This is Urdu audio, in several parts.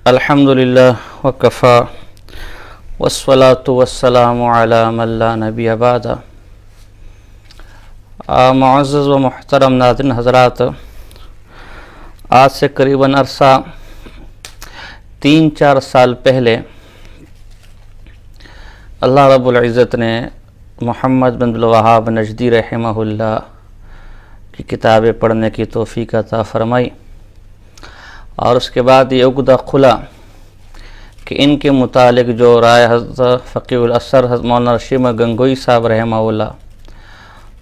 الحمدللہ وکفا والصلاة والسلام علی من لا نبی بعد۔ معزز و محترم ناظرین حضرات، آج سے قریباً عرصہ 3-4 سال پہلے اللہ رب العزت نے محمد بن عبدالوہاب نجدی رحمہ اللہ کی کتابیں پڑھنے کی توفیق عطا فرمائی، اور اس کے بعد یہ عقدہ کھلا کہ ان کے متعلق جو رائے حضرت فقیہ الاسر حضرت مولانا رشید گنگوئی صاحب رحمہ اللہ،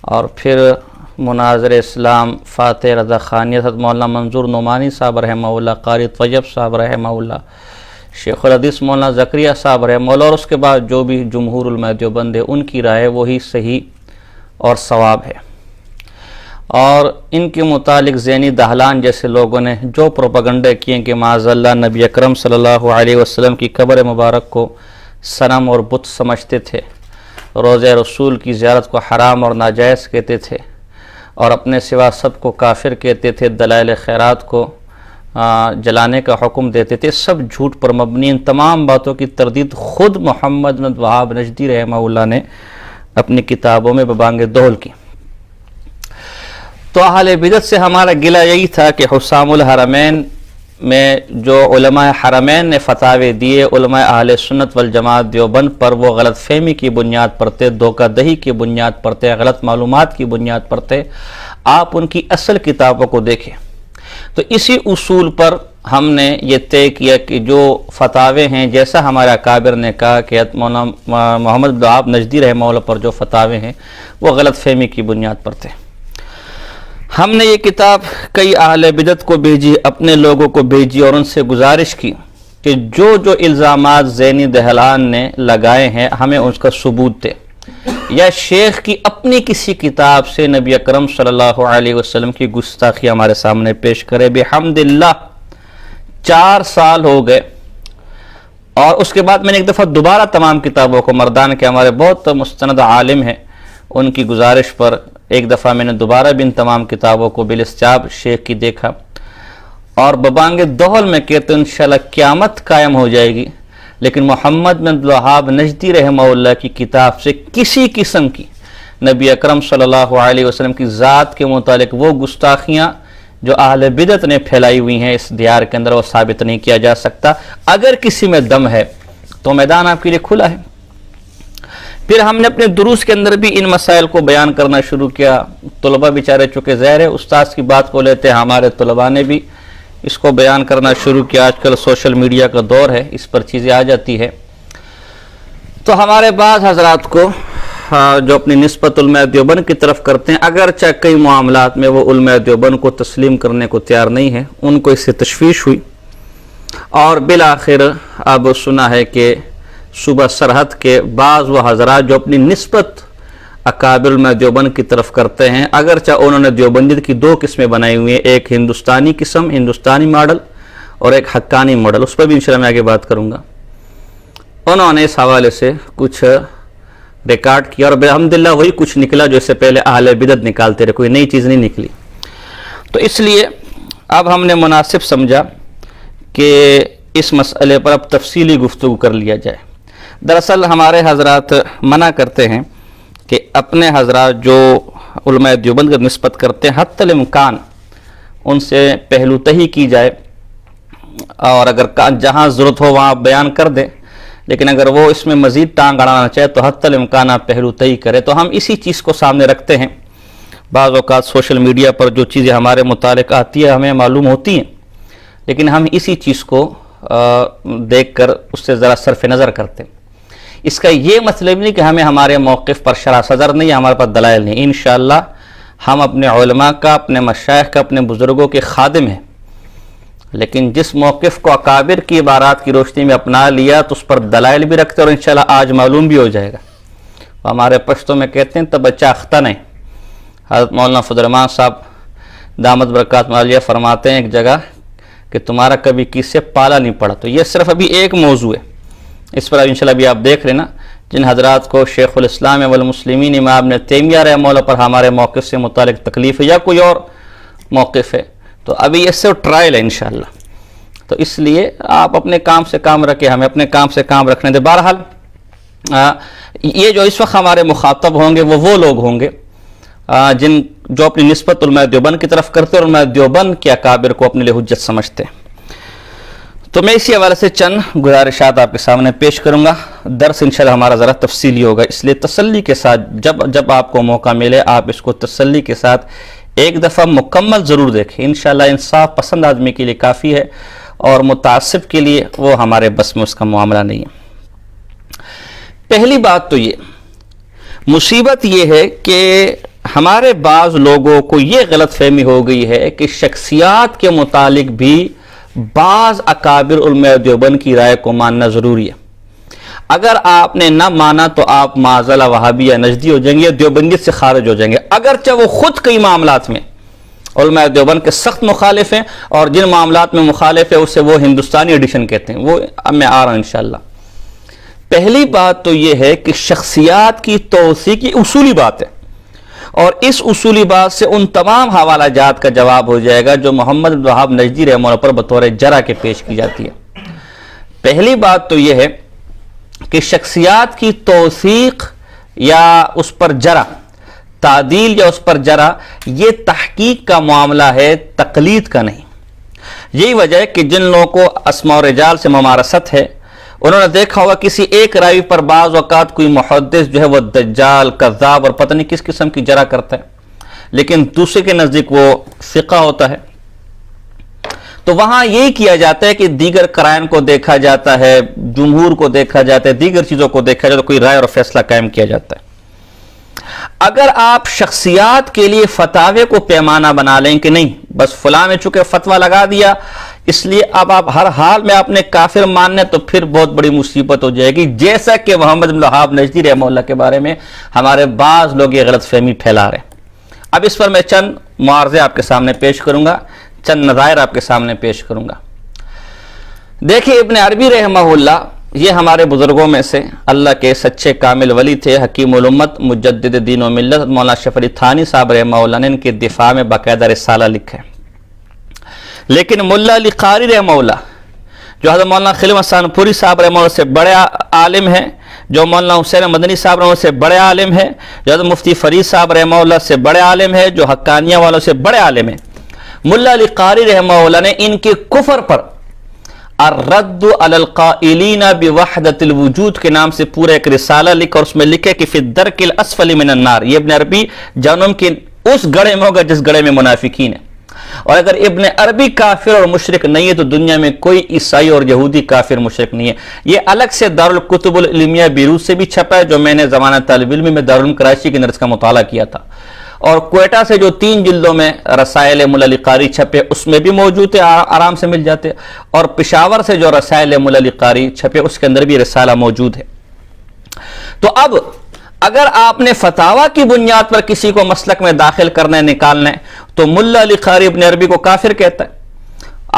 اور پھر مناظر اسلام فاتح رضا خانی حضرت مولانا منظور نعمانی صاحب رحمہ اللہ، قاری طیب صاحب رحمہ اللہ، شیخ الحدیث مولانا زکریا صاحب رحمہ اللہ، اور اس کے بعد جو بھی جمہور علماء دیوبند ہے ان کی رائے وہی صحیح اور صواب ہے۔ اور ان کے متعلق زینی دہلان جیسے لوگوں نے جو پروپیگنڈے کیے کہ معاذ اللہ نبی اکرم صلی اللہ علیہ وسلم کی قبر مبارک کو صنم اور بت سمجھتے تھے، روضہ رسول کی زیارت کو حرام اور ناجائز کہتے تھے، اور اپنے سوا سب کو کافر کہتے تھے، دلائل خیرات کو جلانے کا حکم دیتے تھے، سب جھوٹ پر مبنی ان تمام باتوں کی تردید خود محمد بن عبدالوہاب نجدی رحمہ اللہ نے اپنی کتابوں میں ببانگ دہل کی۔ تو اہل بدعت سے ہمارا گلہ یہی تھا کہ حسام الحرمین میں جو علماء حرمین نے فتاوے دیے، علماء اہل سنت والجماعت دیوبند پر، وہ غلط فہمی کی بنیاد پر تھے، دھوکہ دہی کی بنیاد پر تھے، غلط معلومات کی بنیاد پر تھے۔ آپ ان کی اصل کتابوں کو دیکھیں تو اسی اصول پر ہم نے یہ طے کیا کہ جو فتاوے ہیں، جیسا ہمارے اکابر نے کہا کہ مولانا محمد بن عبدالوہاب نجدی رحمہ اللہ پر جو فتاوے ہیں وہ غلط فہمی کی بنیاد پر تھے۔ ہم نے یہ کتاب کئی اہل بدعت کو بھیجی، اپنے لوگوں کو بھیجی، اور ان سے گزارش کی کہ جو الزامات زینی دہلان نے لگائے ہیں ہمیں اس کا ثبوت دے، یا شیخ کی اپنی کسی کتاب سے نبی اکرم صلی اللہ علیہ وسلم کی گستاخی ہمارے سامنے پیش کرے۔ بحمداللہ 4 سال ہو گئے، اور اس کے بعد میں نے ایک دفعہ دوبارہ تمام کتابوں کو، مردان کے ہمارے بہت مستند عالم ہیں ان کی گزارش پر، ایک دفعہ میں نے دوبارہ بھی ان تمام کتابوں کو بالاستیاب شیخ کی دیکھا، اور ببانگ دہل میں کہتے ہیں انشاءاللہ قیامت قائم ہو جائے گی، لیکن محمد بن عبدالوہاب نجدی رحمہ اللہ کی کتاب سے کسی قسم کی نبی اکرم صلی اللہ علیہ وسلم کی ذات کے متعلق وہ گستاخیاں جو اہل بدعت نے پھیلائی ہوئی ہیں اس دیار کے اندر، وہ ثابت نہیں کیا جا سکتا۔ اگر کسی میں دم ہے تو میدان آپ کے لیے کھلا ہے۔ پھر ہم نے اپنے دروس کے اندر بھی ان مسائل کو بیان کرنا شروع کیا۔ طلبہ بیچارے چونکہ ظاہر ہے استاد کی بات کو لیتے ہیں، ہمارے طلبہ نے بھی اس کو بیان کرنا شروع کیا۔ آج کل سوشل میڈیا کا دور ہے، اس پر چیزیں آ جاتی ہے۔ تو ہمارے بعض حضرات کو جو اپنی نسبت علماء دیوبند کی طرف کرتے ہیں، اگرچہ کئی معاملات میں وہ علماء دیوبند کو تسلیم کرنے کو تیار نہیں ہیں، ان کو اس سے تشویش ہوئی، اور بالآخر اب سنا ہے کہ صوبہ سرحد کے بعض وہ حضرات جو اپنی نسبت اکابر علماء دیوبند کی طرف کرتے ہیں، اگرچہ انہوں نے دیوبندیت کی 2 قسمیں بنائی ہوئی ہیں، ایک ہندوستانی قسم، ہندوستانی ماڈل، اور ایک حقانی ماڈل، اس پر بھی انشاءاللہ میں آگے بات کروں گا۔ انہوں نے اس حوالے سے کچھ ریکارڈ کیا، اور الحمدللہ وہی کچھ نکلا جو اس سے پہلے اہل بدعت نکالتے رہے، کوئی نئی چیز نہیں نکلی۔ تو اس لیے اب ہم نے مناسب سمجھا کہ اس مسئلے پر اب تفصیلی گفتگو کر لیا جائے۔ دراصل ہمارے حضرات منع کرتے ہیں کہ اپنے حضرات جو علماء دیوبند کی نسبت کرتے ہیں حتی الامکان ان سے پہلو تہی کی جائے، اور اگر جہاں ضرورت ہو وہاں بیان کر دیں، لیکن اگر وہ اس میں مزید ٹانگ اڑانا چاہے تو حتی الامکان آپ پہلو تہی کریں۔ تو ہم اسی چیز کو سامنے رکھتے ہیں۔ بعض اوقات سوشل میڈیا پر جو چیزیں ہمارے متعلق آتی ہے ہمیں معلوم ہوتی ہیں، لیکن ہم اسی چیز کو دیکھ کر اس سے ذرا صرف نظر کرتے ہیں۔ اس کا یہ مطلب نہیں کہ ہمیں ہمارے موقف پر شرح صدر نہیں، ہمارے پاس دلائل نہیں۔ انشاءاللہ ہم اپنے علماء کا، اپنے مشائخ کا، اپنے بزرگوں کے خادم ہیں، لیکن جس موقف کو اکابر کی عبارات کی روشنی میں اپنا لیا تو اس پر دلائل بھی رکھتے، اور انشاءاللہ آج معلوم بھی ہو جائے گا۔ ہمارے پشتوں میں کہتے ہیں تب بچہ اختہ نہیں۔ حضرت مولانا فضل الرحمان صاحب دامت برکات عالیہ فرماتے ہیں ایک جگہ کہ تمہارا کبھی کس سے پالا نہیں پڑا۔ تو یہ صرف ابھی ایک موضوع ہے، اس پر انشاءاللہ بھی آپ دیکھ لینا۔ جن حضرات کو شیخ الاسلام والمسلمین امام ابن تیمیہ رحمہ اللہ پر ہمارے موقف سے متعلق تکلیف ہے یا کوئی اور موقف ہے، تو ابھی یہ صرف ٹرائل ہے انشاءاللہ۔ تو اس لیے آپ اپنے کام سے کام رکھیں، ہمیں اپنے کام سے کام رکھنے دیں۔ بہرحال یہ جو اس وقت ہمارے مخاطب ہوں گے وہ لوگ ہوں گے جو اپنی نسبت علماء دیوبند کی طرف کرتے اور علماء دیوبند کے اکابر کو اپنے لیے حجت سمجھتے ہیں۔ تو میں اسی حوالے سے چند گزارشات آپ کے سامنے پیش کروں گا۔ درس انشاءاللہ ہمارا ذرا تفصیلی ہوگا، اس لیے تسلی کے ساتھ جب آپ کو موقع ملے آپ اس کو تسلی کے ساتھ ایک دفعہ مکمل ضرور دیکھیں۔ انشاءاللہ انصاف پسند آدمی کے لیے کافی ہے، اور متعصب کے لیے وہ ہمارے بس میں اس کا معاملہ نہیں ہے۔ پہلی بات تو یہ مصیبت یہ ہے کہ ہمارے بعض لوگوں کو یہ غلط فہمی ہو گئی ہے کہ شخصیات کے متعلق بھی بعض اکابر علماء دیوبند کی رائے کو ماننا ضروری ہے۔ اگر آپ نے نہ مانا تو آپ معذلہ وہابی یا نجدی ہو جائیں گے، یا دیوبندیت سے خارج ہو جائیں گے، اگرچہ وہ خود کئی معاملات میں علماء دیوبند کے سخت مخالف ہیں، اور جن معاملات میں مخالف ہے اسے وہ ہندوستانی ایڈیشن کہتے ہیں۔ وہ اب میں آ رہا ہوں انشاءاللہ۔ پہلی بات تو یہ ہے کہ شخصیات کی توثیق کی اصولی بات ہے، اور اس اصولی بات سے ان تمام حوالہ جات کا جواب ہو جائے گا جو محمد بن وہاب نجدی رحمہ اللہ پر بطور جرح کے پیش کی جاتی ہے۔ پہلی بات تو یہ ہے کہ شخصیات کی توثیق یا اس پر جرح، تعدیل یا اس پر جرح، یہ تحقیق کا معاملہ ہے، تقلید کا نہیں۔ یہی وجہ ہے کہ جن لوگوں کو اسماء و رجال سے ممارست ہے انہوں نے دیکھا ہوگا کسی ایک راوی پر بعض اوقات کوئی محدث جو ہے وہ دجال، کذاب اور پتہ نہیں کس قسم کی جرح کرتا ہے، لیکن دوسرے کے نزدیک وہ ثقہ ہوتا ہے۔ تو وہاں یہی کیا جاتا ہے کہ دیگر قرائن کو دیکھا جاتا ہے، جمہور کو دیکھا جاتا ہے، دیگر چیزوں کو دیکھا جاتا ہے، کوئی رائے اور فیصلہ قائم کیا جاتا ہے۔ اگر آپ شخصیات کے لیے فتاوے کو پیمانہ بنا لیں کہ نہیں بس فلاں نے چونکہ فتویٰ لگا دیا اس لیے اب آپ ہر حال میں اپنے کافر ماننے، تو پھر بہت بڑی مصیبت ہو جائے گی، جیسا کہ محمد بن وہاب نجدی رحمہ اللہ کے بارے میں ہمارے بعض لوگ یہ غلط فہمی پھیلا رہے ہیں۔ اب اس پر میں چند معارضے آپ کے سامنے پیش کروں گا، چند نظائر آپ کے سامنے پیش کروں گا۔ دیکھیں ابن عربی رحمہ اللہ یہ ہمارے بزرگوں میں سے اللہ کے سچے کامل ولی تھے، حکیم الامت، مجدد دین و ملت، مولانا اشرف علی تھانی صاحب رحمہ اللہ نے ان کے دفاع میں باقاعدہ رسالہ لکھا ہے۔ لیکن ملا علی قاری رحمہ اللہ جو حضرت مولانا خلیل حسن پوری صاحب رحمہ اللہ سے بڑے عالم ہیں، جو مولانا حسین مدنی صاحب رحمہ اللہ سے بڑے عالم ہیں، جو حضرت مفتی فرید صاحب رحمہ اللہ سے بڑے عالم ہیں، جو حقانیہ والوں سے بڑے عالم ہیں، ملا علی قاری رحمہ اللہ نے ان کے کفر پر الرد علی القائلین بوحدۃ الوجود کے نام سے پورا ایک رسالہ لکھا، اور اس میں لکھا کہ فی الدرک الاسفل من النار۔ یہ ابن عربی جہنم کے اس گڑھے میں ہوگا جس گڑھے میں منافقین ہیں، اور اگر ابن عربی کافر اور مشرک نہیں ہے تو دنیا میں کوئی عیسائی اور یہودی کافر مشرک نہیں ہے۔ یہ الگ سے دارالکتب العلمیہ بیروت سے بھی چھپا ہے، جو میں نے زمانہ طالب علمی میں دارالعلوم کراچی کے اندر اس کا مطالعہ کیا تھا، اور کوئٹہ سے جو 3 جلدوں میں رسائل ملا علی قاری چھپے اس میں بھی موجود ہے، آرام سے مل جاتے، اور پشاور سے جو رسائل ملا علی قاری چھپے اس کے اندر بھی رسالہ موجود ہے۔ تو اب اگر آپ نے فتاویٰ کی بنیاد پر کسی کو مسلک میں داخل کرنا ہے، نکالنا ہے، تو ملا علی قاری ابن عربی کو کافر کہتا ہے۔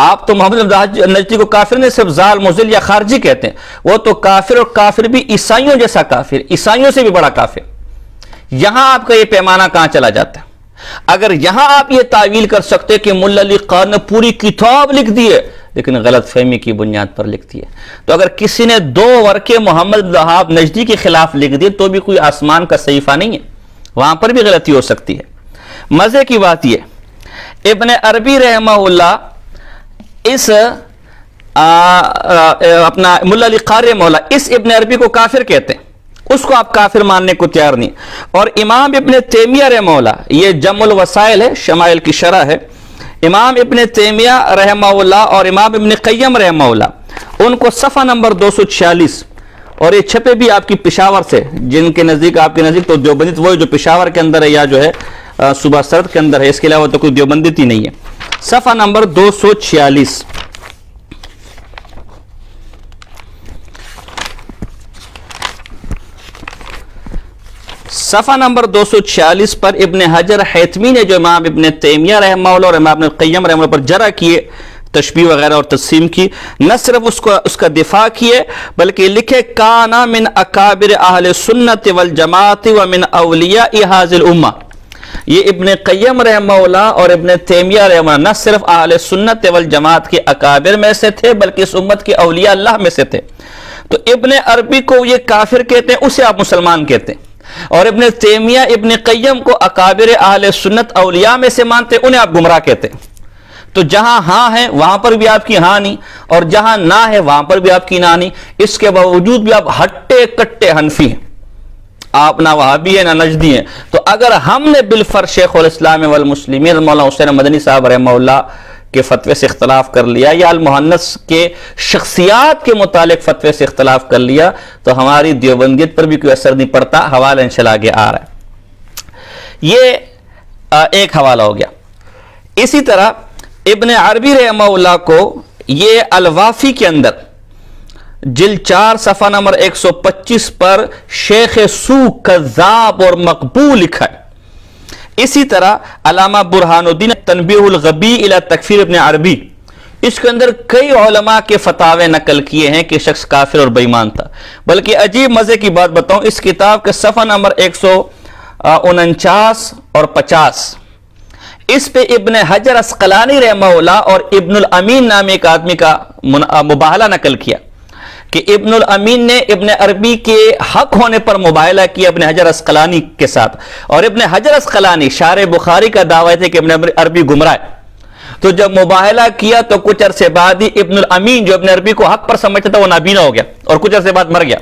آپ تو محمد نجدی کو کافر نہیں، صرف ظال مضل یا خارجی کہتے ہیں، وہ تو کافر، اور کافر بھی عیسائیوں جیسا کافر، عیسائیوں سے بھی بڑا کافر۔ یہاں آپ کا یہ پیمانہ کہاں چلا جاتا ہے؟ اگر یہاں آپ یہ تعویل کر سکتے کہ ملا علی قاری نے پوری کتاب لکھ دی ہے لیکن غلط فہمی کی بنیاد پر لکھ دی ہے، تو اگر کسی نے 2 ورقے محمد بن وہاب نجدی کے خلاف لکھ دیے تو بھی کوئی آسمان کا صحیفہ نہیں ہے، وہاں پر بھی غلطی ہو سکتی ہے۔ مزے کی بات یہ ابن عربی رحمہ اللہ اس اپنا ملا علی قاری رحمہ اللہ اس ابن عربی کو کافر کہتے ہیں، اس کو آپ کافر ماننے کو تیار نہیں۔ اور امام ابن تیمیہ رحمہ اللہ، یہ جمع الوسائل ہے، شمائل کی شرح ہے، امام ابن تیمیہ رحمہ اللہ اور امام ابن قیم رحمہ اللہ، ان کو صفحہ نمبر 246، اور یہ چھپے بھی آپ کی پشاور سے، جن کے نزدیک آپ کے نزدیک تو دیوبندیت وہی جو پشاور کے اندر ہے یا جو ہے صوبہ سرد کے اندر ہے، اس کے علاوہ تو کوئی دیوبندیت ہی نہیں ہے۔ صفحہ نمبر 246 صفحہ نمبر 246 پر ابن حجر حیتمی نے جو امام ابن تیمیہ رحمہ اللہ اور امام ابن قیم رحمہ اللہ پر جرح کیے، تشبیہ وغیرہ اور تقسیم کی، نہ صرف اس کا دفاع کیے بلکہ لکھے کانا من اکابر اہل سنت والجماعت ومن اولیاء ھذہ الامہ، یہ ابن قیم رحمہ اللہ اور ابن تیمیہ رحمہ اللہ نہ صرف اہل سنت والجماعت کے اکابر میں سے تھے بلکہ اس امت کے اولیاء اللہ میں سے تھے. تو ابن عربی کو یہ کافر کہتے ہیں، اسے آپ مسلمان کہتے ہیں، اور ابن تیمیہ ابن قیم کو اکابر اہل سنت اولیاء میں سے مانتے ہیں، انہیں آپ گمراہ کہتے ہیں. تو جہاں ہاں ہے وہاں پر بھی آپ کی ہاں نہیں، اور جہاں نہ ہے وہاں پر بھی آپ کی نہ نہیں. اس کے باوجود بھی آپ ہٹے کٹے حنفی ہیں، آپ نہ وہابی ہیں نہ نجدی ہیں. تو اگر ہم نے بالفرض شیخ الاسلام والمسلمین مولانا حسین مدنی صاحب رحمہ اللہ کے فتوے سے اختلاف کر لیا یا المحنث کے شخصیات کے متعلق فتوے سے اختلاف کر لیا تو ہماری دیوبندیت پر بھی کوئی اثر نہیں پڑتا. حوالہ انشاءاللہ آگے آ رہا ہے. یہ ایک حوالہ ہو گیا. اسی طرح ابن عربی رحمہ اللہ کو یہ الوافی کے اندر جلد 4 صفحہ نمبر 125 پر شیخ سو کذاب اور مقبول لکھا ہے. اسی طرح علامہ برہان الدین تنبیہ الغبی الی تکفیر ابن عربی، اس کے اندر کئی علماء کے فتاوے نقل کیے ہیں کہ شخص کافر اور بے ایمان تھا. بلکہ عجیب مزے کی بات بتاؤں، اس کتاب کے صفحہ نمبر 149 اور 50 اس پہ ابن حجر اسقلانی رحمہ اللہ اور ابن الامین نامی ایک آدمی کا مباہلہ نقل کیا کہ ابن الامین نے ابن عربی کے حق ہونے پر مباہلہ کیا ابن حجر اسقلانی کے ساتھ، اور ابن حجر اسقلانی شارح بخاری کا دعویٰ تھے کہ ابن عربی گمراہ ہے. تو جب مباہلہ کیا تو کچھ عرصے بعد ہی ابن الامین جو ابن عربی کو حق پر سمجھتا تھا وہ نابینا ہو گیا اور کچھ عرصے بعد مر گیا.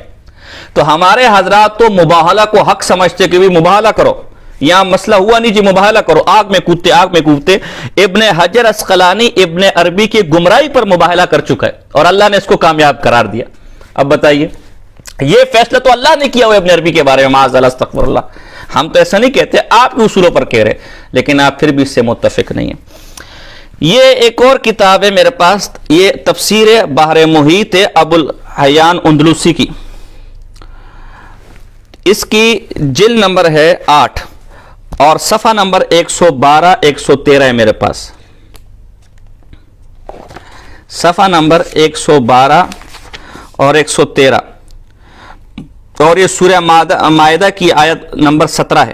تو ہمارے حضرات تو مباہلہ کو حق سمجھتے کہ بھی مباہلہ کرو، یہاں مسئلہ ہوا نہیں جی مباہلہ کرو، آگ میں کودتے. ابن حجر اسقلانی ابن عربی کی گمراہی پر مباہلہ کر چکا ہے اور اللہ نے اس کو کامیاب قرار دیا. اب بتائیے، یہ فیصلہ تو اللہ نے کیا ہوا ابن عربی کے بارے میں، معاذ اللہ استغفر اللہ. ہم تو ایسا نہیں کہتے، آپ کے اصولوں پر کہہ رہے، لیکن آپ پھر بھی اس سے متفق نہیں ہیں. یہ ایک اور کتاب ہے میرے پاس، یہ تفسیر بحر محیط ہے ابو الحیان اندلسی کی. اس کی جلد نمبر ہے 8 اور صفحہ نمبر 112 113 ہے میرے پاس. صفحہ نمبر 112 اور 113 اور یہ سورہ مائدہ کی آیت نمبر 17 ہے.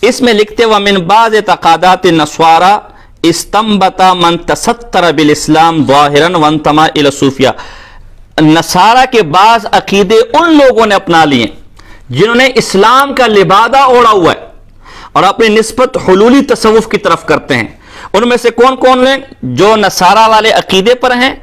اس میں لکھتے وَمِن بَعْضِ تَقَادَاتِ النَّصَارَى استنبط من تستر بالاسلام ظاہرا وانتماء الى الصوفیہ. نصارہ کے بعض عقیدے ان لوگوں نے اپنا لیے جنہوں نے اسلام کا لبادہ اوڑھا ہوا ہے اور اپنی نسبت حلولی تصوف کی طرف کرتے ہیں. ان میں سے کون کون ہیں جو نصارہ والے عقیدے پر ہیں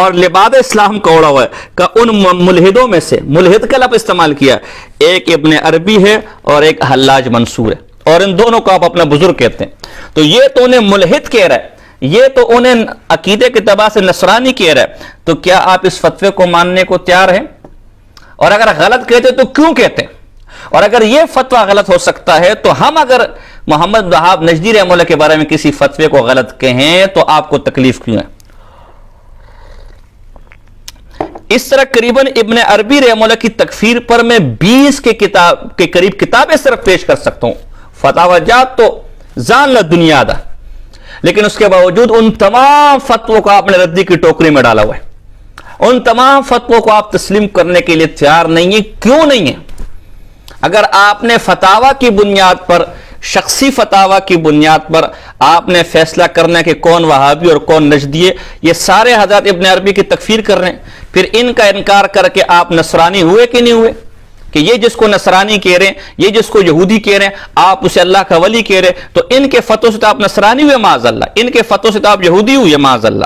اور لبادہ اسلام کا اوڑھا ہوا ہے؟ کہ ان ملحدوں میں سے، ملحد کا لفظ استعمال کیا، ایک ابن عربی ہے اور ایک حلاج منصور ہے، اور ان دونوں کو آپ اپنا بزرگ کہتے ہیں. تو یہ تو انہیں ملحد کہہ رہا ہے، یہ تو انہیں عقیدے کے اعتبار سے نصرانی کہہ رہا ہے. تو کیا آپ اس فتوے کو ماننے کو تیار ہیں؟ اور اگر غلط کہتے تو کیوں کہتے ہیں؟ اور اگر یہ فتویٰ غلط ہو سکتا ہے تو ہم اگر محمد وہاب نجدی رحمہ اللہ کے بارے میں کسی فتوے کو غلط کہیں تو آپ کو تکلیف کیوں ہے؟ اس طرح قریباً ابن عربی رحمہ اللہ کی تکفیر پر میں 20 کے قریب کتابیں صرف پیش کر سکتا ہوں. فتاوی جات تو زان لا دنیا دا، لیکن اس کے باوجود ان تمام فتووں کو آپ نے ردی کی ٹوکری میں ڈالا ہوا ہے. ان تمام فتووں کو آپ تسلیم کرنے کے لیے تیار نہیں ہیں. کیوں نہیں ہیں؟ اگر آپ نے فتاوی کی بنیاد پر، شخصی فتاوی کی بنیاد پر آپ نے فیصلہ کرنا کہ کون وہابی اور کون نجدی ہے، یہ سارے حضرات ابن عربی کی تکفیر کر رہے ہیں، پھر ان کا انکار کر کے آپ نصرانی ہوئے کہ نہیں ہوئے؟ کہ یہ جس کو نصرانی کہہ رہے ہیں، یہ جس کو یہودی کہہ رہے ہیں، آپ اسے اللہ کا ولی کہہ رہے ہیں، تو ان کے فتووں سے تو آپ نصرانی ہوئے معاذ اللہ، ان کے فتووں سے تو آپ یہودی ہوئے معاذ اللہ.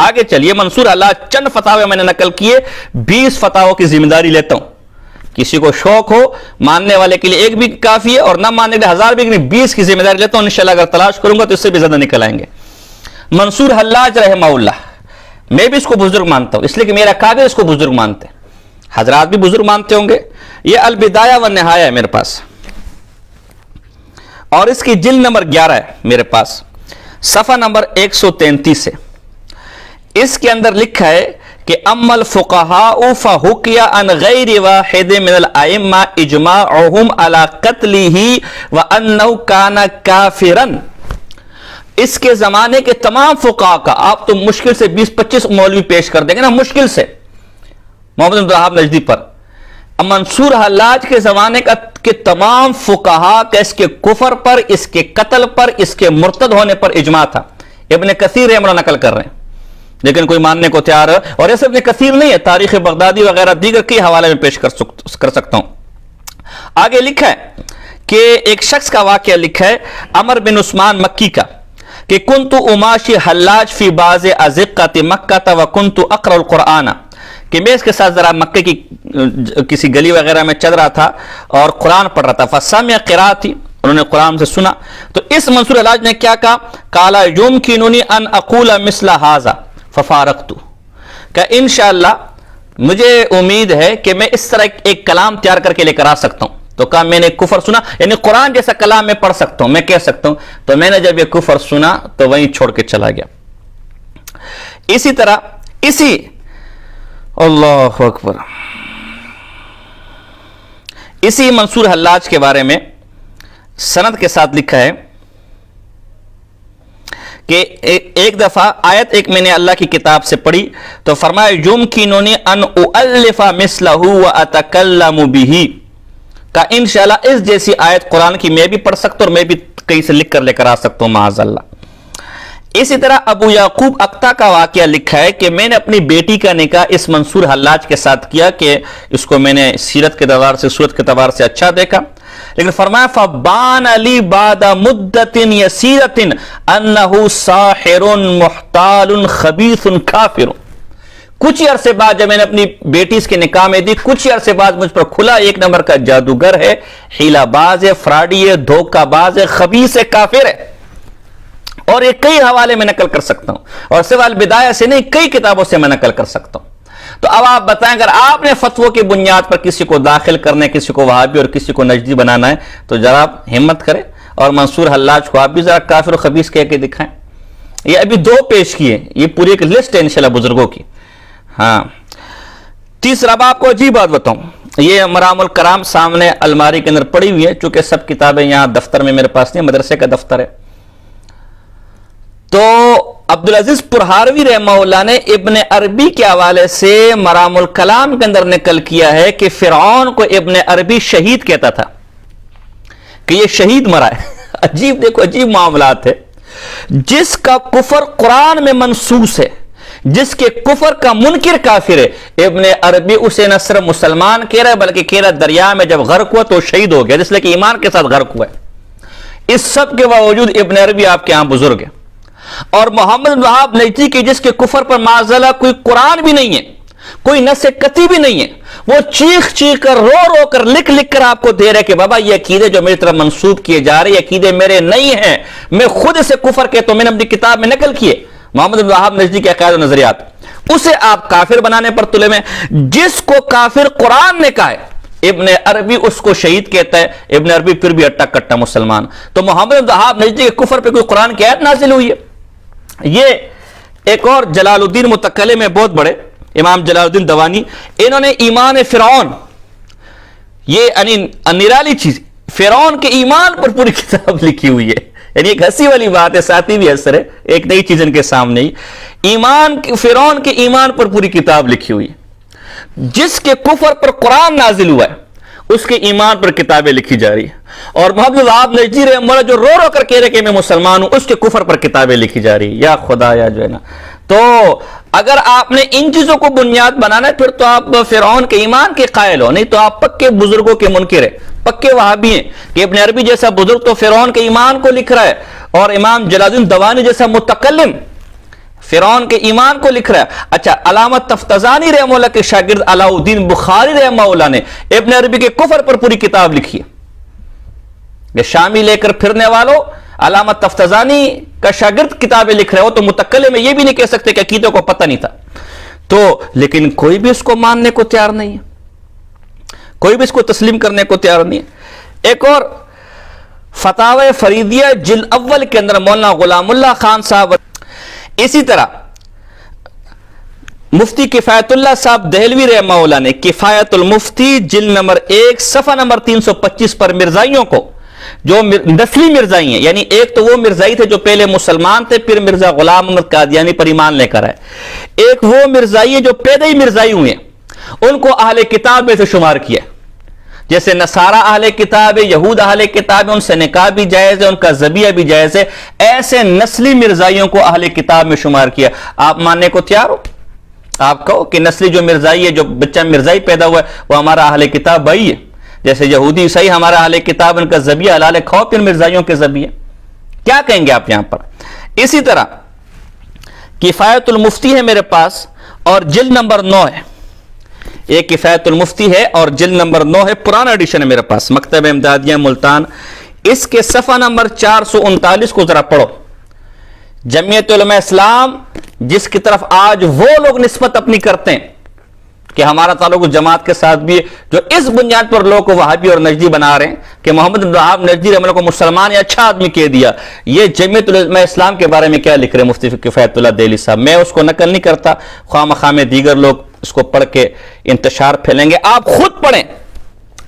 آگے چلیے، منصور اللہ چند فتاوے میں نے نقل کیے، 20 فتاووں کی ذمہ داری لیتا ہوں. کسی کو شوق ہو، ماننے والے کے لیے ایک بھی کافی ہے اور نہ ماننے کے لیے 1000 بھی نہیں، 20 کی ذمہ داری لیتا ہوں. انشاءاللہ اگر تلاش کروں گا تو اس سے بھی زیادہ نکل آئیں گے. منصور حلاج رحمہ اللہ، میں بھی اس کو بزرگ مانتا ہوں، اس لیے کہ میرا قابل اس کو بزرگ مانتے ہیں، حضرات بھی بزرگ مانتے ہوں گے. یہ البدایہ والنہایہ ہے میرے پاس، اور اس کی جلد نمبر 11 ہے میرے پاس، صفحہ نمبر 133 ہے. اس کے اندر لکھا ہے کہ اما الفقهاء فحكي عن غیر واحد من الائمہ اجماعهم على قتله وانه كان كافرا. اس کے زمانے کے تمام فقہاء کا، آپ تو مشکل سے 20-25 مولوی پیش کر دیں گے نا، مشکل سے محمد بن وہاب نجدی پر. منصور حلاج کے زمانے کے تمام فقہا کا اس کے کفر پر، اس کے قتل پر، اس کے مرتد ہونے پر اجماع تھا. ابن کثیر رحمہ اللہ نقل کر رہے ہیں، لیکن کوئی ماننے کو تیار ہے. اور ایسے ابن کثیر نہیں ہے، تاریخ بغدادی وغیرہ دیگر کے حوالے میں پیش کر سکتا ہوں. آگے لکھا ہے کہ ایک شخص کا واقعہ لکھا ہے عمر بن عثمان مکی کا کہ کنت اماشی حلاج فی بعض ازقات مکہ وکنت اقرأ القرآن، کہ میں اس کے ساتھ ذرا مکہ کی کسی گلی وغیرہ میں چل رہا تھا اور قرآن پڑھ رہا تھا. فسمع قراءتی، انہوں نے قرآن سے سنا. تو اس منصور حلاج نے کیا کہا؟ قال یمکننی ان اقول مثل ھذا ففارقت، کہ انشاءاللہ مجھے امید ہے کہ میں اس طرح ایک کلام تیار کر کے لے کر آ سکتا ہوں. تو کہا میں نے کفر سنا، یعنی قرآن جیسا کلام میں پڑھ سکتا ہوں، میں کہہ سکتا ہوں. تو میں نے جب یہ کفر سنا تو وہیں چھوڑ کے چلا گیا. اسی طرح اللہ اکبر، اسی منصور حلاج کے بارے میں سند کے ساتھ لکھا ہے کہ ایک دفعہ آیت ایک میں نے اللہ کی کتاب سے پڑھی تو فرمایا یمکننی ان اؤلف مثلہ واتکلم بہ، کہ انشاءاللہ اس جیسی آیت قرآن کی میں بھی پڑھ سکتا ہوں اور میں بھی کہیں سے لکھ کر لے کر آ سکتا ہوں معاذ اللہ. اسی طرح ابو یعقوب اقتا کا واقعہ لکھا ہے کہ میں نے اپنی بیٹی کا نکاح اس منصور حلاج کے ساتھ کیا کہ اس کو میں نے سیرت کے اعتبار سے، صورت کے اعتبار سے اچھا دیکھا. لیکن فرمایا فبان علی بعد مدت یسیرت انہ ساحر محتال خبیث کافر. کچھ ہی عرصے بعد جب میں نے اپنی بیٹی اس کے نکاح میں دی، کچھ ہی عرصے بعد مجھ پر کھلا ایک نمبر کا جادوگر ہے، حیلہ باز ہے، فراڈی ہے، دھوکہ باز ہے، خبیث ہے، کافر ہے. اور یہ کئی حوالے میں نقل کر سکتا ہوں، اور سوال البدایہ سے نہیں، کئی کتابوں سے میں نقل کر سکتا ہوں. تو اب آپ بتائیں اگر آپ نے فتووں کی بنیاد پر کسی کو داخل کرنے، کسی کو وہابی اور کسی کو نجدی بنانا ہے تو ذرا آپ ہمت کریں اور منصور حلاج کو آپ بھی ذرا کافر و خبیث کہہ کے دکھائیں. یہ ابھی دو پیش کیے، یہ پوری ایک لسٹ ہے انشاءاللہ بزرگوں کی. ہاں تیسرا اب آپ کو عجیب بات بتاؤں، یہ مرام الکرام سامنے الماری کے اندر پڑی ہوئی ہے، چونکہ سب کتابیں یہاں دفتر میں میرے پاس نہیں، مدرسے کا دفتر ہے. تو عبدالعزیز پرہاروی رحمہ اللہ نے ابن عربی کے حوالے سے مرام الکلام کے اندر نقل کیا ہے کہ فرعون کو ابن عربی شہید کہتا تھا، کہ یہ شہید مرا ہے. عجیب، دیکھو عجیب معاملات ہے. جس کا کفر قرآن میں منصوص ہے، جس کے کفر کا منکر کافر ہے، ابن عربی اسے نہ صرف مسلمان کہہ رہا ہے بلکہ کہہ رہا ہے دریا میں جب غرق ہوا تو شہید ہو گیا، جس لئے کہ ایمان کے ساتھ غرق ہوا ہے. اس سب کے باوجود ابن عربی آپ کے ہاں بزرگ ہے. اور محمد بن وہاب نجدی کی جس کے کفر پر معاذاللہ کوئی قرآن بھی نہیں ہے، کوئی نص قطعی بھی نہیں ہے، وہ چیخ چیخ کر، رو رو کر، لکھ لکھ کر آپ کو دے رہے کہ بابا یہ عقیدے جو میری طرف منسوب کیے جا رہے عقیدے میرے نہیں ہیں، میں خود اسے کفر کہتا ہوں، میں نے اپنی کتاب میں نقل کیے محمد بن وہاب نجدی کے عقائد و نظریات. اسے آپ کافر بنانے پر تلے میں. جس کو کافر قرآن نے کہا ہے ابن عربی اس کو شہید کہتا ہے، ابن عربی پھر بھی اٹا کٹا مسلمان. تو محمد بن وہاب نجدی کے کفر پہ کوئی قرآن کی آیت نازل ہوئی ہے؟ یہ ایک اور جلال الدین متکلم ہے بہت بڑے، امام جلال الدین دوانی، انہوں نے ایمان فرعون، یہ نرالی چیز، فرعون کے ایمان پر پوری کتاب لکھی ہوئی ہے. یعنی ایک ہنسی والی بات ہے، ساتھی بھی اثر ہے، ایک نئی چیز ان کے سامنے ہی. فرعون کے ایمان پر پوری کتاب لکھی ہوئی ہے. جس کے کفر پر قرآن نازل ہوا ہے اس کے ایمان پر کتابیں لکھی جا رہی ہیں. اور محمد وہاب نجدی رحمہ اللہ جو رو رو کر کہہ رہے کہ میں مسلمان ہوں، اس کے کفر پر کتابیں لکھی جا رہی ہیں. یا خدا یا جو ہے نا. تو اگر آپ نے ان چیزوں کو بنیاد بنانا ہے پھر تو آپ فرعون کے ایمان کے قائل ہو، نہیں تو آپ پکے بزرگوں کے منکر ہیں، پکے وہابی ہیں کہ ابن عربی جیسا بزرگ تو فرعون کے ایمان کو لکھ رہا ہے، اور امام جلال الدین دوانی جیسا متکلم فرعون کے ایمان کو لکھ رہا ہے. اچھا، علامہ تفتزانی رحمہ اللہ کے شاگرد علاء الدین بخاری رحمہ اللہ نے ابن عربی کے کفر پر پوری کتاب لکھی ہے. یہ شامی لے کر پھرنے والوں، علامہ تفتزانی کا شاگرد کتابیں لکھ رہے ہو تو متکلم میں یہ بھی نہیں کہہ سکتے کہ عقیدے کو پتہ نہیں تھا. تو لیکن کوئی بھی اس کو ماننے کو تیار نہیں ہے، کوئی بھی اس کو تسلیم کرنے کو تیار نہیں ہے. ایک اور فتاوی فریدیہ جلد اول کے اندر مولانا غلام اللہ خان صاحب، اسی طرح مفتی کفایت اللہ صاحب دہلوی رحمہ اللہ نے کفایت المفتی جلد نمبر 1 صفحہ نمبر 325 پر مرزائیوں کو، جو نسلی مرزائی ہیں، یعنی ایک تو وہ مرزائی تھے جو پہلے مسلمان تھے پھر مرزا غلام محمد قادیانی پر ایمان لے کر آئے، ایک وہ مرزائی ہیں جو پیدا ہی مرزائی ہوئے ہیں، ان کو اہل کتاب میں سے شمار کیا. جیسے نصارہ اہل کتاب ہے، یہود اہل کتاب ہے، ان سے نکاح بھی جائز ہے، ان کا ذبیحہ بھی جائز ہے، ایسے نسلی مرزائیوں کو اہل کتاب میں شمار کیا۔ آپ ماننے کو تیار ہو؟ آپ کہو کہ نسلی جو مرزائی ہے، جو بچہ مرزائی پیدا ہوا ہے، وہ ہمارا اہل کتاب بھائی ہے، جیسے یہودی عیسائی ہمارا اہل کتاب، ان کا ذبیحہ حلال ہے، کھاؤ پھر مرزائیوں کے ذبیحہ۔ کیا کہیں گے آپ یہاں پر؟ اسی طرح کفایت المفتی ہے میرے پاس اور جلد نمبر 9 ہے، یہ کفایت المفتی ہے اور جلد نمبر 9 ہے، پرانا ایڈیشن ہے میرے پاس، مکتب امدادیہ ملتان۔ اس کے صفحہ نمبر 439 کو ذرا پڑھو۔ جمعیت علماء اسلام جس کی طرف آج وہ لوگ نسبت اپنی کرتے ہیں کہ ہمارا تعلق جماعت کے ساتھ بھی ہے، جو اس بنیاد پر لوگوں کو وہابی اور نجدی بنا رہے ہیں کہ محمد بن وہاب نجدی رحمہ اللہ کو مسلمان یا اچھا آدمی کہہ دیا، یہ جمعیت علماء اسلام کے بارے میں کیا لکھ رہے ہیں مفتی کفایت اللہ دہلی صاحب؟ میں اس کو نقل نہیں کرتا، خواہ مخواہ میں دیگر لوگ اس کو پڑھ کے انتشار پھیلیں گے، آپ خود پڑھیں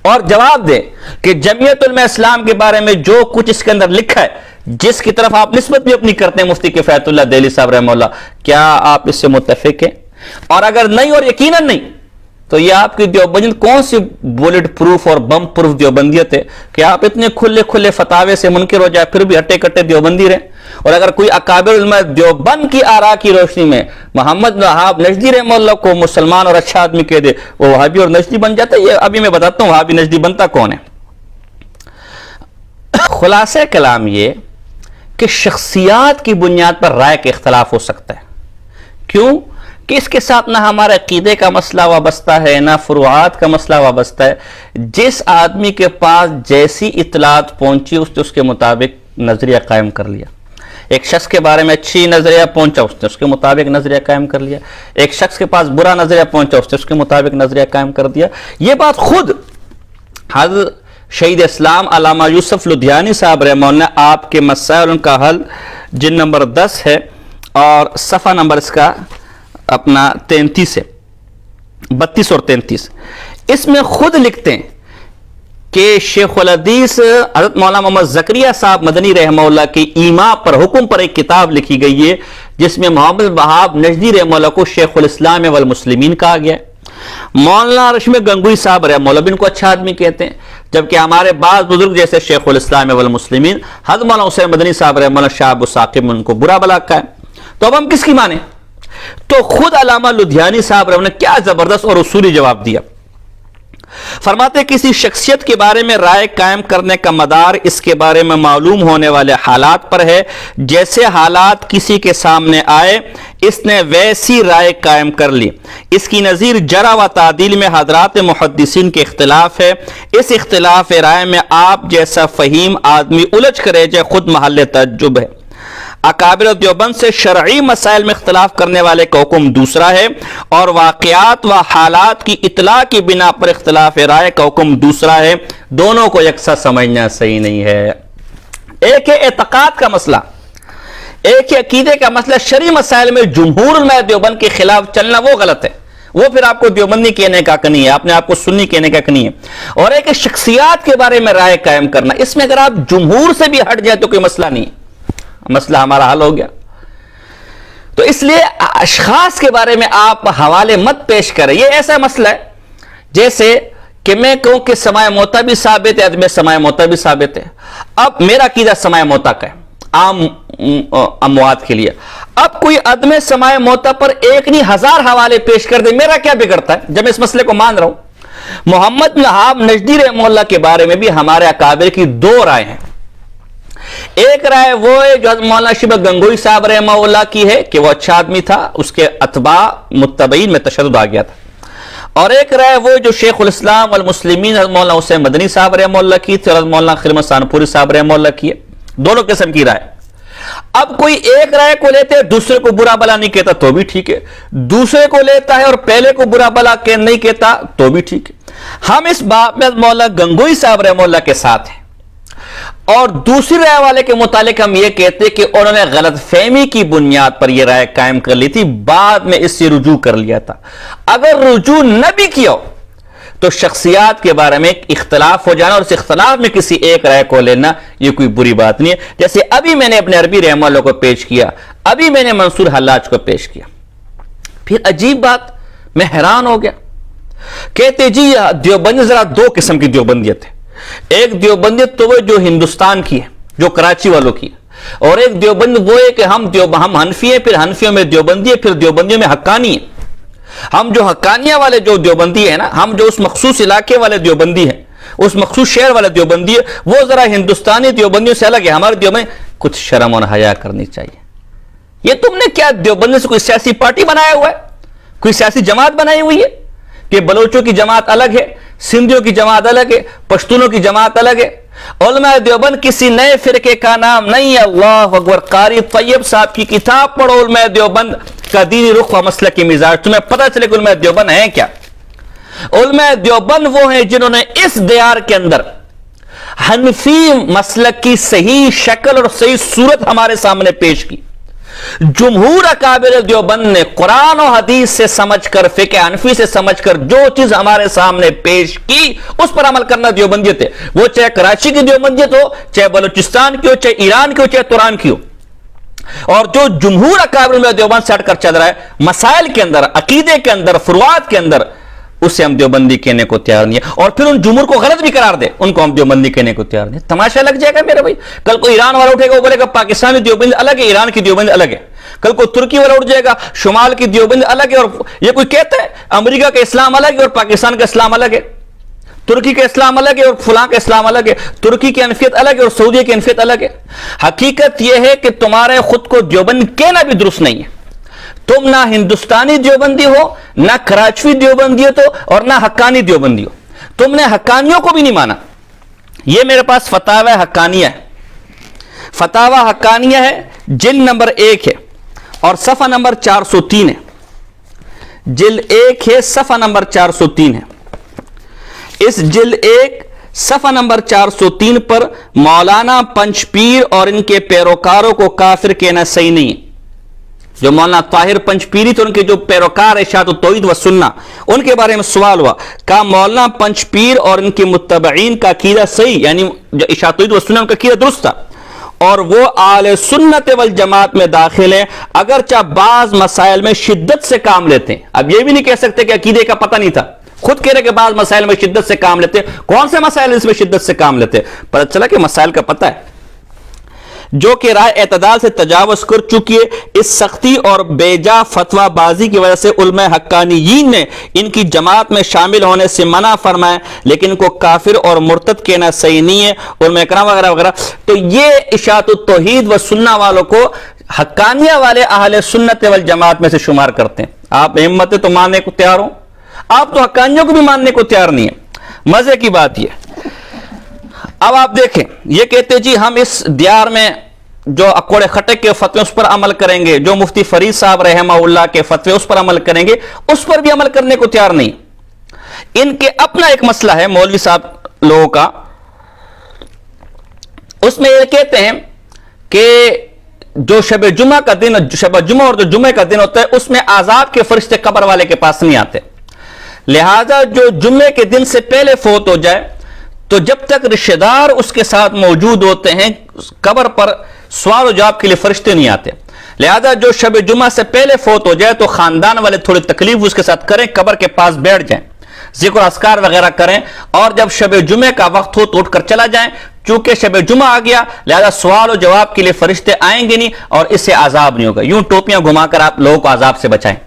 اور جواب دیں کہ جمعیت علماء اسلام کے بارے میں جو کچھ اس کے اندر لکھا ہے، جس کی طرف آپ نسبت بھی اپنی کرتے ہیں مفتی کفایت اللہ دہلی صاحب رحمہ اللہ، کیا آپ اس سے متفق ہیں؟ اور اگر نہیں اور یقیناً نہیں تو یہ آپ کی دیوبند کون سی بولٹ پروف اور بم پروف دیوبندیت ہے کہ آپ اتنے کھلے کھلے فتاوے سے منکر ہو جائے پھر بھی ہٹے کٹے دیوبندی رہیں؟ اور اگر کوئی اکابر علماء دیوبند کی آراء کی روشنی میں محمد بن وہاب نجدی رحمہ اللہ کو مسلمان اور اچھا آدمی کہہ دے، وہ وہابی اور نجدی بن جاتا ہے؟ یہ ابھی میں بتاتا ہوں وہابی نجدی بنتا کون ہے۔ خلاصہ کلام یہ کہ شخصیات کی بنیاد پر رائے کا اختلاف ہو سکتا ہے، کیوں کہ اس کے ساتھ نہ ہمارے عقیدے کا مسئلہ وابستہ ہے، نہ فروعات کا مسئلہ وابستہ ہے۔ جس آدمی کے پاس جیسی اطلاعات پہنچی اس کے مطابق نظریہ قائم کر لیا۔ ایک شخص کے بارے میں اچھی نظریہ پہنچا، اس کے مطابق نظریہ قائم کر لیا۔ ایک شخص کے پاس برا نظریہ پہنچا، اس کے مطابق نظریہ قائم کر دیا۔ یہ بات خود حضرت شہید اسلام علامہ یوسف لدھیانی صاحب رحمہ اللہ، آپ کے مسائل ان کا حل جن نمبر 10 ہے اور صفحہ نمبر اس کا اپنا 33 ہے، 32 اور 33، اس میں خود لکھتے ہیں کہ شیخ الحدیث حضرت مولانا محمد زکریا صاحب مدنی رحمہ اللہ کی ایما پر حکم پر ایک کتاب لکھی گئی ہے جس میں محمد بن وہاب نجدی رحمہ اللہ کو شیخ الاسلام والمسلمین کہا گیا ہے۔ مولانا رشم گنگوئی صاحب رحمہ اللہ بھی ان کو اچھا آدمی کہتے ہیں، جبکہ ہمارے بعض بزرگ جیسے شیخ الاسلام والمسلمین حضرت مولانا حسین مدنی صاحب رحمہ اللہ شاہ ابو ثاقب ان کو برا بلا کہا ہے۔ تو اب ہم کس کی مانیں؟ تو خود علامہ لدھیانی صاحب رحمہ اللہ نے کیا زبردست اور اصولی جواب دیا۔ فرماتے کسی شخصیت کے بارے میں رائے قائم کرنے کا مدار اس کے بارے میں معلوم ہونے والے حالات پر ہے، جیسے حالات کسی کے سامنے آئے اس نے ویسی رائے قائم کر لی۔ اس کی نظیر جرح و تعدیل میں حضرات محدثین کے اختلاف ہے، اس اختلاف رائے میں آپ جیسا فہیم آدمی الجھ کرے جائے خود محل تعجب ہے۔ اکابر دیوبند سے شرعی مسائل میں اختلاف کرنے والے کا حکم دوسرا ہے اور واقعات و حالات کی اطلاع کی بنا پر اختلاف رائے کا حکم دوسرا ہے، دونوں کو یکساں سمجھنا صحیح نہیں ہے۔ ایک ہے اعتقاد کا مسئلہ، ایک ہے عقیدے کا مسئلہ۔ شرعی مسائل میں جمہور علماء دیوبند کے خلاف چلنا وہ غلط ہے، وہ پھر آپ کو دیوبندی کہنے کا حق نہیں ہے، آپ نے آپ کو سنی کہنے کا حق نہیں ہے۔ اور ایک ہے شخصیات کے بارے میں رائے قائم کرنا، اس میں اگر آپ جمہور سے بھی ہٹ جائے تو کوئی مسئلہ نہیں ہے، مسئلہ ہمارا حل ہو گیا۔ تو اس لیے اشخاص کے بارے میں آپ حوالے مت پیش کریں۔ یہ ایسا مسئلہ ہے جیسے کہ میں کہوں کہ سماع موتا بھی ثابت ہے، عدم سماع موتا بھی ثابت ہے۔ اب میرا عقیدہ سماع موتا کا ہے عام اموات کے لیے، اب کوئی عدم سماع موتا پر ایک نہیں 1000 حوالے پیش کر دے، میرا کیا بگڑتا ہے جب میں اس مسئلے کو مان رہا ہوں؟ محمد بن وہاب نجدی رحمہ اللہ کے بارے میں بھی ہمارے اکابر کی 2 رائے ہیں۔ ایک رائے وہ ہے جو حضرت مولانا شبہ گنگوئی صاحب رحمہ اللہ کی ہے کہ وہ اچھا آدمی تھا، اس کے اتباع متبعین میں تشدد آ گیا تھا، اور ایک رائے وہ جو شیخ الاسلام والمسلمین حضرت مولانا حسین مدنی صاحب رحمہ اللہ کی تھی، حضرت مولانا خرمت سانپوری صاحب رحمہ اللہ کی ہے۔ دونوں قسم کی رائے۔ اب کوئی ایک رائے کو لیتے ہے، دوسرے کو برا بلا نہیں کہتا تو بھی ٹھیک ہے، دوسرے کو لیتا ہے اور پہلے کو برا بلا نہیں کہتا تو بھی ٹھیک ہے۔ ہم اس باب میں مولانا گنگوئی صاحب رحمہ اللہ کے ساتھ ہیں، اور دوسری رائے والے کے متعلق ہم یہ کہتے کہ انہوں نے غلط فہمی کی بنیاد پر یہ رائے قائم کر لی تھی، بعد میں اس سے رجوع کر لیا تھا۔ اگر رجوع نہ بھی کیا ہو تو شخصیات کے بارے میں ایک اختلاف ہو جانا اور اس اختلاف میں کسی ایک رائے کو لینا یہ کوئی بری بات نہیں ہے۔ جیسے ابھی میں نے اپنے عربی رحمہ اللہ کو پیش کیا، ابھی میں نے منصور حلاج کو پیش کیا، پھر عجیب بات میں حیران ہو گیا کہتے جی دیوبندی ذرا دو قسم کی دیوبندیت ہے. ایک دیوبندیت تو وہ جو ہندوستان کی ہے, جو کراچی والوں کی ہے, اور ایک دیوبند وہ ہے کہ ہم حنفی ہیں, پھر حنفیوں میں دیوبندی ہے, پھر دیوبندیوں میں حقانی ہے. ہم جو حقانیہ والے جو دیوبندی ہیں نا, ہم جو اس مخصوص علاقے والے دیوبندی ہیں, اس مخصوص شہر والے دیوبندی ہے, وہ ذرا ہندوستانی دیوبندیوں سے الگ ہے. ہمارے دیوبند کچھ شرم اور حیا کرنی چاہیے. یہ تم نے کیا دیوبند سے کوئی سیاسی پارٹی بنایا ہوا ہے, کوئی سیاسی جماعت بنائی ہوئی ہے کہ بلوچوں کی جماعت الگ ہے, سندھیوں کی جماعت الگ ہے, پشتونوں کی جماعت الگ ہے. علماء دیوبند کسی نئے فرقے کا نام نہیں ہے. اللہ اکبر. قاری طیب صاحب کی کتاب پڑھو, علماء دیوبند کا دینی رخ و مسلک کی مزاج, تمہیں پتہ چلے کہ علماء دیوبند ہیں کیا. علماء دیوبند وہ ہیں جنہوں نے اس دیار کے اندر حنفی مسلک کی صحیح شکل اور صحیح صورت ہمارے سامنے پیش کی. جمہور اکابر دیوبند نے قرآن و حدیث سے سمجھ کر, فقہ حنفی سے سمجھ کر جو چیز ہمارے سامنے پیش کی اس پر عمل کرنا دیوبندیت ہے. وہ چاہے کراچی کی دیوبندیت ہو, چاہے بلوچستان کی ہو, چاہے ایران کی ہو, چاہے توران کی ہو. اور جو جمہور اکابر میں دیوبند سے ہٹ کر چل رہا ہے مسائل کے اندر, عقیدے کے اندر, فروعات کے اندر, اسے ہم دیوبندی کہنے کو تیار نہیں ہے. اور پھر ان جمہور کو غلط بھی قرار دے, ان کو ہم دیوبندی کہنے کو تیار نہیں. تماشا لگ جائے گا میرے بھائی. کل کو ایران والا اٹھے گا, وہ بولے گا پاکستانی دیوبند الگ ہے, ایران کی دیوبند الگ ہے. کل کو ترکی والا اٹھ جائے گا, شمال کی دیوبند الگ ہے. اور یہ کوئی کہتا ہے امریکہ کا اسلام الگ ہے اور پاکستان کا اسلام الگ ہے, ترکی کا اسلام الگ ہے اور فلاں کا اسلام الگ ہے, ترکی کی انفیت الگ ہے اور سعودیہ کی انفیت الگ ہے. حقیقت یہ ہے کہ تمہارے خود کو دیوبند کہنا بھی درست نہیں ہے. تم نہ ہندوستانی دیوبندی ہو, نہ کراچوی دیوبندی ہو, اور نہ حقانی دیوبندی ہو. تم نے حقانیوں کو بھی نہیں مانا. یہ میرے پاس فتاوی حقانیہ ہے. فتاوی حقانیہ ہے, جلد نمبر 1 ہے اور صفحہ نمبر 403 ہے. جلد 1 ہے, صفحہ نمبر 403 ہے. اس جلد 1 صفحہ نمبر 403 پر مولانا پنچ پیر اور ان کے پیروکاروں کو کافر کہنا صحیح نہیں ہے. جو مولانا طاہر پنچ پیری تھے, ان کے جو پیروکار اشاعت التوحید و سنہ, ان کے بارے میں سوال ہوا. کہا مولانا پنچ پیر اور ان کے متبعین کا عقیدہ صحیح, یعنی اشاعت التوحید و سنہ ان کا عقیدہ درست تھا, اور وہ اہل سنت والجماعت میں داخل ہیں, اگرچہ بعض مسائل میں شدت سے کام لیتے ہیں. اب یہ بھی نہیں کہہ سکتے کہ عقیدے کا پتہ نہیں تھا, خود کہہ رہے کہ بعض مسائل میں شدت سے کام لیتے. کون سے مسائل اس میں شدت سے کام لیتے؟ پتہ چلا کہ مسائل کا پتہ ہے. جو کہ رائے اعتدال سے تجاوز کر چکی ہے. اس سختی اور بیجا فتویٰ بازی کی وجہ سے علماء حقانیین نے ان کی جماعت میں شامل ہونے سے منع فرمایا, لیکن ان کو کافر اور مرتد کہنا صحیح نہیں ہے. علماء کرام وغیرہ وغیرہ. تو یہ اشاعت التوحید و سنہ والوں کو حقانیہ والے اہل سنت والجماعت میں سے شمار کرتے ہیں. آپ ہمت ہے تو ماننے کو تیار ہوں, آپ تو حقانیوں کو بھی ماننے کو تیار نہیں ہے. مزے کی بات یہ. اب آپ دیکھیں, یہ کہتے جی ہم اس دیار میں جو اکوڑے خٹک کے فتوے اس پر عمل کریں گے, جو مفتی فرید صاحب رحمہ اللہ کے فتوے اس پر عمل کریں گے, اس پر بھی عمل کرنے کو تیار نہیں. ان کے اپنا ایک مسئلہ ہے مولوی صاحب لوگوں کا, اس میں یہ کہتے ہیں کہ جو شب جمعہ کا دن, شب جمعہ اور جو جمعہ کا دن ہوتا ہے, اس میں عذاب کے فرشتے قبر والے کے پاس نہیں آتے. لہذا جو جمعے کے دن سے پہلے فوت ہو جائے تو جب تک رشتہ دار اس کے ساتھ موجود ہوتے ہیں, قبر پر سوال و جواب کے لیے فرشتے نہیں آتے. لہذا جو شب جمعہ سے پہلے فوت ہو جائے تو خاندان والے تھوڑی تکلیف اس کے ساتھ کریں, قبر کے پاس بیٹھ جائیں, ذکر و اذکار وغیرہ کریں, اور جب شب جمعہ کا وقت ہو تو اٹھ کر چلا جائیں. چونکہ شب جمعہ آ گیا لہذا سوال و جواب کے لیے فرشتے آئیں گے نہیں اور اس سے عذاب نہیں ہوگا. یوں ٹوپیاں گھما کر آپ لوگوں کو عذاب سے بچائیں.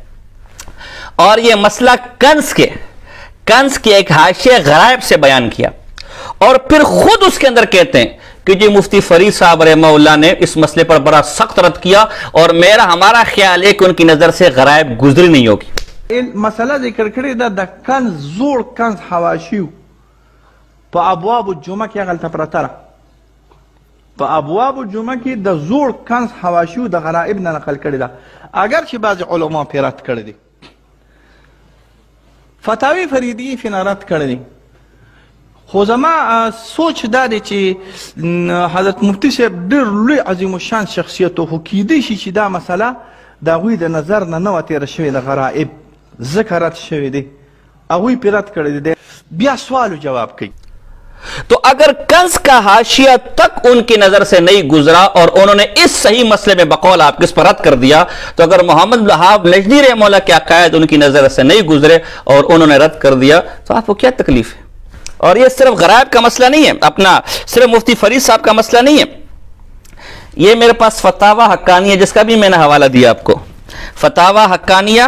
اور یہ مسئلہ کنز کے ایک حاشیہ غرائب سے بیان کیا, اور پھر خود اس کے اندر کہتے ہیں کہ جی مفتی فرید صاحب رحمہ اللہ نے اس مسئلے پر بڑا سخت رد کیا, اور ہمارا خیال ہے کہ ان کی نظر سے غرائب گزری نہیں ہوگی. مسئلہ ذکر کړی دا د کنز زوړ کنز حواشیو په ابواب الجمعه کې هغلته پرته ده. په ابواب الجمعه کې د زوړ کنز حواشیو د غرائب نه نقل کړی ده, اگر چې بعض علما پې رد کړی دي. فتاوی فریدی فی رد کړی دي. خو زما سوچ دا دی چې حضرت مفتی صاحب ډېر لوی عظیم الشان شخصیت و, خو کیدی شي چې دا مسله د هغوی د نظر نه وه تېره شوې د غرائب, ځکه رد شوې دی, هغوی پې رد کړی دی. بیا سوال و جواب کوي. تو اگر کنز کا حاشیہ تک ان کی نظر سے نہیں گزرا اور انہوں نے اس صحیح مسئلے میں بقول آپ کس پر رد کر دیا، تو اگر محمد وہاب نجدی رحمہ اللہ کے عقائد ان کی نظر سے نہیں گزرے اور انہوں نے رد کر دیا، تو آپ کو کیا تکلیف ہے؟ اور یہ صرف غرائب کا مسئلہ نہیں ہے، اپنا صرف مفتی فرید صاحب کا مسئلہ نہیں ہے. یہ میرے پاس فتاوی حقانیہ جس کا بھی میں نے حوالہ دیا آپ کو، فتاوی حقانیہ،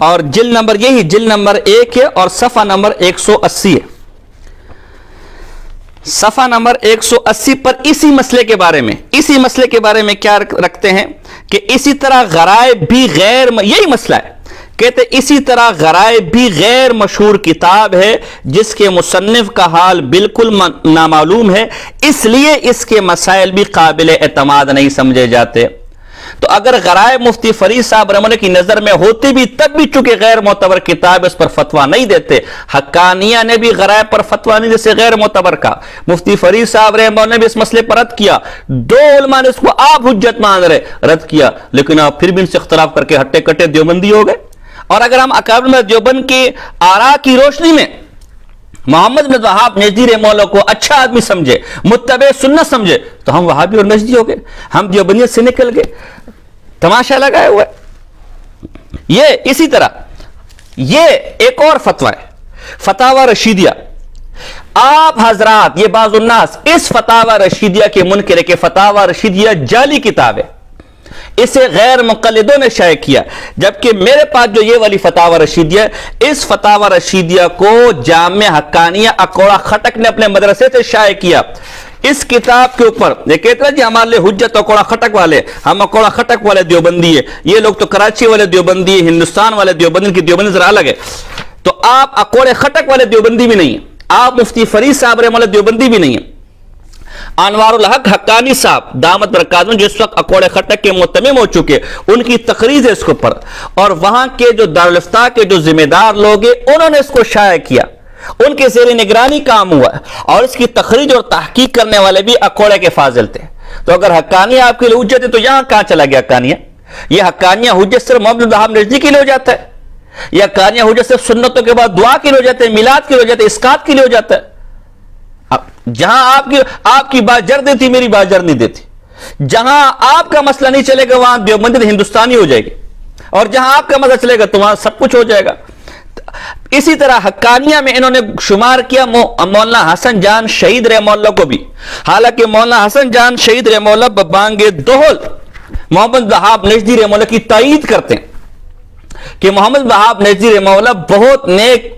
اور جلد نمبر یہی جلد نمبر 1 ہے اور صفحہ نمبر 180 ہے. صفحہ نمبر 180 پر اسی مسئلے کے بارے میں کیا رکھتے ہیں کہ اسی طرح غرائب بھی غیر، یہی مسئلہ ہے، کہتے اسی طرح غرائب بھی غیر مشہور کتاب ہے جس کے مصنف کا حال بالکل نامعلوم ہے، اس لیے اس کے مسائل بھی قابل اعتماد نہیں سمجھے جاتے. تو اگر غرائب مفتی فرید صاحب رحمہ اللہ کی نظر میں ہوتی بھی تب بھی چونکہ غیر معتبر کتاب اس پر فتویٰ نہیں دیتے. حقانیہ نے بھی غرائب پر فتویٰ نہیں جیسے غیر معتبر کا، مفتی فرید صاحب رحمہ اللہ نے بھی اس مسئلے پر رد کیا، دو علماء نے اس کو آپ حجت مان رہے رد کیا، لیکن آپ پھر بھی ان سے اختلاف کر کے ہٹے کٹے دیوبندی ہو گئے. اور اگر ہم اکابر دیوبند کی آراء کی روشنی میں محمد بن وہاب نجدی رحمہ اللہ کو اچھا آدمی سمجھے، متبع سنت سمجھے، تو ہم وہابی اور نجدی ہو گئے، ہم دیوبندیت سے نکل گئے. تماشا لگایا ہوا ہے. یہ اسی طرح یہ ایک اور فتویٰ ہے، فتاوی رشیدیہ. آپ حضرات یہ بعض الناس اس فتاوی رشیدیہ کے منکر ہے کہ فتاوی رشیدیہ جعلی کتاب ہے، اسے غیر مقلدوں نے شائع کیا، جبکہ میرے پاس جو یہ والی فتاوی رشیدیہ ہے، اس فتاوی رشیدیہ کو جامع حقانیہ اکوڑا خٹک نے اپنے مدرسے سے شائع کیا. اس کتاب کے اوپر یہ کہتے ہیں جی ہمارے لئے حجت اکوڑا خٹک والے، ہم اکوڑا خٹک والے دیوبندی ہے، یہ لوگ تو کراچی والے دیوبندی ہے، ہندوستان والے دیوبندی کی دیوبندی ذرا الگ ہے. تو آپ اکوڑے خٹک والے دیوبندی بھی نہیں ہیں، آپ مفتی فرید صاحب رحمہ اللہ دیوبندی بھی نہیں ہیں. انوار الحق حقانی صاحب دامت برکاتہ جس وقت اکوڑے خٹک کے متمم ہو چکے، ان کی تقریر ہے اس کے اوپر، اور وہاں کے جو دارالفتاء کے جو ذمہ دار لوگ ہیں انہوں نے اس کو شائع کیا، ان کے زیر نگرانی کام ہوا، اور اس کی تخریج اور تحقیق کرنے والے بھی اکوڑے کے فاضل تھے. تو اگر حقانیہ آپ کے لیے حجت ہے تو یہاں کہاں چلا گیا حقانیہ؟ یہ حقانیہ حجت صرف محمد وہاب نجدی کے لیے ہو جاتا ہے، یہ حقانیہ حجت صرف سنتوں کے بعد دعا کے لیے ہو جاتا ہے، میلاد کے لیے ہو جاتا ہے، اسقاط کے لیے ہو جاتا ہے. جہاں آپ کی بات جر دیتی میری بات جر نہیں دیتی، جہاں آپ کا مسئلہ نہیں چلے گا وہاں دیوبندی ہندوستانی ہو جائے گی، اور جہاں آپ کا مسئلہ چلے گا تو وہاں سب کچھ ہو جائے گا. اسی طرح حقانیہ میں انہوں نے شمار کیا مولانا حسن جان شہید رحمہ اللہ کو بھی، حالانکہ مولانا حسن جان شہید رحمہ اللہ ببانگ دوہل محمد وہاب نجدی رحمہ اللہ کی تائید کرتے ہیں کہ محمد وہاب نجدی رحمہ اللہ بہت نیک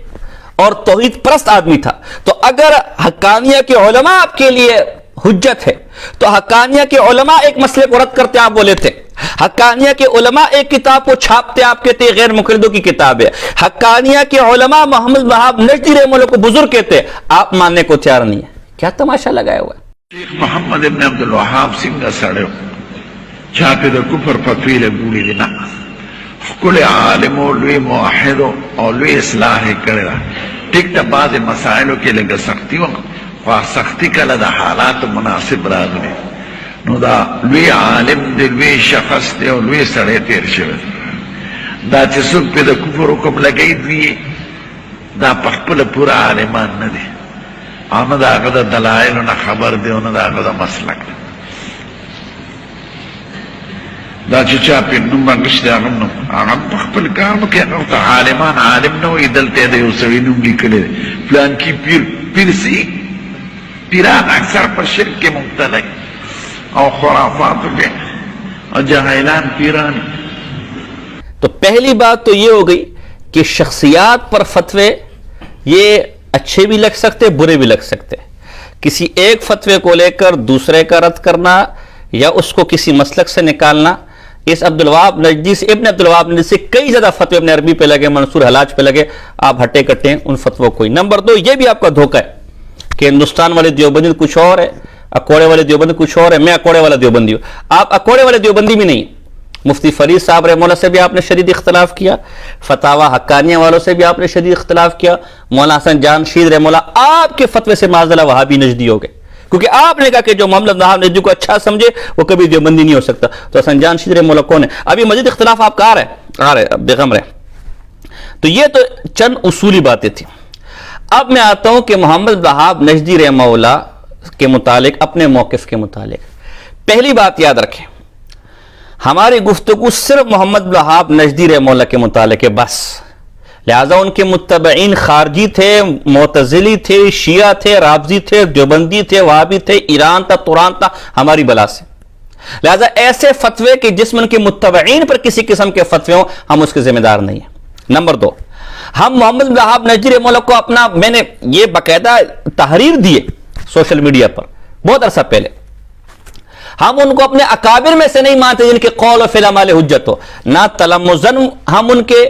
اور توحید پرست آدمی تھا. تو اگر حقانیہ کے علماء آپ کے لیے حجت ہے تو حقانیہ کے علماء ایک مسئلے کو رد کرتے آپ بولے تھے، حقانیہ کے علماء ایک کتاب کو چھاپتے آپ کہتے غیر مقلدوں کی کتاب ہے، حقانیہ کے علماء محمد وہاب نجدی رحمہ اللہ کو بزرگ کہتے، آپ ماننے کو تیار نہیں ہے. کیا تماشا لگایا ہوا ہے؟ شیخ محمد ابن عبد الوهاب سنگا سڑے چاپے دا کفر فتوی لگولی دینا کل عالم و لوی موحد و لوی اصلاح کرے ٹک تا بعض مسائلوں کے لگا سختی و خواہ سختی کا لدہ حالات مناسب راگلے نو دا لوی عالم دے لوی شخص دے و لوی سڑے تیر شوئے دا چسک پہ دا کفر حکم لگئی دوی دا پخپل پورا عالمان ندے آنا دا آگا دا دلائل نا خبر دے آنا دا آگا دا مسلک دے دا چچا پی نمبر گشتے آگم نم آگم پخپل کارمو کہ اگر تا عالمان عالم نو ایدلتے دے اسوی نم لکلے دے فلان کی پیر سی پیران اکثر پر شرک کے مبتلک اور خرافاتو کے اور جہائلان پیرانی. تو پہلی بات تو یہ ہو گئی کہ شخصیات پر فتوے یہ اچھے بھی لگ سکتے برے بھی لگ سکتے. کسی ایک فتوے کو لے کر دوسرے کا رد کرنا یا اس کو کسی مسلک سے نکالنا، اس عبد الوہاب نجدی سے ابن عبد الوہاب نجدی سے کئی زیادہ فتوے اپنے عربی پہ لگے، منصور حلاج پہ لگے، آپ ہٹے کٹے ان فتووں کو. نمبر دو یہ بھی آپ کا دھوکہ ہے کہ ہندوستان والے دیوبندی کچھ اور ہے، اکوڑے والے دیوبندی کچھ اور ہے، میں اکوڑے والا دیوبندی ہوں. آپ اکوڑے والے دیوبندی بھی نہیں. مفتی فرید صاحب رحمہ اللہ سے بھی آپ نے شدید اختلاف کیا، فتاوی حقانیہ والوں سے بھی آپ نے شدید اختلاف کیا، مولانا حسن جان شہید رحمہ اللہ آپ کے فتوے سے معاذ اللہ وہابی نجدی ہو گئے، کیونکہ آپ نے کہا کہ جو محمد وہاب نجدی کو اچھا سمجھے وہ کبھی دیوبندی نہیں ہو سکتا. تو حسن جان شہید رحمہ اللہ کون ہے؟ ابھی مزید اختلاف آپ کا آ رہے بیغم رہے. تو یہ تو چند اصولی باتیں تھیں. اب میں آتا ہوں کہ محمد وہاب نجدی رحمہ اللہ کے متعلق اپنے موقف کے متعلق پہلی بات یاد رکھیں، ہماری گفتگو صرف محمد وہاب نجدی رحمہ اللہ کے متعلق ہے بس، لہذا ان کے متبعین خارجی تھے، معتزلی تھے، شیعہ تھے، رافضی تھے، دیوبندی تھے، وہابی تھے، ایران تھا، توران تھا، ہماری بلا سے، لہذا ایسے فتوے کہ جس میں ان کے متبعین پر کسی قسم کے فتوے ہوں ہم اس کے ذمہ دار نہیں ہیں۔ نمبر 2، ہم محمد وہاب نجدی رحمہ اللہ کو اپنا، میں نے یہ باقاعدہ تحریر دیے سوشل میڈیا پر بہت عرصہ پہلے، ہم ان کو اپنے اکابر میں سے نہیں مانتے جن کے قول و فعل اعمال حجت ہو، نہ تلمذن ہم ان کے،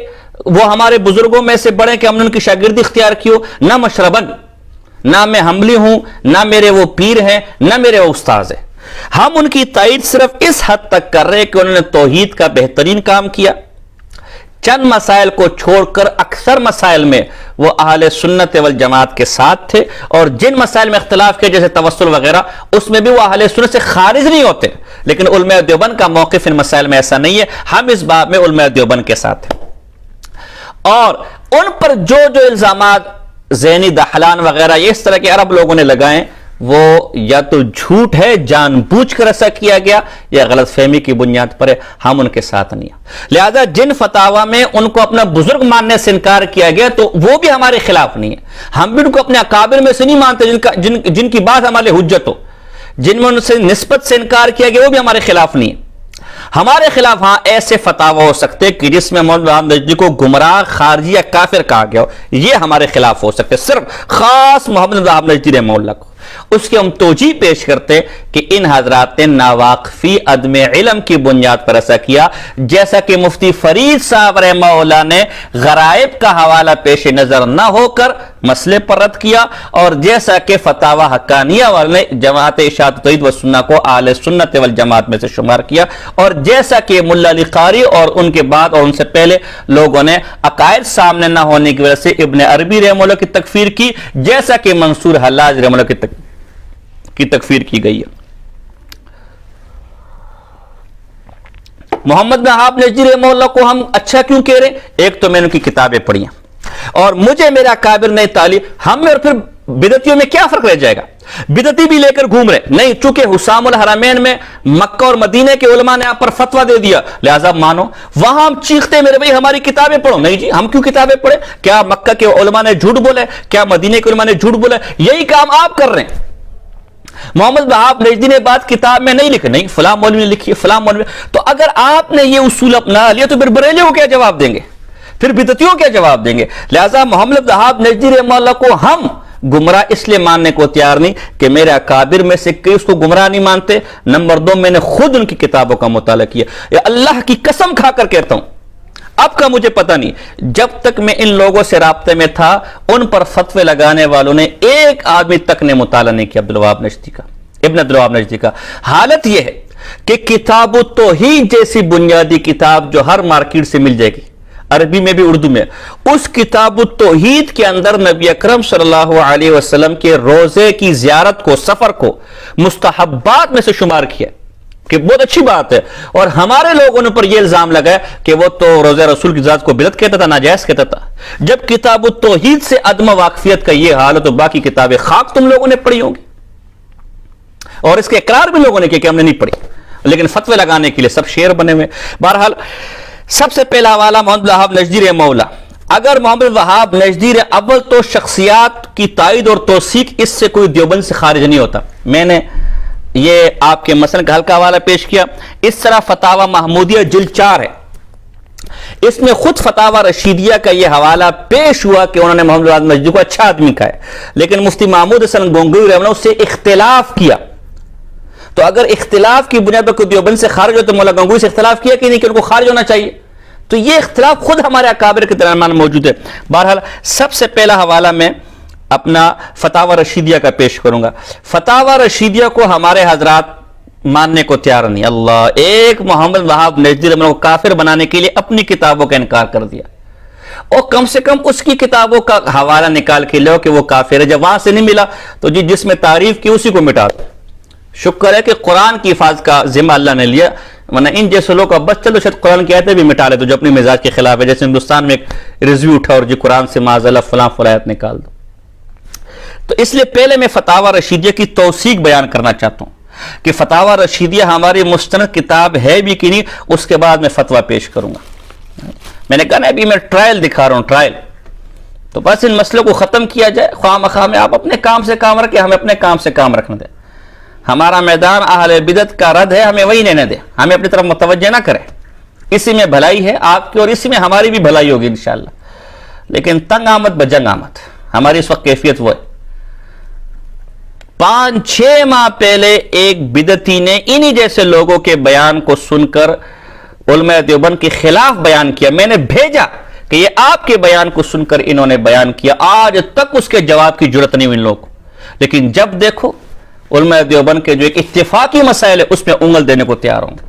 وہ ہمارے بزرگوں میں سے بڑے کہ ہم نے ان کی شاگردی اختیار کی ہو، نہ مشربن، نہ میں حملی ہوں، نہ میرے وہ پیر ہیں، نہ میرے وہ استاذ ہیں۔ ہم ان کی تائید صرف اس حد تک کر رہے کہ انہوں نے توحید کا بہترین کام کیا، چند مسائل کو چھوڑ کر اکثر مسائل میں وہ اہل سنت والجماعت کے ساتھ تھے، اور جن مسائل میں اختلاف کیا جیسے توسل وغیرہ اس میں بھی وہ اہل سنت سے خارج نہیں ہوتے، لیکن علماء دیوبند کا موقف ان مسائل میں ایسا نہیں ہے، ہم اس باب میں علماء دیوبند کے ساتھ ہیں۔ اور ان پر جو جو الزامات ذہنی دہلان وغیرہ یہ اس طرح کے عرب لوگوں نے لگائیں وہ یا تو جھوٹ ہے، جان بوجھ کر ایسا کیا گیا، یا غلط فہمی کی بنیاد پر ہے، ہم ان کے ساتھ نہیں ہیں۔ لہذا جن فتاوا میں ان کو اپنا بزرگ ماننے سے انکار کیا گیا تو وہ بھی ہمارے خلاف نہیں ہے، ہم بھی ان کو اپنے اکابر میں سے نہیں مانتے جن کی بات ہمارے حجت ہو، جن میں ان سے نسبت سے انکار کیا گیا وہ بھی ہمارے خلاف نہیں ہے۔ ہمارے خلاف ہاں ایسے فتاوا ہو سکتے کہ جس میں محمد وہاب نجدی کو گمراہ، خارجی یا کافر کہا گیا ہو، یہ ہمارے خلاف ہو سکتے، صرف خاص محمد وہاب نجدی رحمہ اللہ کو۔ اس کی ہم توجیہ پیش کرتے کہ ان حضرات نے ناواقفی، عدم علم کی بنیاد پر ایسا کیا، جیسا کہ مفتی فرید صاحب رحمہ اللہ نے غرائب کا حوالہ پیش نظر نہ ہو کر مسئلے پر رد کیا، اور جیسا کہ فتاوی حقانیہ والے نے جماعت اشاعت توحید و سنہ کو اہل سنت والجماعت میں سے شمار کیا، اور جیسا کہ ملا علی قاری اور ان کے بعد اور ان سے پہلے لوگوں نے عقائد سامنے نہ ہونے کی وجہ سے ابن عربی رحمہ اللہ کی تکفیر کی، جیسا کہ منصور حلاج رحمہ اللہ کی تکفیر کی گئی ہے۔ محمد وہاب نجدی رحمہ اللہ کو ہم اچھا کیوں کہہ رہے ہیں؟ ایک تو میں نے ان کی کتابیں پڑھی ہیں، اور مجھے میرا اکابر نے تعلیم، ہم میں اور پھر بدعتیوں میں کیا فرق رہ جائے گا؟ بدعتی بھی لے کر گھوم رہے نہیں، چونکہ حسام الحرمین میں مکہ اور مدینہ کے علماء نے آپ پر فتویٰ دے دیا لہذا مانو، وہاں ہم چیختے میرے بھائی ہماری کتابیں پڑھو، نہیں جی ہم کیوں کتابیں پڑھیں؟ کیا مکہ کے علماء نے جھوٹ بولے؟ کیا مدینہ کے علماء نے جھوٹ بولے؟ یہی کام آپ کر رہے ہیں۔ محمد وہاب نجدی نے بات کتاب میں نہیں لکھی، نہیں فلاں مولوی نے لکھی، فلاں مولوی، تو اگر آپ نے یہ اصول اپنا لیا تو پھر بریلیوں کو کیا جواب دیں گے؟ پھر بدعتیوں کیا جواب دیں گے؟ لہذا محمد وہاب نجدی رحمہ اللہ کو ہم گمراہ اس لیے ماننے کو تیار نہیں کہ میرے اکابر میں سے کئی اس کو گمراہ نہیں مانتے، نمبر 2 میں نے خود ان کی کتابوں کا مطالعہ کیا، یا اللہ کی قسم کھا کر کہتا ہوں، اب کا مجھے پتہ نہیں، جب تک میں ان لوگوں سے رابطے میں تھا ان پر فتوے لگانے والوں نے ایک آدمی تک نے مطالعہ نہیں کیا عبدالوہاب نجدی کا، ابن عبدالوہاب نجدی کا۔ حالت یہ ہے کہ کتاب التوحید جیسی بنیادی کتاب جو ہر مارکیٹ سے مل جائے گی، عربی میں بھی اردو میں، اس کتاب التوحید کے اندر نبی اکرم صلی اللہ علیہ وسلم کے روزے کی زیارت کو، سفر کو مستحبات میں سے شمار کیا کہ بہت اچھی بات ہے، اور ہمارے لوگوں نے پر یہ الزام لگایا کہ وہ تو روزہ رسول کی ذات کو بدعت کہتا تھا، ناجائز کہتا تھا۔ جب کتاب التوحید سے عدم واقفیت کا یہ حال ہے تو باقی کتابیں خاک تم لوگوں نے پڑھی ہوں گی، اور اس کے اقرار بھی لوگوں نے کیا کہ ہم نے نہیں پڑھی، لیکن فتوے لگانے کے لیے سب شعر بنے ہوئے۔ بہرحال سب سے پہلا حوالہ محمد وہاب نجدی رحمہ اللہ۔ اگر محمد وہاب نجدی اول تو شخصیات کی تائید اور توثیق اس سے کوئی دیوبند سے خارج نہیں ہوتا، میں نے یہ آپ کے مسئلہ کا ہلکا حوالہ پیش کیا۔ اس طرح فتاوی محمودیہ جلد 4 ہے، اس میں خود فتاوی رشیدیہ کا یہ حوالہ پیش ہوا کہ انہوں نے محمد وہاب نجدی کو اچھا آدمی کہا ہے، لیکن مفتی محمود حسن گنگوئی رحمہ اللہ اس سے اختلاف کیا۔ تو اگر اختلاف کی بنیاد پر کوئی دیوبند سے خارج ہو تو مولا گنگوئی سے اختلاف کیا کہ نہیں کہ ان کو خارج ہونا چاہیے، تو یہ اختلاف خود ہمارے اکابر کے درمیان موجود ہے۔ بہرحال سب سے پہلا حوالہ میں اپنا فتاوی رشیدیہ کا پیش کروں گا۔ فتاوی رشیدیہ کو ہمارے حضرات ماننے کو تیار نہیں، اللہ ایک محمد وہاب نجدی رحمہ اللہ کو کافر بنانے کے لیے اپنی کتابوں کا انکار کر دیا، اور کم سے کم اس کی کتابوں کا حوالہ نکال کے لو کہ وہ کافر ہے، جب وہاں سے نہیں ملا تو جس میں تعریف کی اسی کو مٹا دو۔ شکر ہے کہ قرآن کی حفاظت کا ذمہ اللہ نے لیا، ورنہ ان جیسے لوگ کا بس چلو شاید قرآن کی آیتیں بھی مٹا لے تو جو اپنی مزاج کے خلاف ہے، جیسے ہندوستان میں ایک رضوی اٹھا اور جی قرآن سے معاذ اللہ فلاں آیت نکال دو، تو اس لیے پہلے میں فتاوی رشیدیہ کی توثیق بیان کرنا چاہتا ہوں کہ فتاوی رشیدیہ ہماری مستند کتاب ہے بھی کہ نہیں، اس کے بعد میں فتویٰ پیش کروں گا۔ میں نے کہا نا ابھی میں ٹرائل دکھا رہا ہوں، ٹرائل، تو بس ان مسئلوں کو ختم کیا جائے، خواہ مخواہ میں آپ اپنے کام سے کام رکھیں، ہمیں اپنے کام سے کام رکھنے دیں۔ ہمارا میدان اہل بدعت کا رد ہے، ہمیں وہی لینے دیں، ہمیں اپنی طرف متوجہ نہ کریں۔ اسی میں بھلائی ہے آپ کی اور اسی میں ہماری بھی بھلائی ہوگی انشاءاللہ۔ لیکن تنگ آمد بجنگ آمد، ہماری اس وقت کیفیت وہ ہے۔ 5-6 ماہ پہلے ایک بدعتی نے انہی جیسے لوگوں کے بیان کو سن کر علماء دیوبند کے خلاف بیان کیا، میں نے بھیجا کہ یہ آپ کے بیان کو سن کر انہوں نے بیان کیا، آج تک اس کے جواب کی جرت نہیں ہوئی ان لوگوں کو۔ لیکن جب دیکھو علماء دیوبند کے جو ایک اتفاقی مسائل ہے اس میں انگل دینے کو تیار ہوں گے۔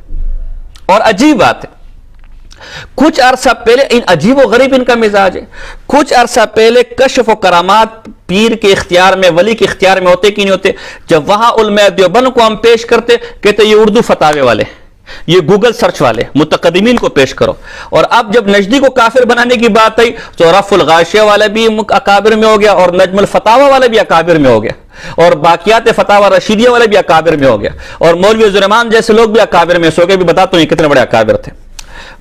اور عجیب بات ہے، کچھ عرصہ پہلے عجیب و غریب ان کا مزاج ہے، کچھ عرصہ پہلے کشف و کرامات پیر کے اختیار میں، ولی کے اختیار میں ہوتے کہ نہیں ہوتے، جب وہاں علماء دیوبند کو ہم پیش کرتے کہتے یہ اردو فتاوے والے، یہ گوگل سرچ والے، متقدمین کو پیش کرو۔ اور اب جب نجدی کو کافر بنانے کی بات آئی تو رفع الغاشیہ والا بھی اکابر میں ہو گیا، اور نجم الفتاوی والا بھی اکابر میں ہو گیا، اور باقیات فتاوی رشیدیہ والے بھی اکابر میں ہو گیا، اور مولوی زرمان جیسے لوگ بھی اکابر میں سو گئے۔ بھی بتاتا ہوں یہ کتنے بڑے اکابر تھے۔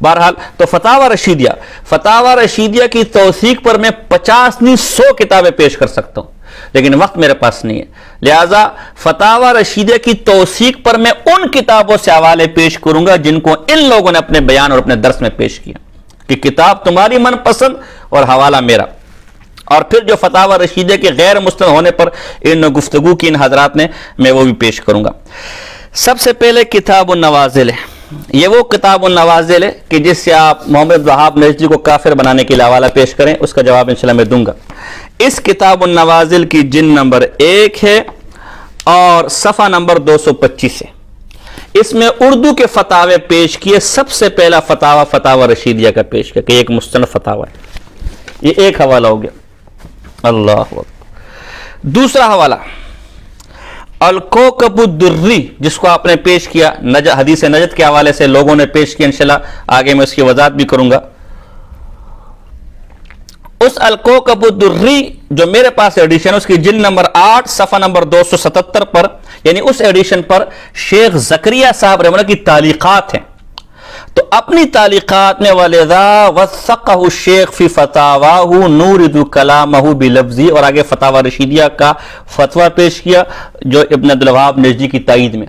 بہرحال تو فتاوی رشیدیہ کی توثیق پر میں 50 نہیں 100 کتابیں پیش کر سکتا ہوں، لیکن وقت میرے پاس نہیں ہے، لہذا فتاوی رشیدیہ کی توثیق پر میں ان کتابوں سے حوالے پیش کروں گا جن کو ان لوگوں نے اپنے بیان اور اپنے درس میں پیش کیا، کہ کتاب تمہاری من پسند اور حوالہ میرا۔ اور پھر جو فتاوی رشیدیہ کے غیر مستند ہونے پر ان گفتگو کی ان حضرات نے، میں وہ بھی پیش کروں گا۔ سب سے پہلے کتاب النوازل ہے، یہ وہ کتاب النوازل ہے کہ جس سے آپ محمد وہاب نجدی کو کافر بنانے کے لیے حوالہ پیش کریں، اس کا جواب انشاءاللہ میں دوں گا۔ اس کتاب النوازل کی جلد نمبر 1 ہے اور صفحہ نمبر 225 ہے۔ اس میں اردو کے فتاوے پیش کیے، سب سے پہلا فتاوی رشیدیہ کا پیش کیا کہ ایک مستند فتاوی ہے، یہ ایک حوالہ ہو گیا۔ اللہ اکبر۔ دوسرا حوالہ الکوکب الدری، جس کو آپ نے پیش کیا حدیث نجد کے حوالے سے لوگوں نے پیش کیا، انشاءاللہ آگے میں اس کی وضاحت بھی کروں گا۔ اس الکوکب الدری جو میرے پاس ایڈیشن، اس کی جلد نمبر 8 صفحہ نمبر 277 پر، یعنی اس ایڈیشن پر شیخ زکریا صاحب رحمہ اللہ کی تعلیقات ہیں۔ تو اپنی تعلیقات میں وَلِذَا وَثَّقَهُ الشیخ فی فَتَاوَاهُ نُورِدُ کَلَامَهُ بِلَفْظِ، اور آگے فتاوی رشیدیہ کا فتویٰ پیش کیا جو ابن عبدالوہاب نجدی کی تائید میں۔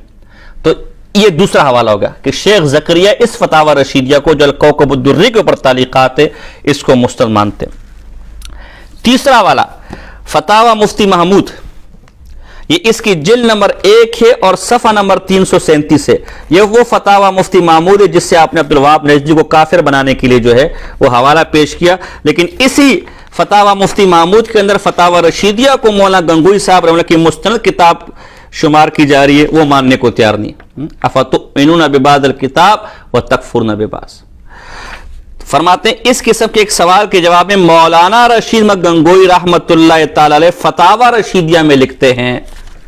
تو یہ دوسرا حوالہ ہوگا کہ شیخ زکریا اس فتاوی رشیدیہ کو جو الکوکب الدری کے اوپر تعلیقات ہے اس کو مستند مانتے۔ تیسرا حوالہ فتاوی مفتی محمود، یہ اس کی جلد نمبر 1 ہے اور صفحہ نمبر 337 ہے۔ یہ وہ فتاوی مفتی محمود ہے جس سے آپ نے عبدالوہاب نجدی کو کافر بنانے کے لیے جو ہے وہ حوالہ پیش کیا، لیکن اسی فتاوی مفتی محمود کے اندر فتاوی رشیدیہ کو مولانا گنگوئی صاحب رحمہ اللہ کی مستند کتاب شمار کی جا رہی ہے، وہ ماننے کو تیار نہیں۔ افتؤمنون ببعض الکتاب وتکفرون ببعض۔ فرماتے ہیں اس قسم کے ایک سوال کے جواب میں مولانا رشید گنگوئی رحمت اللہ تعالی علیہ فتاوی رشیدیہ میں لکھتے ہیں،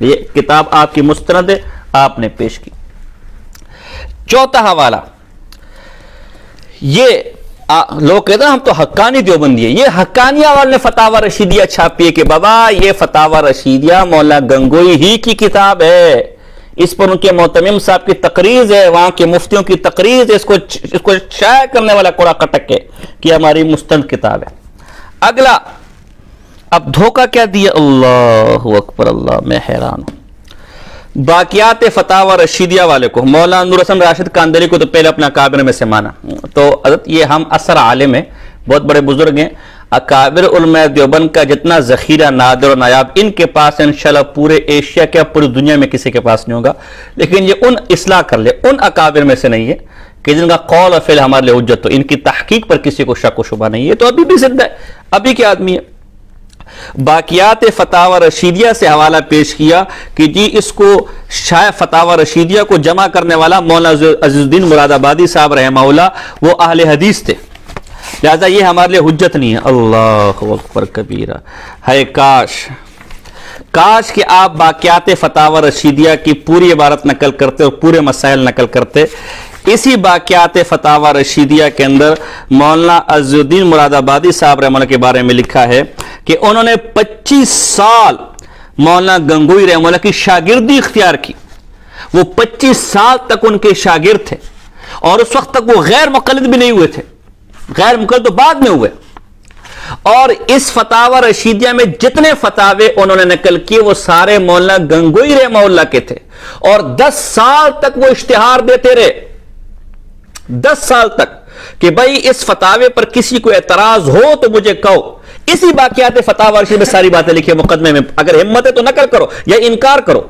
یہ کتاب آپ کی مستند ہے، آپ نے پیش کی۔ چوتھا حوالہ، یہ لوگ کہتے ہیں ہم تو حقانی دیوبندی ہے، یہ حقانیہ والے نے فتاوی رشیدیہ چھاپی ہے کہ بابا یہ فتاوی رشیدیہ مولانا گنگوئی ہی کی کتاب ہے، اس پر ان کے معتمم صاحب کی تقریر ہے، وہاں کے مفتیوں کی تقریر ہے، اس کو شائع کرنے والا کوڑا کٹک ہے کہ ہماری مستند کتاب ہے۔ اگلا اب دھوکہ کیا دیا، اللہ اکبر، اللہ میں حیران ہوں۔ باقیات فتاوی رشیدیہ والے کو، مولانا نور حسن راشد کاندلی کو تو پہلے اپنا اکابر میں سے مانا، تو حضرت یہ ہم اثر عالم ہیں، بہت بڑے بزرگ ہیں، اکابر علماء دیوبند کا جتنا ذخیرہ نادر و نایاب ان کے پاس انشاءاللہ پورے ایشیا کے پوری دنیا میں کسی کے پاس نہیں ہوگا، لیکن یہ ان اصلاح کر لے ان اکابر میں سے نہیں ہے کہ جن کا قول و فعل ہمارے لیے حجت ہو، ان کی تحقیق پر کسی کو شک و شبہ نہیں ہے، تو ابھی بھی زندہ ہے، ابھی کے آدمی ہے۔ باقیات فتاوی رشیدیہ سے حوالہ پیش کیا کہ جی اس کو شاید فتاوی رشیدیہ کو جمع کرنے والا مولانا عزیز الدین مراد آبادی صاحب رحمہ اللہ وہ اہل حدیث تھے، لہذا یہ ہمارے لیے حجت نہیں ہے۔ اللہ اکبر کبیرہ، ہے کاش کہ آپ باقیات فتاوی رشیدیہ کی پوری عبارت نقل کرتے اور پورے مسائل نقل کرتے۔ اسی باقیات فتاوی رشیدیہ کے اندر مولانا عزیز الدین مراد آبادی صاحب رحمہ اللہ کے بارے میں لکھا ہے کہ انہوں نے 25 سال مولانا گنگوئی رحمہ اللہ کی شاگردی اختیار کی. وہ 25 سال تک ان کے شاگرد تھے اور اس وقت تک وہ غیر مقلد بھی نہیں ہوئے تھے. غیر مقلد تو بعد میں ہوئے. اور اس فتاوی رشیدیہ میں جتنے فتاوے انہوں نے نقل کیے وہ سارے مولانا گنگوئی رحمہ اللہ کے تھے. اور 10 سال تک وہ اشتہار دیتے رہے, 10 سال تک, کہ بھائی اس فتاوے پر کسی کو اعتراض ہو تو مجھے کہو. اسی باقیات فتاوی رشید میں ساری باتیں لکھی مقدمے میں, اگر ہمت ہے تو نقل کرو یا انکار کرو.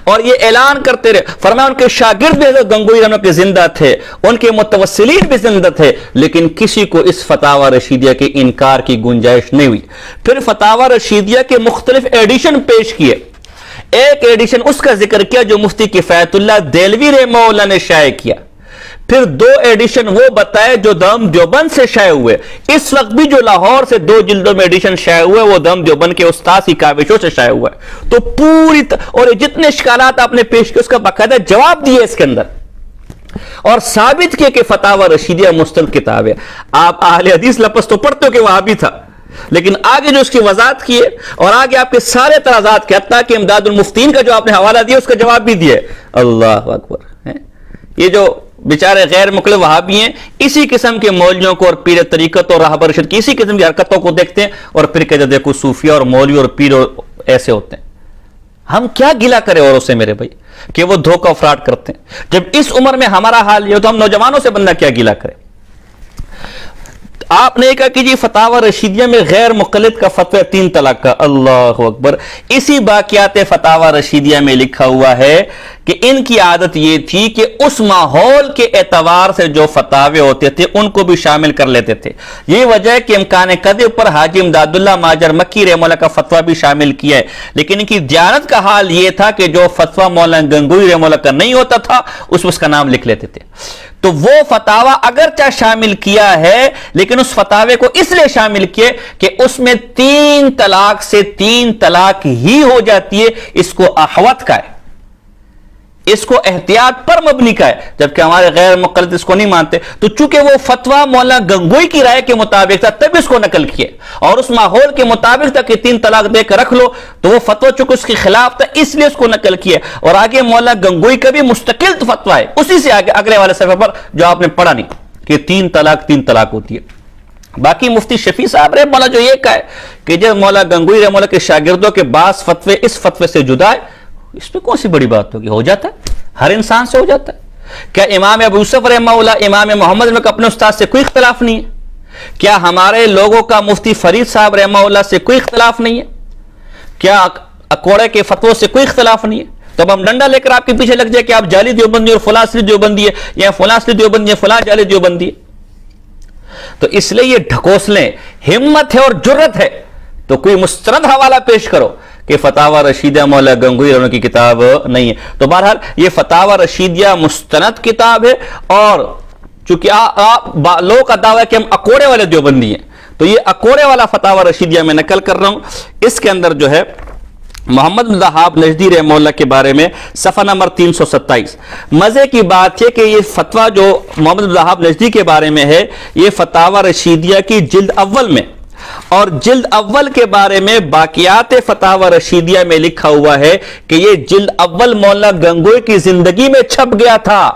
اور یہ اعلان کرتے رہے. فرمایا ان کے شاگرد بھی حضرت گنگوئی رحمہ کے زندہ تھے, ان کے متوسلین بھی زندہ تھے, لیکن کسی کو اس فتاوی رشیدیہ کے انکار کی گنجائش نہیں ہوئی. پھر فتاوی رشیدیہ کے مختلف ایڈیشن پیش کیے. ایک ایڈیشن اس کا ذکر کیا جو مفتی کفایت اللہ دہلوی رحمہ اللہ نے شائع کیا. پھر 2 ایڈیشن وہ بتائے جو دم دیوبند سے شائع ہوئے. اس وقت بھی جو لاہور سے 2 جلدوں میں ایڈیشن شائع ہوئے وہ دم دیوبند کے استاد کی کاوشوں سے شائع ہوا ہے. تو پوری اور جتنے اشکالات آپ نے پیش کیے اس کا باقاعدہ جواب دیے اس کے اندر, اور ثابت کیا کہ فتاوی رشیدیہ مستند کتاب ہے. آپ اہل حدیث لفظ تو پڑھتے ہو کہ وہابی تھا, لیکن آگے جو اس کی وضاحت کی ہے اور آگے آپ کے سارے اعتراضات کے, حتیٰ کہ امداد المفتین کا جو آپ نے حوالہ دیا اس کا جواب بھی دیا. اللہ اکبر. یہ جو بیچارے غیر مقلد وہابی ہیں, اسی قسم کے مولویوں کو اور پیر طریقت اور راہبر ارشد کی اسی قسم کی حرکتوں کو دیکھتے ہیں اور پھر کہتے ہیں دیکھو صوفیہ اور مولوی اور پیر ایسے ہوتے ہیں. ہم کیا گلہ کریں اوروں سے میرے بھائی کہ وہ دھوکہ فراڈ کرتے ہیں, جب اس عمر میں ہمارا حال یہ ہو تو ہم نوجوانوں سے بندہ کیا گلہ کرے. آپ نے کہا کہ جی فتاوی رشیدیہ میں غیر مقلد کا فتوی 3 طلاق کا. اللہ اکبر. اسی باقیات فتاوی رشیدیہ میں لکھا ہوا ہے کہ ان کی عادت یہ تھی کہ اس ماحول کے اعتبار سے جو فتاوے ہوتے تھے ان کو بھی شامل کر لیتے تھے. یہ وجہ ہے کہ امکان قدر پر حاجی امداد اللہ ماجر مکی رحمہ اللہ کا فتویٰ بھی شامل کیا ہے, لیکن ان کی دیانت کا حال یہ تھا کہ جو فتویٰ مولانا گنگوئی رحمہ اللہ کا نہیں ہوتا تھا اس کا نام لکھ لیتے تھے. تو وہ فتاوی اگرچہ شامل کیا ہے لیکن اس فتاوے کو اس لیے شامل کیے کہ اس میں 3 طلاق سے 3 طلاق ہی ہو جاتی ہے. اس کو احوط کا ہے, اس کو احتیاط پر مبنی کا ہے, جبکہ ہمارے غیر مقلد اس کو نہیں مانتے. تو چونکہ وہ فتویٰ مولانا گنگوئی کی رائے کے مطابق تھا تب اس کو نقل کیے, اور اس ماحول کے مطابق تھا کہ 3 طلاق دے کر رکھ لو, تو وہ فتویٰ چونکہ اس کے خلاف تھا اس لیے اس کو نقل کیا. اور آگے مولانا گنگوئی کا بھی مستقل فتویٰ ہے اسی سے آگے اگلے والے صفحے پر جو آپ نے پڑھا نہیں کہ 3 طلاق ہوتی ہے. باقی مفتی شفیع صاحب رحمہ اللہ جو یہ کہا ہے کہ جب مولانا گنگوئی رحمہ اللہ کے شاگردوں کے بعض فتوے اس فتوے سے جدا ہے, اس پہ کون سی بڑی بات ہوگی, ہو جاتا ہے, ہر انسان سے ہو جاتا ہے. کیا امام ابو یوسف رحمہ اللہ امام محمد میں اپنے استاد سے کوئی اختلاف نہیں ہے؟ کیا ہمارے لوگوں کا مفتی فرید صاحب رحمہ اللہ سے کوئی اختلاف نہیں ہے؟ کیا اکوڑے کے فتووں سے کوئی اختلاف نہیں ہے؟ تو اب ہم ڈنڈا لے کر آپ کے پیچھے لگ جائے کہ آپ جعلی دیوبندی اور فلاں اصلی دیوبندی ہے, یا فلاں اصلی دیوبندی ہے فلاں جعلی دیوبندی ہے. تو اس لیے یہ ڈھکوسلیں, ہمت ہے اور جرت ہے تو کوئی مستند حوالہ پیش کرو کہ فتاوی رشیدیہ مولانا گنگوئی رحمہ کی کتاب نہیں ہے. تو بہرحال یہ فتاوی رشیدیہ مستند کتاب ہے, اور چونکہ لوگوں کا دعویٰ ہے کہ ہم اکوڑے والے دیوبندی ہیں, تو یہ اکوڑے والا فتاوی رشیدیہ میں نقل کر رہا ہوں. اس کے اندر جو ہے محمد بن وہاب نجدی رحمہ اللہ کے بارے میں صفحہ نمبر 327. مزے کی بات ہے کہ یہ فتویٰ جو محمد بن وہاب نجدی کے بارے میں ہے یہ فتاوی رشیدیہ کی جلد اول میں, اور جلد اول کے بارے میں باقیات فتاوی رشیدیہ میں لکھا ہوا ہے کہ یہ جلد اول مولانا گنگوئی کی زندگی میں چھپ گیا تھا.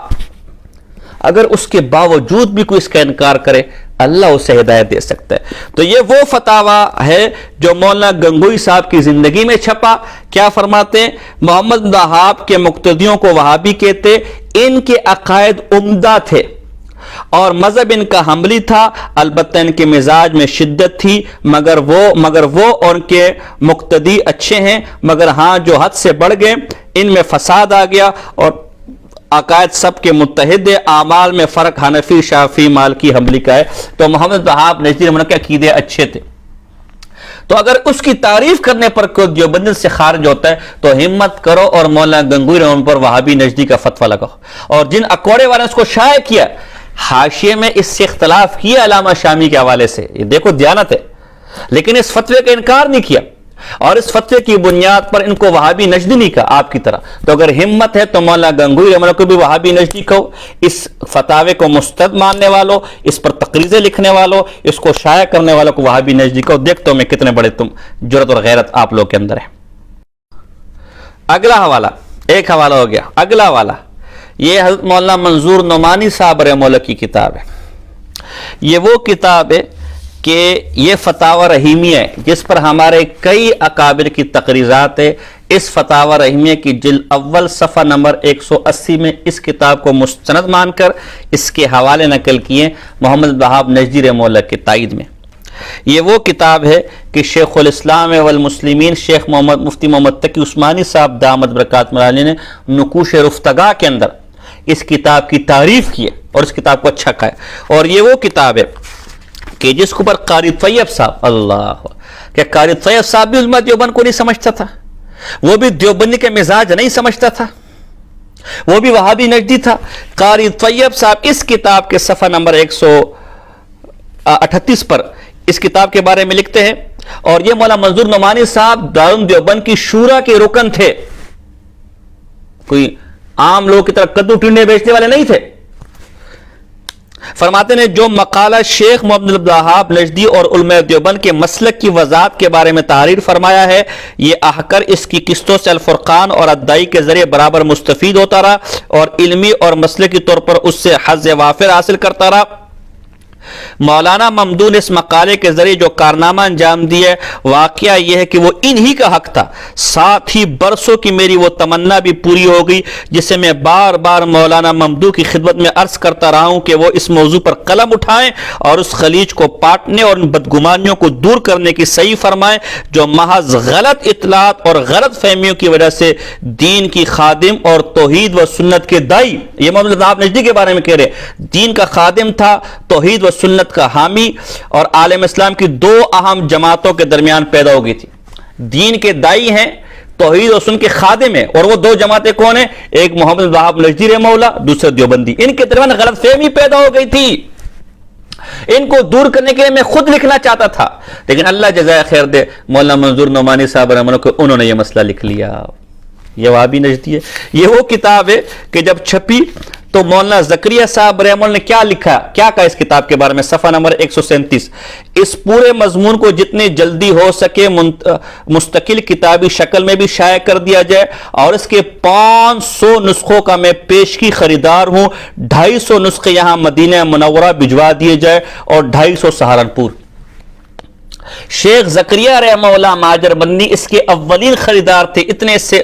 اگر اس کے باوجود بھی کوئی اس کا انکار کرے اللہ اسے ہدایت دے سکتا ہے. تو یہ وہ فتاوی ہے جو مولانا گنگوئی صاحب کی زندگی میں چھپا. کیا فرماتے ہیں؟ محمد بن وہاب کے مقتدیوں کو وہابی کہتے, ان کے عقائد عمدہ تھے اور مذہب ان کا حملی تھا, البتہ ان کے مزاج میں شدت تھی, مگر وہ اور ان کے مقتدی اچھے ہیں, مگر ہاں جو حد سے بڑھ گئے ان میں فساد آ گیا, اور عقائد سب کے متحد ہے, اعمال میں فرق حنفی شافعی مالکی حنبلی کا ہے. تو محمد وہاب نجدی رحمہ اللہ کے عقیدے اچھے تھے. تو اگر اس کی تعریف کرنے پر کوئی دیوبند سے خارج ہوتا ہے تو ہمت کرو اور مولانا گنگوئی رحمہ پر وہابی نجدی کا فتویٰ لگاؤ. اور جن اکوڑے والے نے اس کو شائع کیا, حاشیے میں اس سے اختلاف کیا علامہ شامی کے حوالے سے, یہ دیکھو دیانت ہے, لیکن اس فتوے کا انکار نہیں کیا, اور اس فتوے کی بنیاد پر ان کو وہابی نجدی نہیں کہا آپ کی طرح. تو اگر ہمت ہے تو مولانا گنگوئی رحمہ اللہ کو بھی وہابی نجدی کہو. اس فتاوے کو مستند ماننے والوں, اس پر تقریزیں لکھنے والوں, اس کو شائع کرنے والوں کو وہابی نجدی کہو. دیکھتا ہوں میں کتنے بڑے تم جرت اور غیرت آپ لوگ کے اندر ہے. اگلا حوالہ، ایک حوالہ ہو گیا، اگلا حوالہ یہ حضرت مولانا منظور نعمانی صاحب رحمہ اللہ کی کتاب ہے. یہ وہ کتاب ہے کہ یہ فتاوی رحیمیہ ہے جس پر ہمارے کئی اکابر کی تقریرات ہے. اس فتاوی رحیمیہ کی جلد اول صفحہ نمبر 180 میں اس کتاب کو مستند مان کر اس کے حوالے نقل کیے محمد وہاب نجدی رحمہ اللہ کی تائید میں. یہ وہ کتاب ہے کہ شیخ الاسلام والمسلمین شیخ مفتی محمد تقی عثمانی صاحب دامت برکات مرالی نے نقوش رفتگاہ کے اندر اس کتاب کی تعریف کی ہے اور اس کتاب کو اچھا کہا ہے. اور یہ وہ کتاب ہے کہ جس کو پر قاری طیب صاحب، اللہ، کہ قاری طیب صاحب بھی علماء دیوبند کو نہیں سمجھتا تھا، وہ بھی دیوبندی کے مزاج نہیں سمجھتا تھا، وہ بھی وہابی نجدی تھا. قاری طیب صاحب اس کتاب کے صفحہ نمبر 138 پر اس کتاب کے بارے میں لکھتے ہیں. اور یہ مولانا منظور نعمانی صاحب دارالعلوم دیوبند کی شورا کے رکن تھے، کوئی عام لوگ کی طرح کدو ٹنڈے بیچنے والے نہیں تھے. فرماتے ہیں جو مقالہ شیخ محمد الوہاب نجدی اور علماء دیوبند کے مسلک کی وضاحت کے بارے میں تحریر فرمایا ہے، یہ احکر اس کی قسطوں سے الفرقان اور ادائی کے ذریعے برابر مستفید ہوتا رہا اور علمی اور مسلکی طور پر اس سے حظ وافر حاصل کرتا رہا. مولانا ممدوح نے اس مقالے کے ذریعے جو کارنامہ انجام دیے، واقعہ یہ ہے کہ وہ انہی کا حق تھا. ساتھ ہی برسوں کی میری وہ تمنا بھی پوری ہو گئی جسے میں بار بار مولانا ممدوح کی خدمت میں عرض کرتا رہا ہوں کہ وہ اس موضوع پر قلم اٹھائیں اور اس خلیج کو پاٹنے اور ان بدگمانیوں کو دور کرنے کی صحیح فرمائیں جو محض غلط اطلاعات اور غلط فہمیوں کی وجہ سے دین کی خادم اور توحید و سنت کے دائی، یہ محمد وہاب نجدی کے بارے میں کہہ رہے، دین کا خادم تھا، توحید و سنت کا حامی اور عالم اسلام کی دو اہم جماعتوں کے درمیان پیدا ہو گئی تھی. دین کے دائی ہیں، توحید و سنت کے خادم ہیں، اور وہ دو جماعتیں کون ہیں؟ ایک محمد وہاب نجدی رحمہ اللہ، دوسرے دیوبندی. ان کے درمیان غلط فہمی پیدا ہو گئی تھی. ان کو دور کرنے کے لیے میں خود لکھنا چاہتا تھا، لیکن اللہ جزائے خیر دے مولانا منظور نعمانی صاحب رحمہ اللہ کو انہوں نے یہ مسئلہ لکھ لیا. یہ وہابی نجدی ہے. یہ وہ کتاب ہے کہ جب چھپی تو مولانا زکریا صاحب رحمہ اللہ نے کیا لکھا، کیا کہا اس کتاب کے بارے میں؟ صفحہ نمبر 137، اس پورے مضمون کو جتنی جلدی ہو سکے مستقل کتابی شکل میں بھی شائع کر دیا جائے، اور اس کے 500 نسخوں کا میں پیشگی خریدار ہوں. 250 نسخے یہاں مدینہ منورہ بھجوا دیے جائے اور 250 سہارنپور. شیخ زکریا رحمہ اللہ ماجر بندی اس کے اولین خریدار تھے، اتنے سے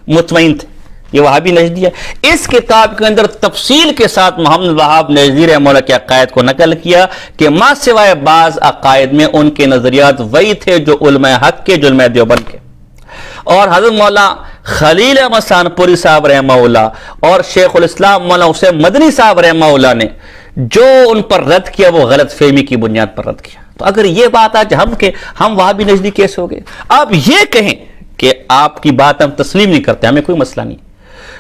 مطمئن تھے. یہ وہابی نجدی ہے. اس کتاب کے اندر تفصیل کے ساتھ محمد وہاب نجدی رحمہ اللہ کے عقائد کو نقل کیا کہ ماں سوائے بعض عقائد میں ان کے نظریات وہی تھے جو علماء حق کے، جو علماء دیوبند کے. اور حضرت مولانا خلیل احمد سانپوری صاحب رحمہ اللہ اور شیخ الاسلام مولانا حسین مدنی صاحب رحمہ اللہ نے جو ان پر رد کیا وہ غلط فہمی کی بنیاد پر رد کیا. تو اگر یہ بات آج ہم وہابی نجدی کیسے ہو گئے؟ آپ یہ کہیں کہ آپ کی بات ہم تسلیم نہیں کرتے، ہمیں کوئی مسئلہ نہیں،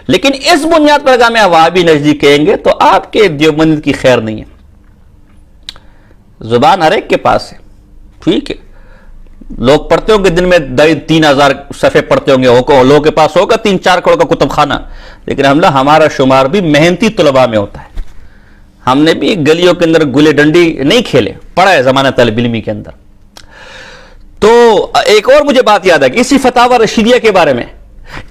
لیکن اس بنیاد پر اگر ہمیں وہابی نجدی کہیں گے تو آپ کے دیوبند کی خیر نہیں ہے. زبان ہر ایک کے پاس ہے، ٹھیک ہے. لوگ پڑھتے ہوں گے دن میں 3000 صفحے پڑھتے ہوں گے، لوگوں کے پاس ہوگا 3-4 کروڑ کا کتب خانہ، لیکن ہمارا شمار بھی محنتی طلباء میں ہوتا ہے. ہم نے بھی گلیوں کے اندر گلے ڈنڈی نہیں کھیلے، پڑھا ہے زمانہ طالب علمی کے اندر. تو ایک اور مجھے بات یاد ہے کہ اسی فتاوی رشیدیہ کے بارے میں،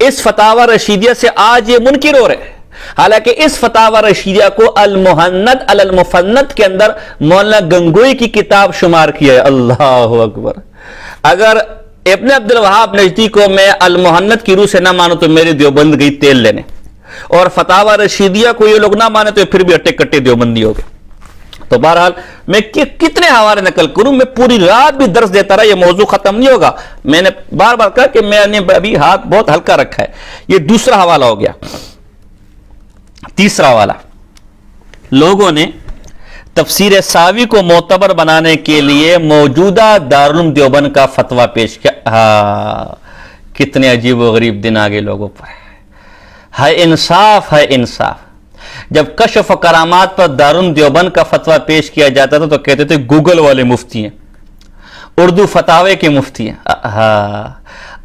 اس فتاوی رشیدیہ سے آج یہ منکر ہو رہے، حالانکہ اس فتاوی رشیدیہ کو المحند علی المفند کے اندر مولانا گنگوئی کی کتاب شمار کیا ہے. اللہ اکبر. اگر ابن عبد الوہاب نجدی کو میں المحند کی روح سے نہ مانوں تو میری دیوبند گئی تیل لینے، اور فتاوی رشیدیہ کو یہ لوگ نہ مانے تو پھر بھی اٹے کٹے دیوبندی ہو گئے. تو بہرحال میں کتنے حوالے نقل کروں، میں پوری رات بھی درس دیتا رہا، یہ موضوع ختم نہیں ہوگا. میں نے بار بار کہا کہ میں نے ابھی ہاتھ بہت ہلکا رکھا ہے. یہ دوسرا حوالہ ہو گیا. تیسرا حوالہ، لوگوں نے تفسیر ساوی کو معتبر بنانے کے لیے موجودہ دارالعلوم دیوبند کا فتویٰ پیش کیا. کتنے عجیب و غریب دن آگے لوگوں پر ہے انصاف، ہے انصاف. جب کشف و کرامات پر دارالعلوم دیوبند کا فتویٰ پیش کیا جاتا تھا تو کہتے تھے گوگل والے مفتی ہیں، اردو فتاوے کے مفتی ہیں.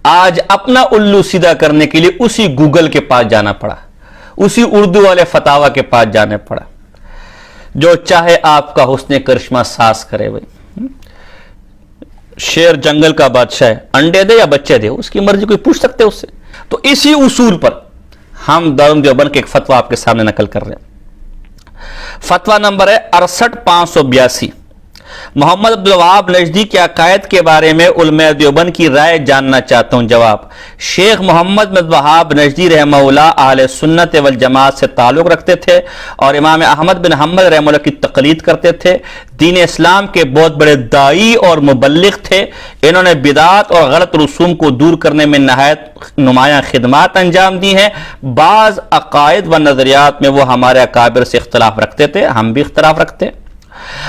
آج اپنا الو سیدھا کرنے کے لیے اسی گوگل کے پاس جانا پڑا، اسی اردو والے فتاوہ کے پاس جانا پڑا. جو چاہے آپ کا حسن کرشمہ ساز کرے. بھائی شیر جنگل کا بادشاہ ہے، انڈے دے یا بچے دے، اس کی مرضی، کوئی پوچھ سکتے اس سے؟ تو اسی اصول پر ہم دارالعلوم دیوبند کے ایک فتویٰ آپ کے سامنے نقل کر رہے ہیں. فتویٰ نمبر ہے 68582. محمد عبدالوہاب نجدی کے عقائد کے بارے میں علماء دیوبند کی رائے جاننا چاہتا ہوں. جواب: شیخ محمد عبدالوہاب نجدی رحمہ اللہ اہل سنت والجماعت سے تعلق رکھتے تھے اور امام احمد بن حنبل رحمہ اللہ کی تقلید کرتے تھے. دین اسلام کے بہت بڑے داعی اور مبلغ تھے. انہوں نے بدعات اور غلط رسوم کو دور کرنے میں نہایت نمایاں خدمات انجام دی ہیں. بعض عقائد و نظریات میں وہ ہمارے اکابر سے اختلاف رکھتے تھے، ہم بھی اختلاف رکھتے ہیں.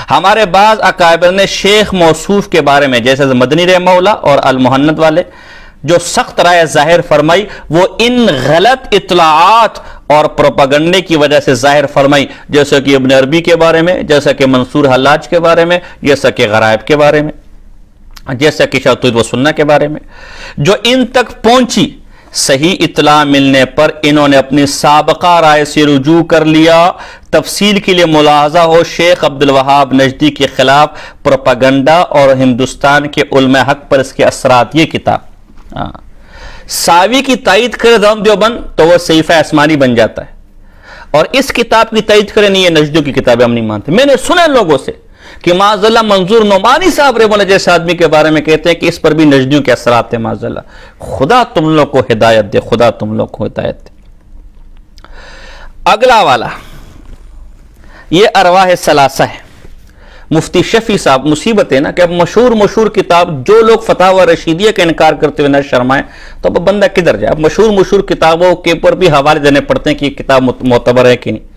ہمارے بعض اکابر نے شیخ موصوف کے بارے میں جیسے مدنی رحمہ اللہ اور المحنت والے جو سخت رائے ظاہر فرمائی، وہ ان غلط اطلاعات اور پروپیگنڈے کی وجہ سے ظاہر فرمائی، جیسا کہ ابن عربی کے بارے میں، جیسا کہ منصور حلاج کے بارے میں، جیسا کہ غرائب کے بارے میں، جیسا کہ شیخ توحید و سنہ کے بارے میں، جو ان تک پہنچی. صحیح اطلاع ملنے پر انہوں نے اپنی سابقہ رائے سے رجوع کر لیا. تفصیل کے لیے ملاحظہ ہو شیخ عبدالوہاب نجدی کے خلاف پروپیگنڈا اور ہندوستان کے علماء حق پر اس کے اثرات. یہ کتاب ساوی کی تائید کرے دارالعلوم دیوبند تو وہ صحیفہ آسمانی بن جاتا ہے، اور اس کتاب کی تائید کرے نہیں، یہ نجدیوں کی کتابیں ہم نہیں مانتے. میں نے سنا لوگوں سے کہ معاذ اللہ منظور نعمانی صاحب رحمہ اللہ جیسے آدمی کے بارے میں کہتے ہیں کہ اس پر بھی نجدیوں کے اثرات ہیں. معاذ اللہ، خدا تم لوگ کو ہدایت دے، خدا تم لوگ کو ہدایت دے. اگلا والا یہ ارواح ثلاثہ ہے. مفتی شفیع صاحب، مصیبت ہے نا کہ اب مشہور کتاب، جو لوگ فتاوی رشیدیہ کا انکار کرتے ہوئے نہ شرمائیں تو اب بندہ کدھر جائے. اب مشہور کتابوں کے اوپر بھی حوالے دینے پڑتے ہیں کہ یہ کتاب معتبر ہے کہ نہیں.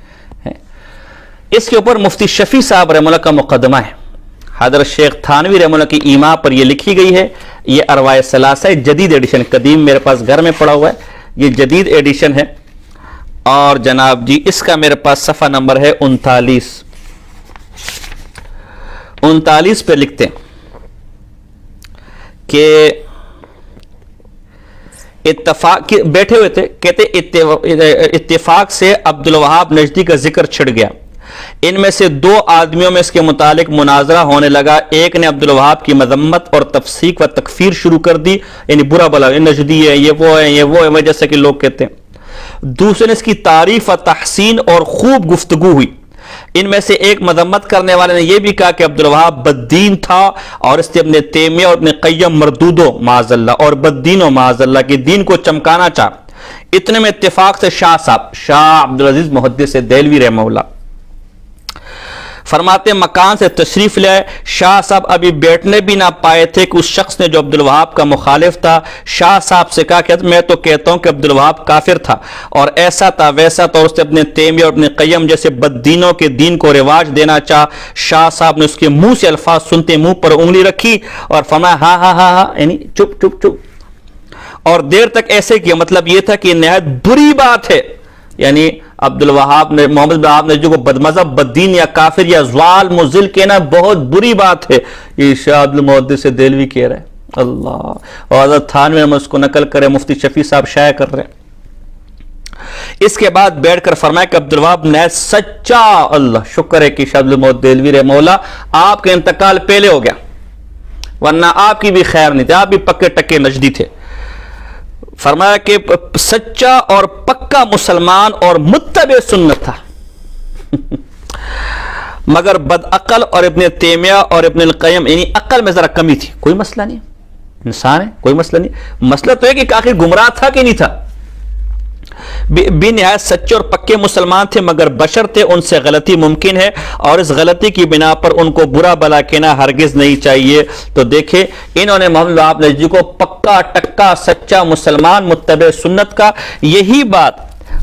اس کے اوپر مفتی شفیع صاحب رحمہ اللہ کا مقدمہ ہے. حضرت شیخ تھانوی رحمہ اللہ کی ایما پر یہ لکھی گئی ہے. یہ ارواح ثلاثہ جدید ایڈیشن، قدیم میرے پاس گھر میں پڑا ہوا ہے، یہ جدید ایڈیشن ہے. اور جناب جی اس کا میرے پاس صفحہ نمبر ہے 39 پہ لکھتے ہیں کہ اتفاق بیٹھے ہوئے تھے، کہتے اتفاق سے عبدالوہاب نجدی کا ذکر چھڑ گیا. ان میں سے 2 آدمیوں میں اس کے متعلق مناظرہ ہونے لگا. ایک نے عبدالوہاب کی مذمت اور تفسیق و تکفیر شروع کر دی، یعنی برا بلا یہ نجدی ہے، یہ وہ ہے جیسے کہ لوگ کہتے ہیں. دوسرے نے اس کی تعریف و تحسین اور خوب گفتگو ہوئی. ان میں سے ایک مذمت کرنے والے نے یہ بھی کہا کہ عبدالوہاب بددین تھا اور اس نے ابن تیمیہ اور ابن قیم مردودوں معاذ اللہ اور بددینوں معاذ اللہ کے دین کو چمکانا چاہا. اتنے میں اتفاق سے شاہ عبدالعزیز محدث دہلوی رحمہ اللہ فرماتے مکان سے تشریف لے. شاہ صاحب ابھی بیٹھنے بھی نہ پائے تھے کہ اس شخص نے جو عبدالوہاب کا مخالف تھا شاہ صاحب سے کہا کہ میں تو کہتا ہوں کہ عبدالوہاب کافر تھا اور ایسا تھا ویسا تھا، اور اس نے اپنے تیمیہ اور اپنے قیم جیسے بددینوں کے دین کو رواج دینا چاہا. شاہ صاحب نے اس کے منہ سے الفاظ سنتے منہ پر انگلی رکھی اور فرمایا ہاں ہاں ہاں ہاں، یعنی چپ چپ چپ، اور دیر تک ایسے کیا. مطلب یہ تھا کہ یہ نہایت بری بات ہے، یعنی عبدالوہاب نے محمد بن عبد جو کو بدمذہب بددین یا کافر یا ضال مضل کہنا بہت بری بات ہے. یہ شاہ عبد المحدث دہلوی کہہ رہے ہیں. اللہ، اور حضرت تھانوی ہم اس کو نقل کرے، مفتی شفیع صاحب شائع کر رہے ہیں. اس کے بعد بیٹھ کر فرمایا کہ عبدالوہاب نے سچا، اللہ شکر ہے کہ شاہ عبد المحدث دہلوی رحمہ اللہ آپ کا انتقال پہلے ہو گیا، ورنہ آپ کی بھی خیر نہیں تھی، آپ بھی پکے ٹکے نجدی تھے. فرمایا کہ سچا اور پکا مسلمان اور متبع سنت تھا، مگر بد عقل اور ابن تیمیہ اور ابن القیم یعنی عقل میں ذرا کمی تھی. کوئی مسئلہ نہیں، انسان ہے، کوئی مسئلہ نہیں. مسئلہ تو ہے کہ آخر گمراہ تھا کہ نہیں تھا. بھی نہایت سچے اور پکے مسلمان تھے، مگر بشر تھے، ان سے غلطی ممکن ہے اور اس غلطی کی بنا پر ان کو برا بلا کہنا ہرگز نہیں چاہیے. تو دیکھیں انہوں نے محمد عبد نجدی کو پکا ٹکا سچا مسلمان متبع سنت کا. یہی بات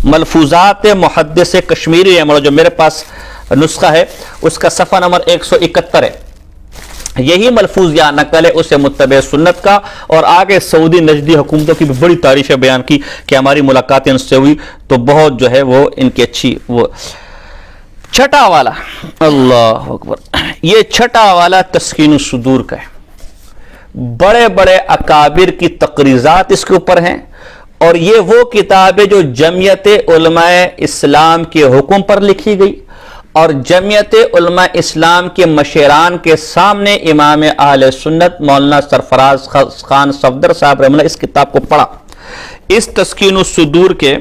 ملفوظات محدث کشمیری جو میرے پاس نسخہ ہے اس کا صفحہ نمبر 171 ہے، یہی ملفوظ یہاں نقل ہے اسے متبع سنت کا. اور آگے سعودی نجدی حکومتوں کی بھی بڑی تعریفیں بیان کی کہ ہماری ملاقاتیں ان سے ہوئی تو بہت جو ہے وہ ان کی اچھی. وہ چھٹا والا، اللہ اکبر، یہ چھٹا والا تسکین الصدور کا ہے. بڑے بڑے اکابر کی تقریضات اس کے اوپر ہیں، اور یہ وہ کتاب ہے جو جمعیت علماء اسلام کے حکم پر لکھی گئی، اور جمعیت علماء اسلام کے مشیران کے سامنے امام اہل سنت مولانا سرفراز خان صفدر صاحب رحمہ اللہ اس کتاب کو پڑھا. اس تسکین الصدور کے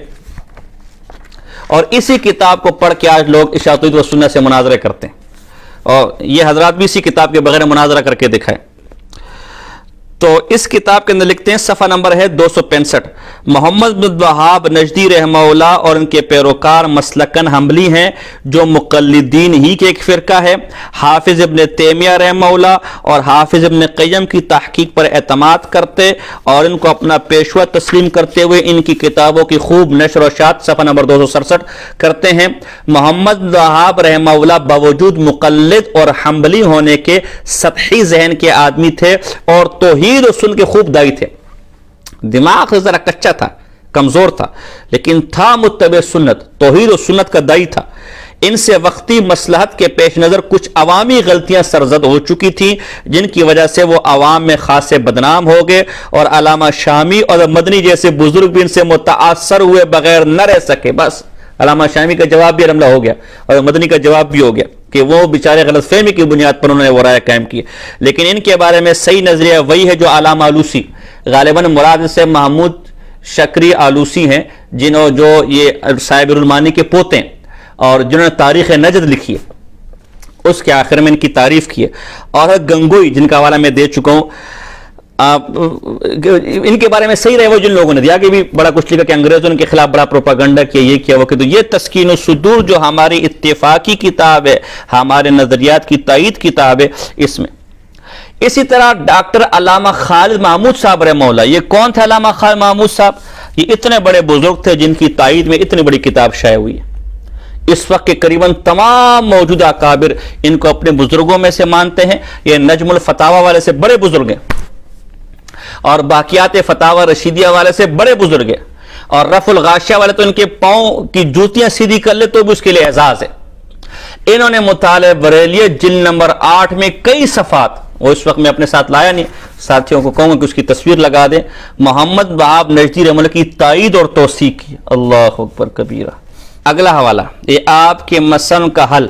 اور اسی کتاب کو پڑھ کے آج لوگ اشاعت و سنت سے مناظرے کرتے ہیں، اور یہ حضرات بھی اسی کتاب کے بغیر مناظرہ کر کے دکھائیں۔ تو اس کتاب کے اندر لکھتے ہیں، صفحہ نمبر ہے 265، محمد بن وہاب نجدی رحمہ اللہ اور ان کے پیروکار مسلکن حنبلی ہیں جو مقلدین ہی کے ایک فرقہ ہے۔ حافظ ابن تیمیہ رحمہ اللہ اور حافظ ابن قیم کی تحقیق پر اعتماد کرتے اور ان کو اپنا پیشوا تسلیم کرتے ہوئے ان کی کتابوں کی خوب نشر و اشاعت، صفحہ نمبر 267 کرتے ہیں۔ محمد بن وہاب رحمہ اللہ باوجود مقلد اور حنبلی ہونے کے سطحی ذہن کے آدمی تھے اور توحید و سنت کے خوب دائی تھے۔ دماغ ذرا کچا تھا، کمزور تھا، لیکن تھا متبع سنت، توحید و سنت کا دائی تھا۔ ان سے وقتی مصلحت کے پیش نظر کچھ عوامی غلطیاں سرزد ہو چکی تھیں جن کی وجہ سے وہ عوام میں خاصے بدنام ہو گئے اور علامہ شامی اور مدنی جیسے بزرگ بھی ان سے متاثر ہوئے بغیر نہ رہ سکے۔ بس علامہ شامی کا جواب بھی حملہ ہو گیا اور مدنی کا جواب بھی ہو گیا کہ وہ بیچارے غلط فہمی کی بنیاد پر انہوں نے وہ رائے قائم کی، لیکن ان کے بارے میں صحیح نظریہ وہی ہے جو علامہ آلوسی، غالباً مراد سے محمود شکری آلوسی ہیں، جو یہ صاحب المعانی کے پوتے ہیں اور جنہوں نے تاریخ نجد لکھی ہے، اس کے آخر میں ان کی تعریف کی ہے۔ اور گنگوئی جن کا حوالہ میں دے چکا ہوں، ان کے بارے میں صحیح رہے وہ جن لوگوں نے دیا کہ بھی بڑا کچھ لکھا کہ انگریزوں کے خلاف بڑا پروپاگنڈا کیا، یہ کیا وہ کہ، تو یہ تسکین الصدور جو ہماری اتفاقی کتاب ہے، ہمارے نظریات کی تائید کتاب ہے، اس میں اسی طرح ڈاکٹر علامہ خالد محمود صاحب رحمہ اللہ، یہ کون تھے علامہ خالد محمود صاحب؟ یہ اتنے بڑے بزرگ تھے جن کی تائید میں اتنی بڑی کتاب شائع ہوئی ہے۔ اس وقت کے قریباً تمام موجودہ اکابر ان کو اپنے بزرگوں میں سے مانتے ہیں۔ یہ نجم الفتاوی والے سے بڑے بزرگ ہیں اور باقیات فتاوی رشیدیہ والے سے بڑے بزرگ ہیں، اور رفع الغاشیہ والے تو ان کے پاؤں کی جوتیاں سیدھی کر لے تو بھی اس کے لیے اعزاز ہے۔ انہوں نے مطالعہ بریلیہ جلد نمبر 8 میں کئی صفحات، وہ اس وقت میں اپنے ساتھ لایا نہیں، ساتھیوں کو کہوں گا کہ اس کی تصویر لگا دیں، محمد وہاب نجدی رحمہ اللہ کی تائید اور توثیق کی۔ اللہ اکبر کبیرہ۔ اگلا حوالہ، یہ آپ کے مسئلوں کا حل،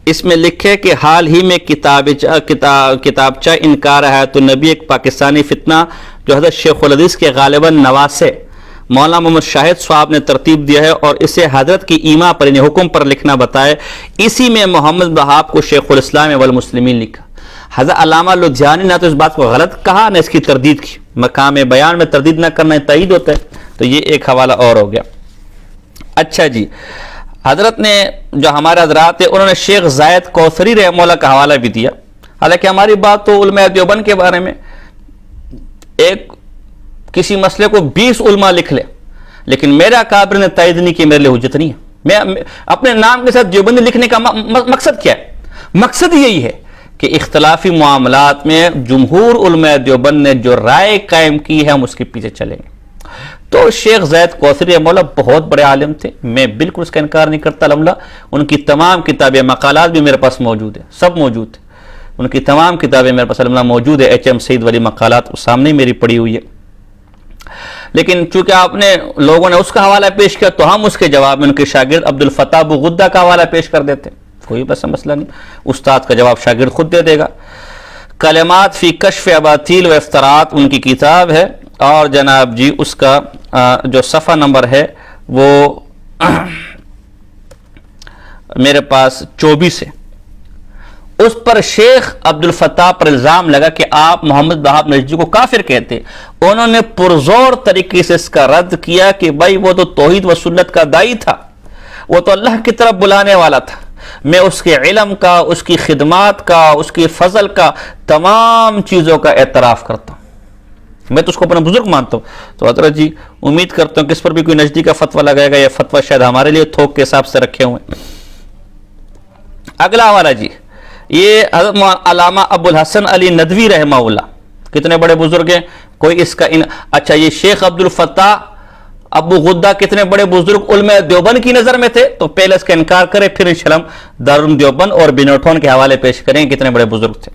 اس میں لکھے کہ حال ہی میں کتابچہ انکار حیات النبی ایک پاکستانی فتنہ جو حضرت شیخ الحدیث کے غالباً نواسے مولانا محمد شاہد صاحب نے ترتیب دیا ہے اور اسے حضرت کی ایما پر یعنی حکم پر لکھنا بتائے، اسی میں محمد وہاب کو شیخ الاسلام والمسلمین لکھا۔ حضرت علامہ لدھیانی نہ تو اس بات کو غلط کہا نہ اس کی تردید کی، مقام بیان میں تردید نہ کرنا تائید ہوتا ہے، تو یہ ایک حوالہ اور ہو گیا۔ اچھا جی، حضرت نے جو ہمارے حضرات ہیں انہوں نے شیخ زائد کوثری رحمہ اللہ کا حوالہ بھی دیا، حالانکہ ہماری بات تو علماء دیوبند کے بارے میں، ایک کسی مسئلے کو 20 علماء لکھ لے لیکن میرا اکابر نے تائید نہیں کی، میرے لیے حجت نہیں ہے۔ میں اپنے نام کے ساتھ دیوبندی لکھنے کا مقصد کیا ہے؟ مقصد یہی ہے کہ اختلافی معاملات میں جمہور علماء دیوبند نے جو رائے قائم کی ہے ہم اس کے پیچھے چلیں گے۔ تو شیخ زید کوثری رحمہ اللہ بہت بڑے عالم تھے، میں بالکل اس کا انکار نہیں کرتا الحمدللہ، ان کی تمام کتابیں مقالات بھی میرے پاس موجود ہیں، سب موجود ہیں، ان کی تمام کتابیں میرے پاس الحمدللہ موجود ہے، ایچ ایم سعید والی مقالات سامنے میری پڑی ہوئی ہے۔ لیکن چونکہ آپ نے لوگوں نے اس کا حوالہ پیش کیا تو ہم اس کے جواب میں ان کے شاگرد عبدالفتاح ابو غدہ کا حوالہ پیش کر دیتے ہیں، کوئی بس مسئلہ نہیں، استاد کا جواب شاگرد خود دے دے گا۔ کلمات فی کشف اباطیل و افتراءات ان کی کتاب ہے، اور جناب جی اس کا جو صفحہ نمبر ہے وہ میرے پاس 24 ہے، اس پر شیخ عبدالفتاح پر الزام لگا کہ آپ محمد وہاب نجدی کو کافر کہتے، انہوں نے پرزور طریقے سے اس کا رد کیا کہ بھائی وہ تو توحید و سنت کا دائی تھا، وہ تو اللہ کی طرف بلانے والا تھا، میں اس کے علم کا، اس کی خدمات کا، اس کی فضل کا، تمام چیزوں کا اعتراف کرتا ہوں، میں تو اس کو اپنا بزرگ مانتا ہوں۔ تو حضرت جی امید کرتا ہوں کہ اس پر بھی کوئی نجدی کا فتویٰ لگائے گا، یہ فتویٰ شاید ہمارے لیے تھوک کے حساب سے رکھے ہوئے ہیں۔ اگلا حوالہ جی، یہ حضرت علامہ ابو الحسن علی ندوی رحمہ اللہ، کتنے بڑے بزرگ ہیں، کوئی اس کا اچھا یہ شیخ عبدالفتاح ابو غدہ کتنے بڑے بزرگ علماء دیوبند کی نظر میں تھے، تو پہلے اس کا انکار کرے پھر انشاءاللہ دارالعلوم دیوبند اور بینوٹون کے حوالے پیش کریں کتنے بڑے بزرگ تھے۔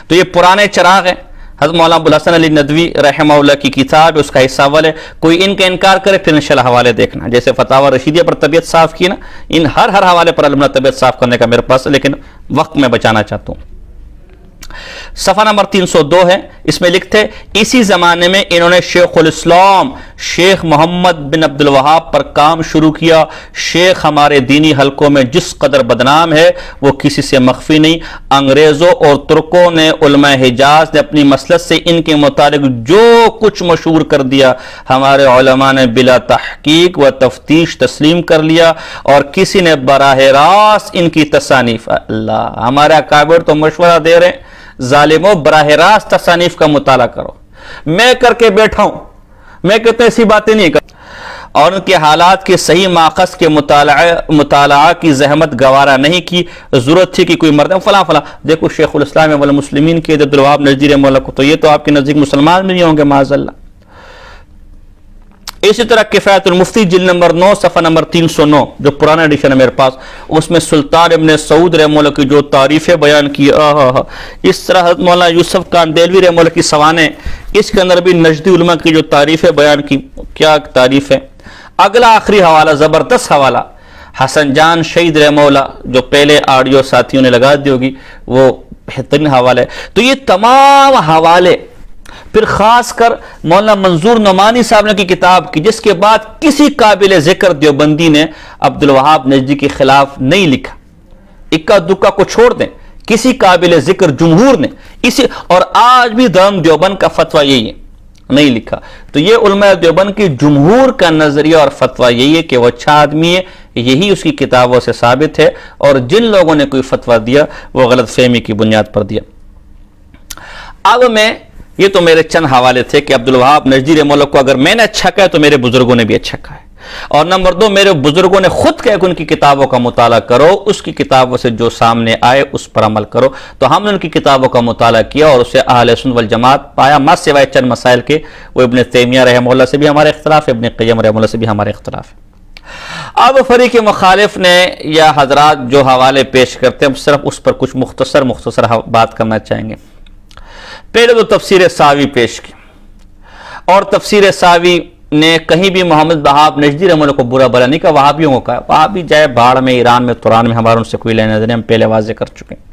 تو یہ پرانے چراغ ہیں، حضرت مولانا ابو الحسن علی ندوی رحمہ اللہ کی کتاب، اس کا حصہ اول ہے، کوئی ان کا انکار کرے پھر انشاءاللہ حوالے دیکھنا، جیسے فتاوی رشیدیہ پر طبیعت صاف کی نا، ان ہر حوالے پر علماء طبیعت صاف کرنے کا میرے پاس، لیکن وقت میں بچانا چاہتا ہوں۔ صفحہ نمبر 302 ہے، اس میں لکھتے اسی زمانے میں انہوں نے شیخ الاسلام شیخ محمد بن عبد الوہاب پر کام شروع کیا۔ شیخ ہمارے دینی حلقوں میں جس قدر بدنام ہے وہ کسی سے مخفی نہیں۔ انگریزوں اور ترکوں نے علماء حجاز نے اپنی مسلط سے ان کے متعلق جو کچھ مشہور کر دیا ہمارے علماء نے بلا تحقیق و تفتیش تسلیم کر لیا، اور کسی نے براہ راست ان کی تصانیف، اللہ ہمارے اکابر تو مشورہ دے رہے ہیں ظالموں براہ راست تصانیف کا مطالعہ کرو، میں کر کے بیٹھا ہوں، میں کہتے ایسی باتیں نہیں کرتا، اور ان کے حالات کے صحیح ماخذ کے مطالعہ کی زحمت گوارا نہیں کی، ضرورت تھی کہ کوئی مرد فلاں فلاں دیکھو شیخ الاسلام والمسلمین کے عبد الوہاب نجدی رحمہ اللہ کو، تو یہ تو آپ کے نزدیک مسلمان بھی نہیں ہوں گے معاذ اللہ۔ اسی طرح کفایت المفتی جلد نمبر 9 صفحہ نمبر 309 جو پرانا ایڈیشن ہے میرے پاس، اس میں سلطان ابن سعود رحمہ اللہ کی جو تعریفیں بیان کی، اس طرح حضرت مولانا یوسف کاندیلوی رحمہ اللہ کی سوانح، اس کے اندر بھی نجدی علماء کی جو تعریفیں بیان کی، کیا تعریف ہے۔ اگلا آخری حوالہ زبردست حوالہ حسن جان شہید رحمہ اللہ، جو پہلے آڈیو ساتھیوں نے لگا دی ہوگی، وہ بہترین حوالہ ہے۔ تو یہ تمام حوالے پھر خاص کر مولانا منظور نعمانی صاحب نے کی کتاب کی، جس کے بعد کسی قابل ذکر دیوبندی نے عبد الوہاب نجدی کے خلاف نہیں لکھا، اکا دکا کو چھوڑ دیں، کسی قابل ذکر جمہور نے اسی، اور آج بھی دارالعلوم دیوبند کا فتویٰ یہی ہے، نہیں لکھا۔ تو یہ علماء دیوبند کی جمہور کا نظریہ اور فتویٰ یہی ہے کہ وہ اچھا آدمی ہے، یہی اس کی کتابوں سے ثابت ہے، اور جن لوگوں نے کوئی فتویٰ دیا وہ غلط فہمی کی بنیاد پر دیا۔ اب میں یہ تو میرے چند حوالے تھے کہ عبد الوہاب نجدی رحمہ اللہ کو اگر میں نے اچھا کہا تو میرے بزرگوں نے بھی اچھا کہا ہے، اور نمبر 2 میرے بزرگوں نے خود کہا کہ ان کی کتابوں کا مطالعہ کرو، اس کی کتابوں سے جو سامنے آئے اس پر عمل کرو۔ تو ہم نے ان کی کتابوں کا مطالعہ کیا اور اسے اہل سنت والجماعت پایا، ماں سوائے چند مسائل کے، وہ ابن تیمیہ رحمہ اللہ سے بھی ہمارے اختلاف ہے، ابن قیم رحمہ اللہ سے بھی ہمارے اختلاف ہے۔ اب فریق مخالف نے یا حضرات جو حوالے پیش کرتے ہیں، ہم صرف اس پر کچھ مختصر بات کرنا چاہیں گے۔ پہلے تو تفسیر ساوی پیش کی، اور تفسیر ساوی نے کہیں بھی محمد وہاب نجدی رحمہ اللہ کو برا بلا نہیں کہا، وہابیوں کو کہا، وہابی جائے باڑ میں، ایران میں، تران میں، ہمارے ان سے کوئی لینا دینا، ہم پہلے واضح کر چکے ہیں۔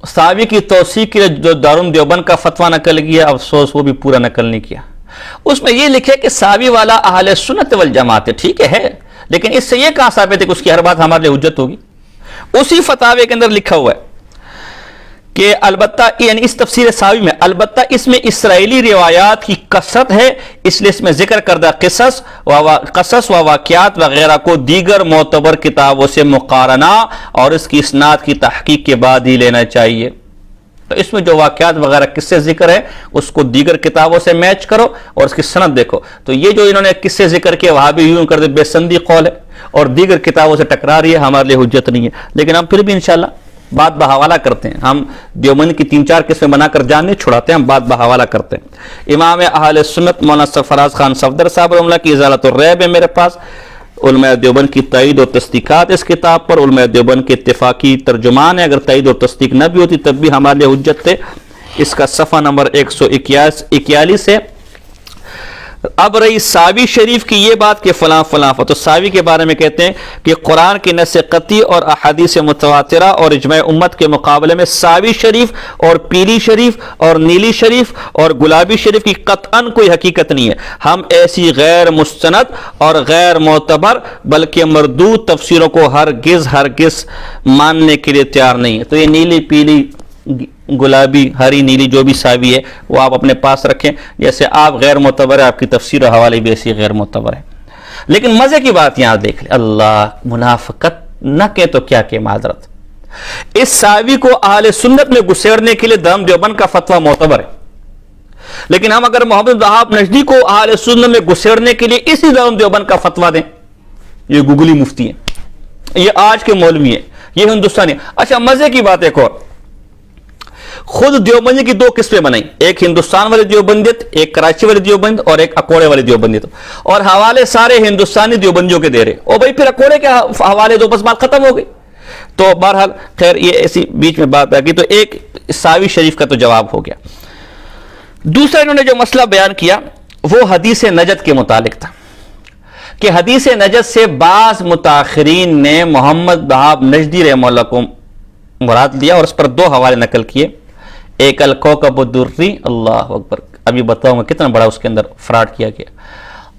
ساوی کی توثیق کے جو دارالعلوم دیوبند کا فتویٰ نقل کیا، افسوس وہ بھی پورا نقل نہیں کیا۔ اس میں یہ لکھے کہ ساوی والا اہل سنت والجماعت ہے، ٹھیک ہے، لیکن اس سے یہ کہاں ثابت ہے کہ اس کی ہر بات ہمارے لیے حجت ہوگی؟ اسی فتاوے کے اندر لکھا ہوا ہے کہ البتہ یعنی اس تفسیر ساوی میں البتہ اس میں اسرائیلی روایات کی کثرت ہے، اس لیے اس میں ذکر کردہ قصص و واقعات وغیرہ کو دیگر معتبر کتابوں سے مقارنہ اور اس کی اسناد کی تحقیق کے بعد ہی لینا چاہیے۔ تو اس میں جو واقعات وغیرہ قصے ذکر ہے اس کو دیگر کتابوں سے میچ کرو اور اس کی سند دیکھو۔ تو یہ جو انہوں نے قصے ذکر کیے وہاں بھی یوں کر دے بے سندی قول ہے اور دیگر کتابوں سے ٹکرا رہی ہے، ہمارے لیے حجت نہیں ہے، لیکن ہم پھر بھی انشاءاللہ بات بحوالہ کرتے ہیں۔ ہم دیوبند کی 3-4 قسمیں بنا کر جان نہیں چھڑاتے، ہم بات بحوالہ کرتے ہیں۔ امام اہل سنت مولانا سرفراز خان صفدر صاحب رحمہ اللہ کی ازالۃ الریب ہے میرے پاس، علماء دیوبند کی تائید و تصدیقات اس کتاب پر، علماء دیوبند کے اتفاقی ترجمان ہے، اگر تائید و تصدیق نہ بھی ہوتی تب بھی ہمارے لیے حجت تھے۔ اس کا صفحہ نمبر 141 ہے۔ اب رہی ساوی شریف کی یہ بات کہ فلاں فلاں، تو ساوی کے بارے میں کہتے ہیں کہ قرآن کی نص قطعی اور احادیث متواترہ اور اجماع امت کے مقابلے میں ساوی شریف اور پیلی شریف اور نیلی شریف اور گلابی شریف کی قطعاً کوئی حقیقت نہیں ہے۔ ہم ایسی غیر مستند اور غیر معتبر بلکہ مردود تفسیروں کو ہرگز ماننے کے لیے تیار نہیں ہے۔ تو یہ نیلی پیلی گلابی ہری نیلی جو بھی ساوی ہے وہ آپ اپنے پاس رکھیں، جیسے آپ غیر معتبر ہے آپ کی تفسیر و حوالے بھی ایسی غیر معتبر ہے۔ لیکن مزے کی بات یہاں دیکھ لیں، اللہ منافقت نہ کہ تو کیا کہ معذرت، اس ساوی کو اہل سنت میں گسیڑنے کے لیے دارالعلوم دیوبند کا فتویٰ معتبر ہے، لیکن ہم اگر محمد وہاب نجدی کو اہل سنت میں گسیڑنے کے لیے اسی دارالعلوم دیوبند کا فتویٰ دیں، یہ گوگلی مفتی ہیں، یہ آج کے مولوی ہیں، یہ ہندوستانی۔ اچھا مزے کی بات ایک اور، خود دیوبندی کی 2 قسمیں بنائی، ایک ہندوستان والی دیوبندیت، ایک کراچی والی دیوبند اور ایک اکوڑے والی دیوبندیت، اور حوالے سارے ہندوستانی دیوبندیوں کے دے رہے، اور بھائی پھر اکوڑے کے حوالے دو، بس بات ختم ہو گئی۔ تو بہرحال خیر یہ ایسی بیچ میں بات آ گئی، تو ایک ساوی شریف کا تو جواب ہو گیا۔ دوسرا انہوں نے جو مسئلہ بیان کیا وہ حدیث نجد کے متعلق تھا کہ حدیث نجد سے بعض متاخرین نے محمد وہاب نجدی رحمہ اللہ کو مراد لیا اور اس پر 2 حوالے نقل کیے. ایک الکوکب الدری، اللہ اکبر، ابھی بتاؤں گا کتنا بڑا اس کے اندر فراڈ کیا گیا،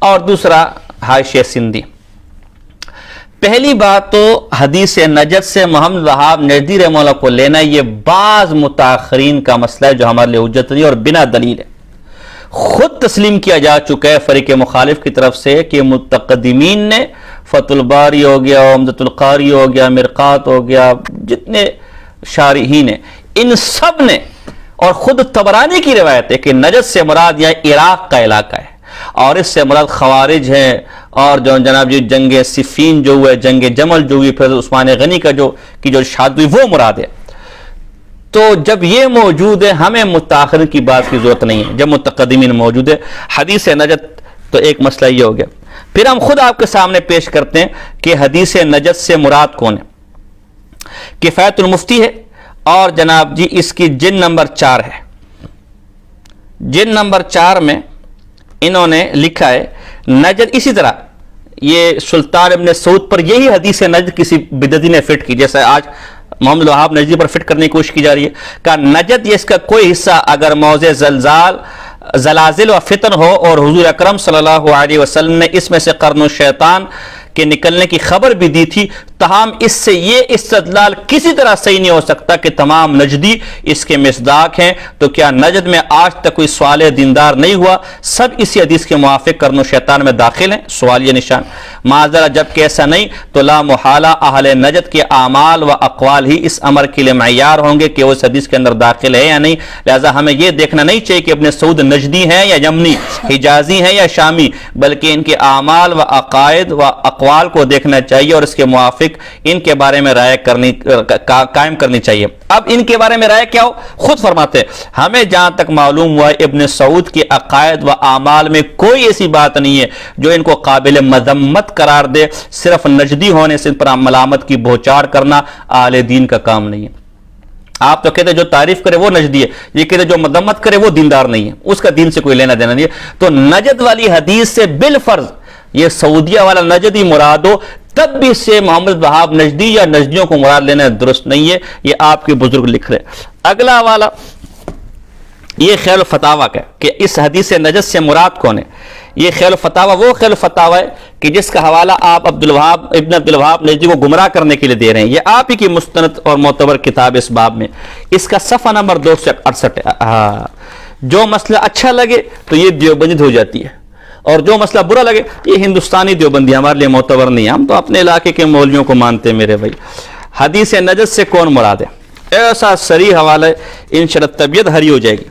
اور دوسرا حاشیہ سندھی. پہلی بات تو حدیث نجد سے محمد وہاب نجدی رحمہ اللہ کو لینا یہ بعض متاخرین کا مسئلہ ہے جو ہمارے لیے حجت نہیں اور بنا دلیل ہے. خود تسلیم کیا جا چکا ہے فریق مخالف کی طرف سے کہ متقدمین نے فتح الباری ہو گیا، عمدۃ القاری ہو گیا، مرقات ہو گیا، جتنے شارحین ہیں ان سب نے، اور خود طبرانی کی روایت ہے کہ نجد سے مراد یہاں عراق کا علاقہ ہے اور اس سے مراد خوارج ہیں، اور جو جناب جی جنگ صفین جو ہوئے، جنگ جمل جو ہوئی، پھر عثمان غنی کا جو شہادت ہوئی وہ مراد ہے. تو جب یہ موجود ہے ہمیں متاخرین کی بات کی ضرورت نہیں ہے، جب متقدمین موجود ہے. حدیث نجد تو ایک مسئلہ یہ ہو گیا. پھر ہم خود آپ کے سامنے پیش کرتے ہیں کہ حدیث نجد سے مراد کون ہے. کفایت المفتی ہے اور جناب جی اس کی جن نمبر 4 ہے. جن نمبر 4 میں انہوں نے لکھا ہے نجد. اسی طرح یہ سلطان ابن سعود پر یہی حدیث نجد کسی بدعتی نے فٹ کی، جیسے آج محمد وہاب نجدی پر فٹ کرنے کی کوشش کی جا رہی ہے. کہ نجد یہ اس کا کوئی حصہ اگر موضع زلازل و فتن ہو اور حضور اکرم صلی اللہ علیہ وسلم نے اس میں سے قرن الشیطان کے نکلنے کی خبر بھی دی تھی، تاہم اس سے یہ استدلال کسی طرح صحیح نہیں ہو سکتا کہ تمام نجدی اس کے مصداق ہیں. تو کیا نجد میں آج تک کوئی صالح دیندار نہیں ہوا؟ سب اسی حدیث کے موافق قرن الشیطان میں داخل ہیں؟ سوالیہ نشان. معذرہ جبکہ ایسا نہیں تو لا محالہ اہل نجد کے اعمال و اقوال ہی اس امر کے لیے معیار ہوں گے کہ وہ اس حدیث کے اندر داخل ہے یا نہیں. لہذا ہمیں یہ دیکھنا نہیں چاہیے کہ ابن سعود نجدی ہیں یا یمنی، حجازی ہیں یا شامی، بلکہ ان کے اعمال و عقائد و اقوال کو دیکھنا چاہیے اور اس کے موافق ان کے بارے میں رائے قائم کرنی چاہیے. اب ان کے بارے میں رائے کیا ہو خود فرماتے ہیں. ہمیں جہاں تک معلوم ہوا ابن سعود کے عقائد و اعمال میں کوئی ایسی بات نہیں ہے جو ان کو قابل مذمت قرار دے. صرف نجدی ہونے سے ان پر ملامت کی بوچھاڑ کرنا اہل دین کا کام نہیں ہے. آپ تو کہتے جو تعریف کرے وہ نجدی ہے، یہ کہتے جو مذمت کرے وہ دیندار نہیں ہے، اس کا دین سے کوئی لینا دینا نہیں ہے. تو نجد والی حدیث سے بالفرض یہ سعودیہ والا نجدی مراد ہو تب بھی اس سے محمد وہاب نجدی یا نجدیوں کو مراد لینا درست نہیں ہے. یہ آپ کے بزرگ لکھ رہے. اگلا والا یہ خیل الفتاوی کا کہ اس حدیث نجد سے مراد کون ہے. یہ خیل الفتاوی وہ خیل الفتاوی ہے کہ جس کا حوالہ آپ ابن عبد الوہاب نجدی کو گمراہ کرنے کے لیے دے رہے ہیں. یہ آپ ہی کی مستند اور معتبر کتاب اس باب میں. اس کا صفحہ نمبر 268 ہے. جو مسئلہ اچھا لگے تو یہ دیوبندی ہو جاتی ہے، اور جو مسئلہ برا لگے یہ ہندوستانی دیوبندی ہمارے لیے معتبر نہیں ہے. ہم تو اپنے علاقے کے مولویوں کو مانتے ہیں میرے بھائی. حدیث نجد سے کون مراد ہے؟ ایسا صریح حوالہ انشاءاللہ طبیعت ہری ہو جائے گی.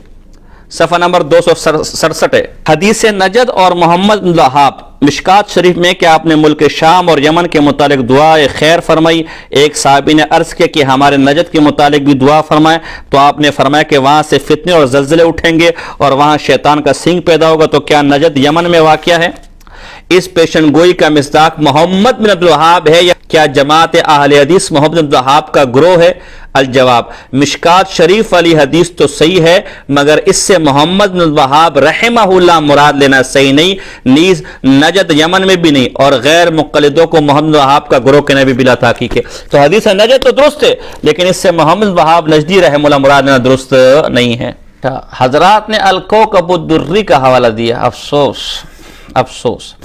صفحہ نمبر 267 ہے. حدیث نجد اور محمد بن وہاب مشکات شریف میں کہ آپ نے ملک شام اور یمن کے متعلق دعا خیر فرمائی. ایک صحابی نے عرض کیا کہ ہمارے نجد کے متعلق بھی دعا فرمائے، تو آپ نے فرمایا کہ وہاں سے فتنے اور زلزلے اٹھیں گے اور وہاں شیطان کا سینگ پیدا ہوگا. تو کیا نجد یمن میں واقع ہے؟ اس پیشن گوئی کا مصداق محمد بن عبد الوہاب ہے یا کیا جماعت اہل حدیث محمد بن عبد الوہاب کا گروہ ہے؟ الجواب مشکات شریف والی حدیث تو صحیح ہے مگر اس سے محمد بن الوہاب رحمہ اللہ مراد لینا صحیح نہیں، نیز نجد یمن میں بھی نہیں، اور غیر مقلدوں کو محمد بن الوہاب کا گروہ کہنا بھی بلا تحقیق ہے. تو حدیث نجد تو درست ہے لیکن اس سے محمد بن الوہاب نجدی رحمہ اللہ مراد لینا درست نہیں ہے. حضرات نے الکوکب الدری کا حوالہ دیا. افسوس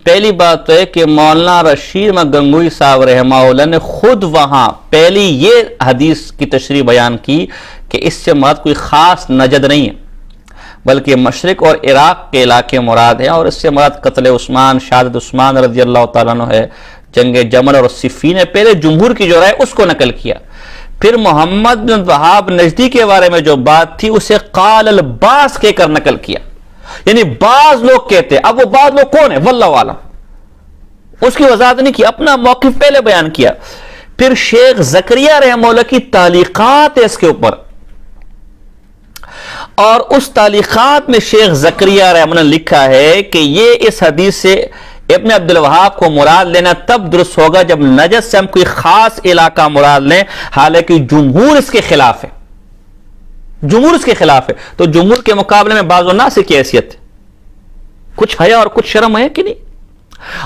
پہلی بات تو ہے کہ مولانا رشید گنگوئی صاحب رحمہ اللہ نے خود وہاں پہلی یہ حدیث کی تشریح بیان کی کہ اس سے مراد کوئی خاص نجد نہیں ہے بلکہ مشرق اور عراق کے علاقے مراد ہیں، اور اس سے مراد قتل عثمان، شہادت عثمان رضی اللہ تعالیٰ عنہ ہے، جنگ جمل اور صفین ہے. پہلے جمہور کی جو رائے اس کو نقل کیا. پھر محمد بن وہاب نجدی کے بارے میں جو بات تھی اسے قال الباس کہہ کر نقل کیا، یعنی بعض لوگ کہتے. اب وہ بعض لوگ کون ہیں واللہ عالم، اس کی وضاحت نہیں کی، اپنا موقف پہلے بیان کیا. پھر شیخ زکریا رحمہ اللہ کی تعلیقات ہے اس کے اوپر، اور اس تعلیقات میں شیخ زکریا رحمہ اللہ نے لکھا ہے کہ یہ اس حدیث سے ابن عبد الوہاب کو مراد لینا تب درست ہوگا جب نجد سے ہم کوئی خاص علاقہ مراد لیں، حالانکہ جمہور اس کے خلاف ہے. جمہور اس کے خلاف ہے. تو جمہور کے مقابلے میں بعض الناس کی حیثیت ہے، کچھ حیا اور کچھ شرم ہے کہ نہیں.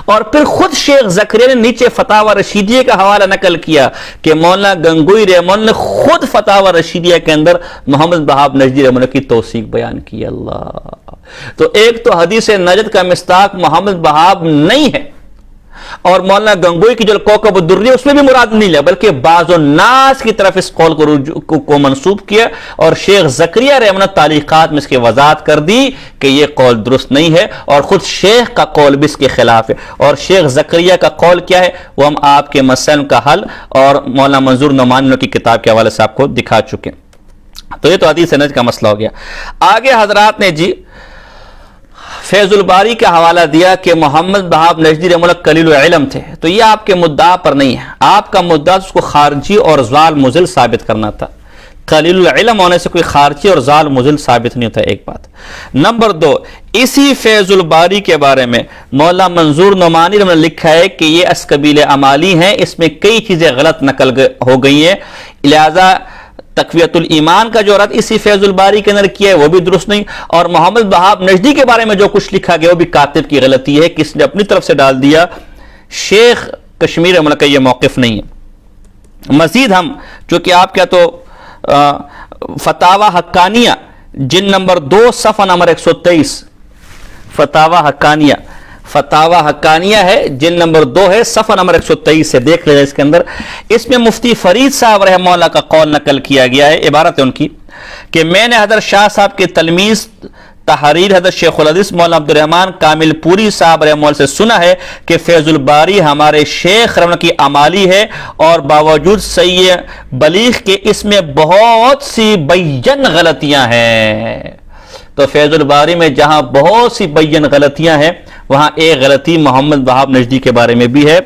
اور پھر خود شیخ زکریا نے نیچے فتاوی رشیدیہ کا حوالہ نقل کیا کہ مولانا گنگوئی رحمہ اللہ نے خود فتاوی رشیدیہ کے اندر محمد وہاب نجدی رحمہ اللہ کی توثیق بیان کی. اللہ، تو ایک تو حدیث نجد کا مصداق محمد وہاب نہیں ہے، اور مولانا گنگوئی کی جو کوکب الدری اس میں بھی مراد نہیں لیا، بلکہ بعض الناس کی طرف اس قول کو منسوب کیا، اور شیخ زکریا رحمہ اللہ تعلیقات میں اس کی وضاحت کر دی کہ یہ قول درست نہیں ہے، اور خود شیخ کا قول بھی اس کے خلاف ہے. اور شیخ زکریا کا قول کیا ہے وہ ہم آپ کے مسائل کا حل اور مولانا منظور نعمانی کی کتاب کے حوالے سے آپ کو دکھا چکے. تو یہ تو حدیث نجد کا مسئلہ ہو گیا. آگے حضرات نے جی فیض الباری کا حوالہ دیا کہ محمد وہاب نجدی رحمہ اللہ قلیل العلم تھے. تو یہ آپ کے مدعا پر نہیں ہے، آپ کا مدعا اس کو خارجی اور ضال مضل ثابت کرنا تھا. قلیل العلم ہونے سے کوئی خارجی اور ضال مضل ثابت نہیں ہوتا، ایک بات. نمبر دو، اسی فیض الباری کے بارے میں مولانا منظور نعمانی نے لکھا ہے کہ یہ اسقبیل امالی ہیں، اس میں کئی چیزیں غلط نقل ہو گئی ہیں، لہذا تقویت الایمان کا جو رد اسی فیض الباری کے اندر کیا ہے وہ بھی درست نہیں، اور محمد وہاب نجدی کے بارے میں جو کچھ لکھا گیا وہ بھی کاتب کی غلطی ہے، کس نے اپنی طرف سے ڈال دیا. شیخ کشمیر رحمہ اللہ کا یہ موقف نہیں ہے. مزید ہم چونکہ آپ کیا تو فتاوی حقانیہ جن نمبر 2 صفحہ نمبر 123 فتاوی حقانیہ ہے جن نمبر 2 ہے صفحہ نمبر 123 سے دیکھ لیجئے. اس کے اندر اس میں مفتی فرید صاحب رحمہ اللہ کا قول نقل کیا گیا ہے. عبارت ہے ان کی کہ میں نے حضرت شاہ صاحب کے تلمیذ تحریر حضرت شیخ الحدیث مولانا عبد الرحمن کامل پوری صاحب رحمہ اللہ سے سنا ہے کہ فیض الباری ہمارے شیخ رحمہ اللہ کی امالی ہے، اور باوجود صحیح بلیغ کے اس میں بہت سی بین غلطیاں ہیں. تو فیض الباری میں جہاں بہت سی بین غلطیاں ہیں وہاں ایک غلطی محمد وہاب نجدی کے بارے میں بھی ہے،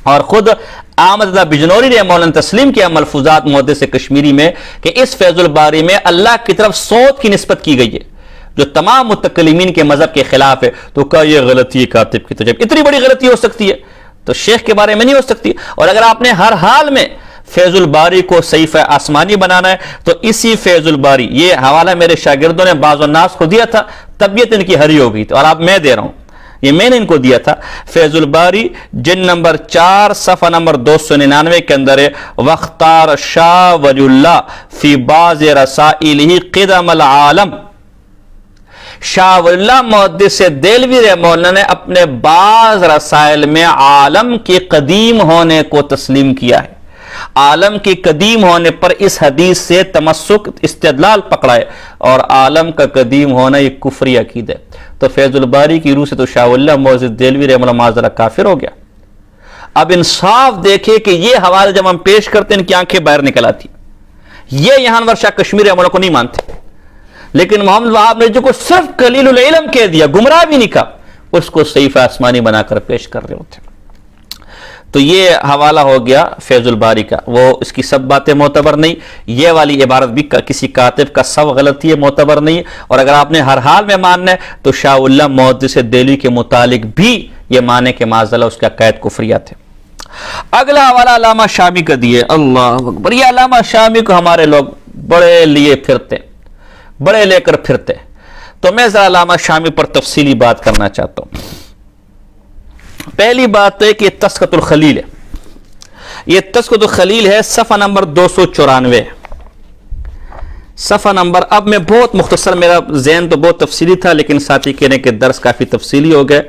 اور خود احمد رضا بجنوری رحمہ اللہ نے تسلیم کیا ملفوظات محدث کشمیری میں کہ اس فیض الباری میں اللہ کی طرف صوت کی نسبت کی گئی ہے جو تمام متکلمین کے مذہب کے خلاف ہے. تو کہا یہ غلطی ہے کاتب کی، تو جب اتنی بڑی غلطی ہو سکتی ہے تو شیخ کے بارے میں نہیں ہو سکتی. اور اگر آپ نے ہر حال میں فیض الباری کو صحیفہ آسمانی بنانا ہے تو اسی فیض الباری، یہ حوالہ میرے شاگردوں نے بعض الناس کو دیا تھا، طبیعت ان کی ہری ہو گئی تھی، اور اب میں دے رہا ہوں، یہ میں نے ان کو دیا تھا. فیض الباری جن نمبر 4 صفحہ نمبر 299 کے اندر ہے وختار شاہ ولی اللہ فی بعض رسائلہ قدم العالم. شاہ ولی اللہ محدث دہلوی رحمہ اللہ نے اپنے بعض رسائل میں عالم کے قدیم ہونے کو تسلیم کیا ہے. عالم کے قدیم ہونے پر اس حدیث سے تمسک استدلال پکڑا ہے، اور عالم کا قدیم ہونا یہ کفری عقید ہے. تو فیض الباری کی روح سے تو شاہ ولی اللہ محدث دہلوی رحمہ اللہ معذرہ کافر ہو گیا. اب انصاف دیکھے کہ یہ حوالے جب ہم پیش کرتے ہیں ان کی آنکھیں باہر نکل آتی. یہ یہاں شاہ کشمیر رحمہ اللہ کو نہیں مانتے، لیکن محمد وہاب نجدی کو صرف قلیل العلم کہہ دیا، گمراہ بھی نہیں کہا، اس کو صحیفہ آسمانی بنا کر پیش کر رہے ہوتے. تو یہ حوالہ ہو گیا فیض الباری کا، وہ اس کی سب باتیں معتبر نہیں. یہ والی عبارت بھی کسی کاتب کا سب غلطی ہے، معتبر نہیں. اور اگر آپ نے ہر حال میں ماننا ہے تو شاہ اللہ محدث دہلوی کے متعلق بھی یہ مانے کہ معاذاللہ اس کے عقائد کفریات ہیں. اگلا حوالہ علامہ شامی کا دیے. اللہ اکبر، یہ علامہ شامی کو ہمارے لوگ بڑے لیے پھرتے، بڑے لے کر پھرتے. تو میں ذرا علامہ شامی پر تفصیلی بات کرنا چاہتا ہوں. پہلی بات ہے کہ تذکرۃ الخلیل ہے. یہ تذکرۃ الخلیل ہے صفحہ نمبر 294. صفحہ نمبر، اب میں بہت مختصر، میرا ذہن تو بہت تفصیلی تھا لیکن ساتھی کہنے کے درس کافی تفصیلی ہو گئے.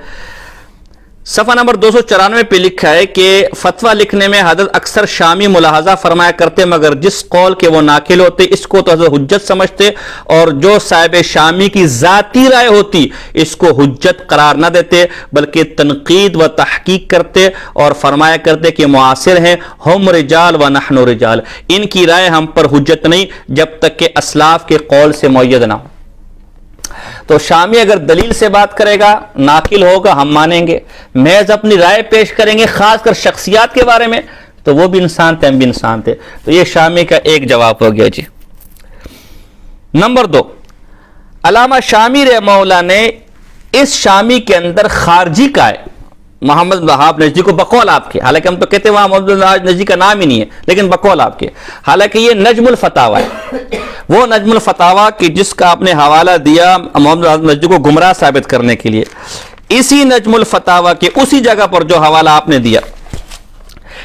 صفحہ نمبر 294 پہ لکھا ہے کہ فتویٰ لکھنے میں حضرت اکثر شامی ملاحظہ فرمایا کرتے، مگر جس قول کے وہ ناقل ہوتے اس کو تو حضرت حجت سمجھتے، اور جو صاحب شامی کی ذاتی رائے ہوتی اس کو حجت قرار نہ دیتے بلکہ تنقید و تحقیق کرتے، اور فرمایا کرتے کہ معاصر ہیں، ہم رجال و نحن رجال، ان کی رائے ہم پر حجت نہیں جب تک کہ اسلاف کے قول سے معید نہ ہو. تو شامی اگر دلیل سے بات کرے گا، ناقل ہوگا، ہم مانیں گے. محض اپنی رائے پیش کریں گے خاص کر شخصیات کے بارے میں تو وہ بھی انسان تھے، ہم بھی انسان تھے. تو یہ شامی کا ایک جواب ہو گیا جی. نمبر 2، علامہ شامی رحمہ اللہ نے اس شامی کے اندر خارجی کا ہے محمد وہاب نجدی کو بقول آپ کے، حالانکہ ہم تو کہتے ہیں وہاں محمد وہاب نجدی کا نام ہی نہیں ہے لیکن بقول آپ کے، حالانکہ یہ نجم الفتاوی ہے. وہ نجم الفتاوی کی جس کا آپ نے حوالہ دیا محمد وہاب نجدی کو گمراہ ثابت کرنے کے لیے. اسی نجم الفتاوی کے اسی جگہ پر جو حوالہ آپ نے دیا،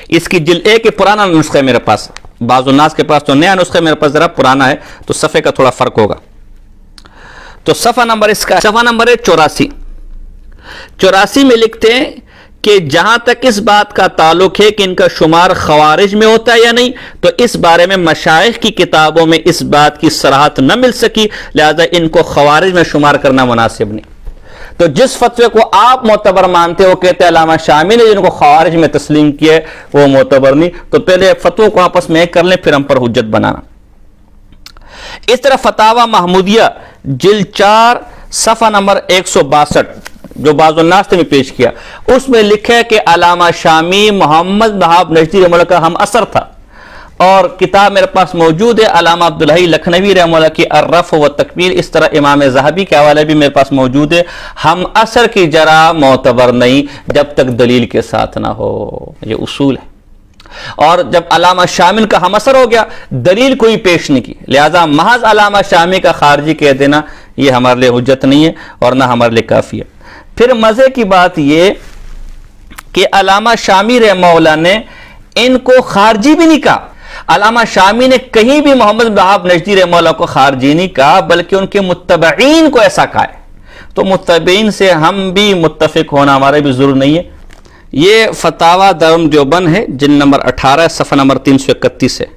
اس کی جلد 1 کے پرانا نسخہ میرے پاس، بعض الناس کے پاس تو نیا نسخہ، میرے پاس ذرا پرانا ہے تو صفحے کا تھوڑا فرق ہوگا. تو صفحہ نمبر اس کا صفحہ نمبر ہے 84 میں لکھتے ہیں کہ جہاں تک اس بات کا تعلق ہے کہ ان کا شمار خوارج میں ہوتا ہے یا نہیں، تو اس بارے میں مشائخ کی کتابوں میں اس بات کی صراحت نہ مل سکی، لہذا ان کو خوارج میں شمار کرنا مناسب نہیں. تو جس فتوے کو آپ معتبر مانتے ہو، کہتے ہیں علامہ شامی نے جن کو خوارج میں تسلیم کیا ہے وہ معتبر نہیں، تو پہلے فتووں کو آپس میں ایک کر لیں پھر ہم پر حجت بنانا. اس طرح فتاوی محمودیہ جلد 4 صفحہ نمبر 162 جو بعض الناس نے پیش کیا، اس میں لکھا ہے کہ علامہ شامی محمد وہاب نجدی رحمہ اللہ کا ہم اثر تھا، اور کتاب میرے پاس موجود ہے علامہ عبدالحی لکھنوی رحمہ اللہ کی الرفع و تکمیل، اس طرح امام ذہبی کے حوالے بھی میرے پاس موجود ہے. ہم اثر کی جرح معتبر نہیں جب تک دلیل کے ساتھ نہ ہو، یہ اصول ہے. اور جب علامہ شامی کا ہم اثر ہو گیا، دلیل کوئی پیش نہیں کی، لہذا محض علامہ شامی کا خارجی کہہ دینا یہ ہمارے لیے حجت نہیں ہے اور نہ ہمارے لیے کافی ہے. پھر مزے کی بات یہ کہ علامہ شامی رحمہ اللہ نے ان کو خارجی بھی نہیں کہا. علامہ شامی نے کہیں بھی محمد وہاب نجدی رحمہ اللہ کو خارجی نہیں کہا، بلکہ ان کے متبعین کو ایسا کہا ہے. تو متبعین سے ہم بھی متفق ہونا ہمارے بھی ضرور نہیں ہے. یہ فتاوی دارالعلوم دیوبند ہے، جلد نمبر 18 صفحہ نمبر 331 ہے.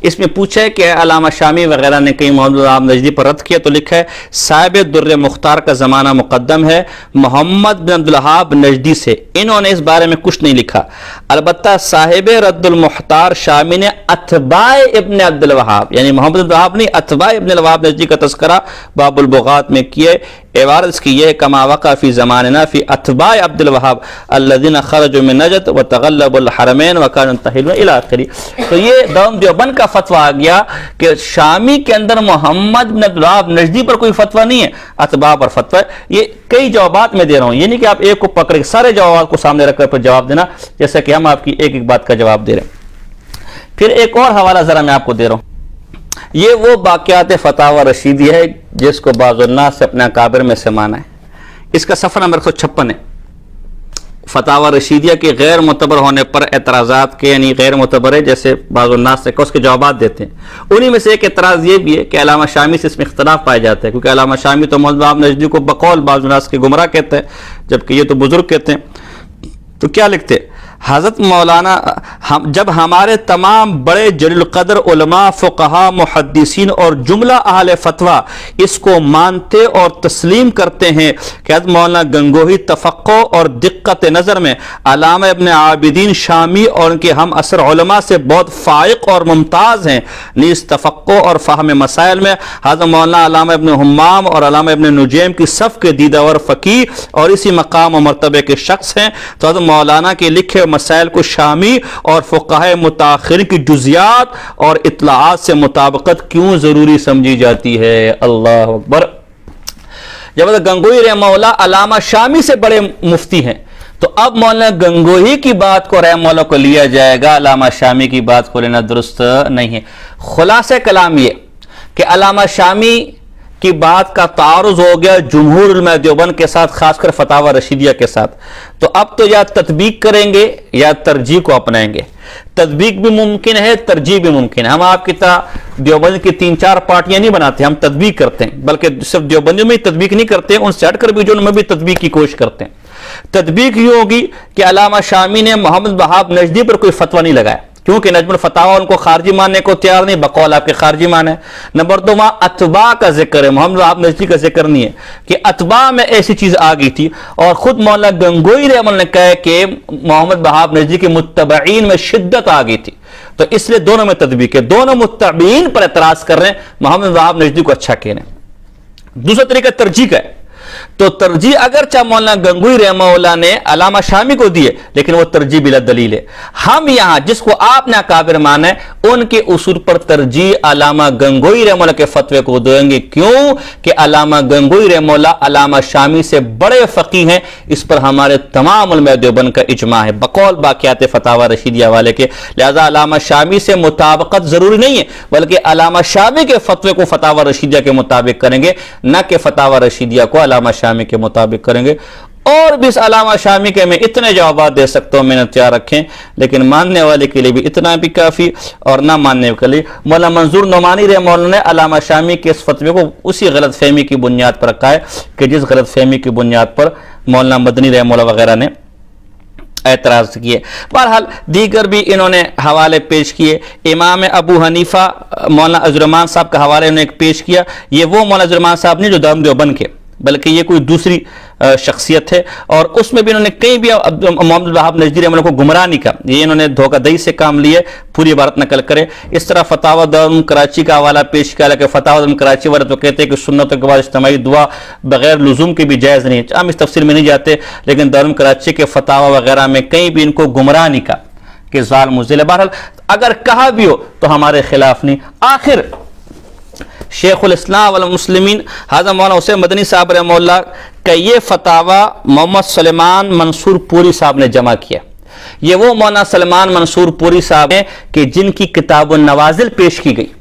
اس میں پوچھا ہے کہ علامہ شامی وغیرہ نے کہیں محمد وہاب نجدی پر رد کیا، تو لکھا ہے صاحب در مختار کا زمانہ مقدم ہے محمد بن عبدالوہاب نجدی سے، انہوں نے اس بارے میں کچھ نہیں لکھا. البتہ صاحب رد المختار شامی نے اتباع ابن عبدالوہاب یعنی محمد بن عبدالوہاب نہیں اتباع ابن الوہاب نجدی کا تذکرہ باب البغات میں کیا ہے. عبارت اس کی یہ ہے کما وقع فی زماننا فی اتباع عبد الوہاب الذین خرجوا من نجد وتغلبوا الحرمین وکانوا تحلون الی آخری. تو یہ دیوبند دیوبند کا فتویٰ آ گیا کہ شامی کے اندر محمد بن عبدالوہاب نجدی پر کوئی فتویٰ نہیں ہے، اتباع پر فتویٰ ہے. یہ کئی جوابات میں دے رہا ہوں، یہ نہیں کہ آپ ایک کو پکڑ کے سارے جوابات کو سامنے رکھ کر پر جواب دینا، جیسا کہ ہم آپ کی ایک ایک بات کا جواب دے رہے ہیں. پھر ایک اور حوالہ ذرا میں آپ کو دے رہا ہوں. یہ وہ باقیات فتاوی رشیدی ہے جس کو بعض الناس سے اپنے اکابر میں سے مانا ہے. اس کا صفحہ نمبر 156 ہے. فتاوی رشیدیہ کے غیر معتبر ہونے پر اعتراضات کے یعنی غیر معتبر ہے، جیسے بعض الناس سے اس کے جوابات دیتے ہیں. انہی میں سے ایک اعتراض یہ بھی ہے کہ علامہ شامی سے اس میں اختلاف پایا جاتا ہے، کیونکہ علامہ شامی تو محمد وہاب نجدی کو بقول بعض الناس کے گمراہ کہتے ہیں، جبکہ یہ تو بزرگ کہتے ہیں. تو کیا لکھتے ہیں؟ حضرت مولانا جب ہمارے تمام بڑے جلیل القدر علماء فقہا محدثین اور جملہ اہل فتویٰ اس کو مانتے اور تسلیم کرتے ہیں کہ حضرت مولانا گنگوہی تفقہ اور دقت نظر میں علامہ ابن عابدین شامی اور ان کے ہم اثر علماء سے بہت فائق اور ممتاز ہیں، نیز تفقہ اور فہم مسائل میں حضرت مولانا علامہ ابن حمام اور علامہ ابن نجیم کی صف کے دیدہ ور فقیہ اور اسی مقام و مرتبے کے شخص ہیں، تو حضرت مولانا کے لکھے مسائل کو شامی اور فقہائے متاخرین کی جزیات اور اطلاعات سے مطابقت کیوں ضروری سمجھی جاتی ہے؟ اللہ اکبر. جب گنگوہی رحمہ اللہ علامہ شامی سے بڑے مفتی ہیں، تو اب مولانا گنگوہی کی بات کو رحمہ اللہ کو لیا جائے گا، علامہ شامی کی بات کو لینا درست نہیں ہے. خلاصہ کلام یہ کہ علامہ شامی کی بات کا تعارض ہو گیا جمہور علماء دیوبند کے ساتھ، خاص کر فتاوی رشیدیہ کے ساتھ. تو اب تو یا تطبیق کریں گے یا ترجیح کو اپنائیں گے. تطبیق بھی ممکن ہے، ترجیح بھی ممکن ہے. ہم آپ کی طرح دیوبند کی 3-4 پارٹیاں نہیں بناتے، ہم تطبیق کرتے ہیں، بلکہ صرف دیوبندیوں میں تطبیق نہیں کرتے، ان سے ہٹ کر بھی جو ان میں بھی تطبیق کی کوشش کرتے ہیں. تطبیق یہ ہوگی کہ علامہ شامی نے محمد وہاب نجدی پر کوئی فتویٰ نہیں لگایا، کیونکہ نجم الفتاوی ان کو خارجی ماننے کو تیار نہیں، بقول آپ کے خارجی مانے. نمبر 2 وہاں اتباع کا ذکر ہے، محمد وہاب نجدی کا ذکر نہیں ہے کہ اتباع میں ایسی چیز آ گئی تھی. اور خود مولانا گنگوہی رحمہ اللہ نے کہا کہ محمد وہاب نجدی کے متبعین میں شدت آ گئی تھی، تو اس لیے دونوں میں تطبیق ہے. دونوں متبعین پر اعتراض کر رہے ہیں، محمد وہاب نجدی کو اچھا کہہ رہے ہیں. دوسرا طریقہ ترجیح کا ہے. تو ترجیح اگرچہ مولانا گنگوہی رحمہ اللہ نے علامہ شامی کو دیے، لیکن وہ ترجیح بلا دلیل ہے. ہم یہاں جس کو آپ نے اکابر مانا ہے ان کے اصول پر ترجیح علامہ گنگوہی رحمہ اللہ کے فتوے کو دیں گے. کیوں کہ علامہ گنگوہی رحمہ اللہ علامہ شامی سے بڑے فقیہ ہیں، اس پر ہمارے تمام علماء دیوبند کا اجماع ہے بقول باقیات فتاوی رشیدیہ والے کے. لہذا علامہ شامی سے مطابقت ضروری نہیں ہے، بلکہ علامہ شامی کے فتوے کو فتاوی رشیدیہ کے مطابق کریں گے، نہ کہ فتاوی رشیدیہ کو علامہ شامی کے مطابق کریں گے. اور بھی اس علامہ شامی کے میں اتنے جوابات دے سکتا ہوں، میں نے تیار رکھیں، لیکن ماننے والے کے لیے بھی اتنا بھی کافی اور نہ ماننے کے لیے مولانا منظور نعمانی رحمہ اللہ نے علامہ شامی کے اس فتوے کو اسی غلط فہمی کی بنیاد پر رکھا ہے کہ جس غلط فہمی کی بنیاد پر مولانا مدنی رحمہ اللہ وغیرہ نے اعتراض کیے۔ بہرحال دیگر بھی انہوں نے حوالے پیش کیے۔ امام ابو حنیفہ مولانا عبدالرحمن صاحب کا حوالے انہوں نے ایک پیش کیا، یہ وہ مولانا عبدالرحمن صاحب نہیں جو دارالعلوم دیوبند کے، بلکہ یہ کوئی دوسری شخصیت ہے، اور اس میں بھی انہوں نے کئی بھی محمد الوہاب نجدی رحمہ اللہ کو گمراہ نہیں کہا، یہ انہوں نے دھوکہ دہی سے کام لیے، پوری عبارت نقل کرے۔ اس طرح فتاوی دارالعلوم کراچی کا حوالہ پیش کیا، کہ فتاوی دارالعلوم کراچی والے تو کہتے ہیں کہ سنتوں کے بعد اجتماعی دعا بغیر لزوم کے بھی جائز نہیں ہے۔ ہم اس تفصیل میں نہیں جاتے، لیکن دارالعلوم کراچی کے فتاوی وغیرہ میں کہیں بھی ان کو گمراہ نہیں کہا کہ ظالم مضل ہے۔ بہرحال اگر کہا بھی ہو تو ہمارے خلاف نہیں۔ آخر شیخ الاسلام والمسلمین حضرت مولانا حسین مدنی صاحب رحمہ اللہ کا یہ فتاوی محمد سلیمان منصور پوری صاحب نے جمع کیا۔ یہ وہ مولانا سلیمان منصور پوری صاحب ہیں کہ جن کی کتاب النوازل پیش کی گئی،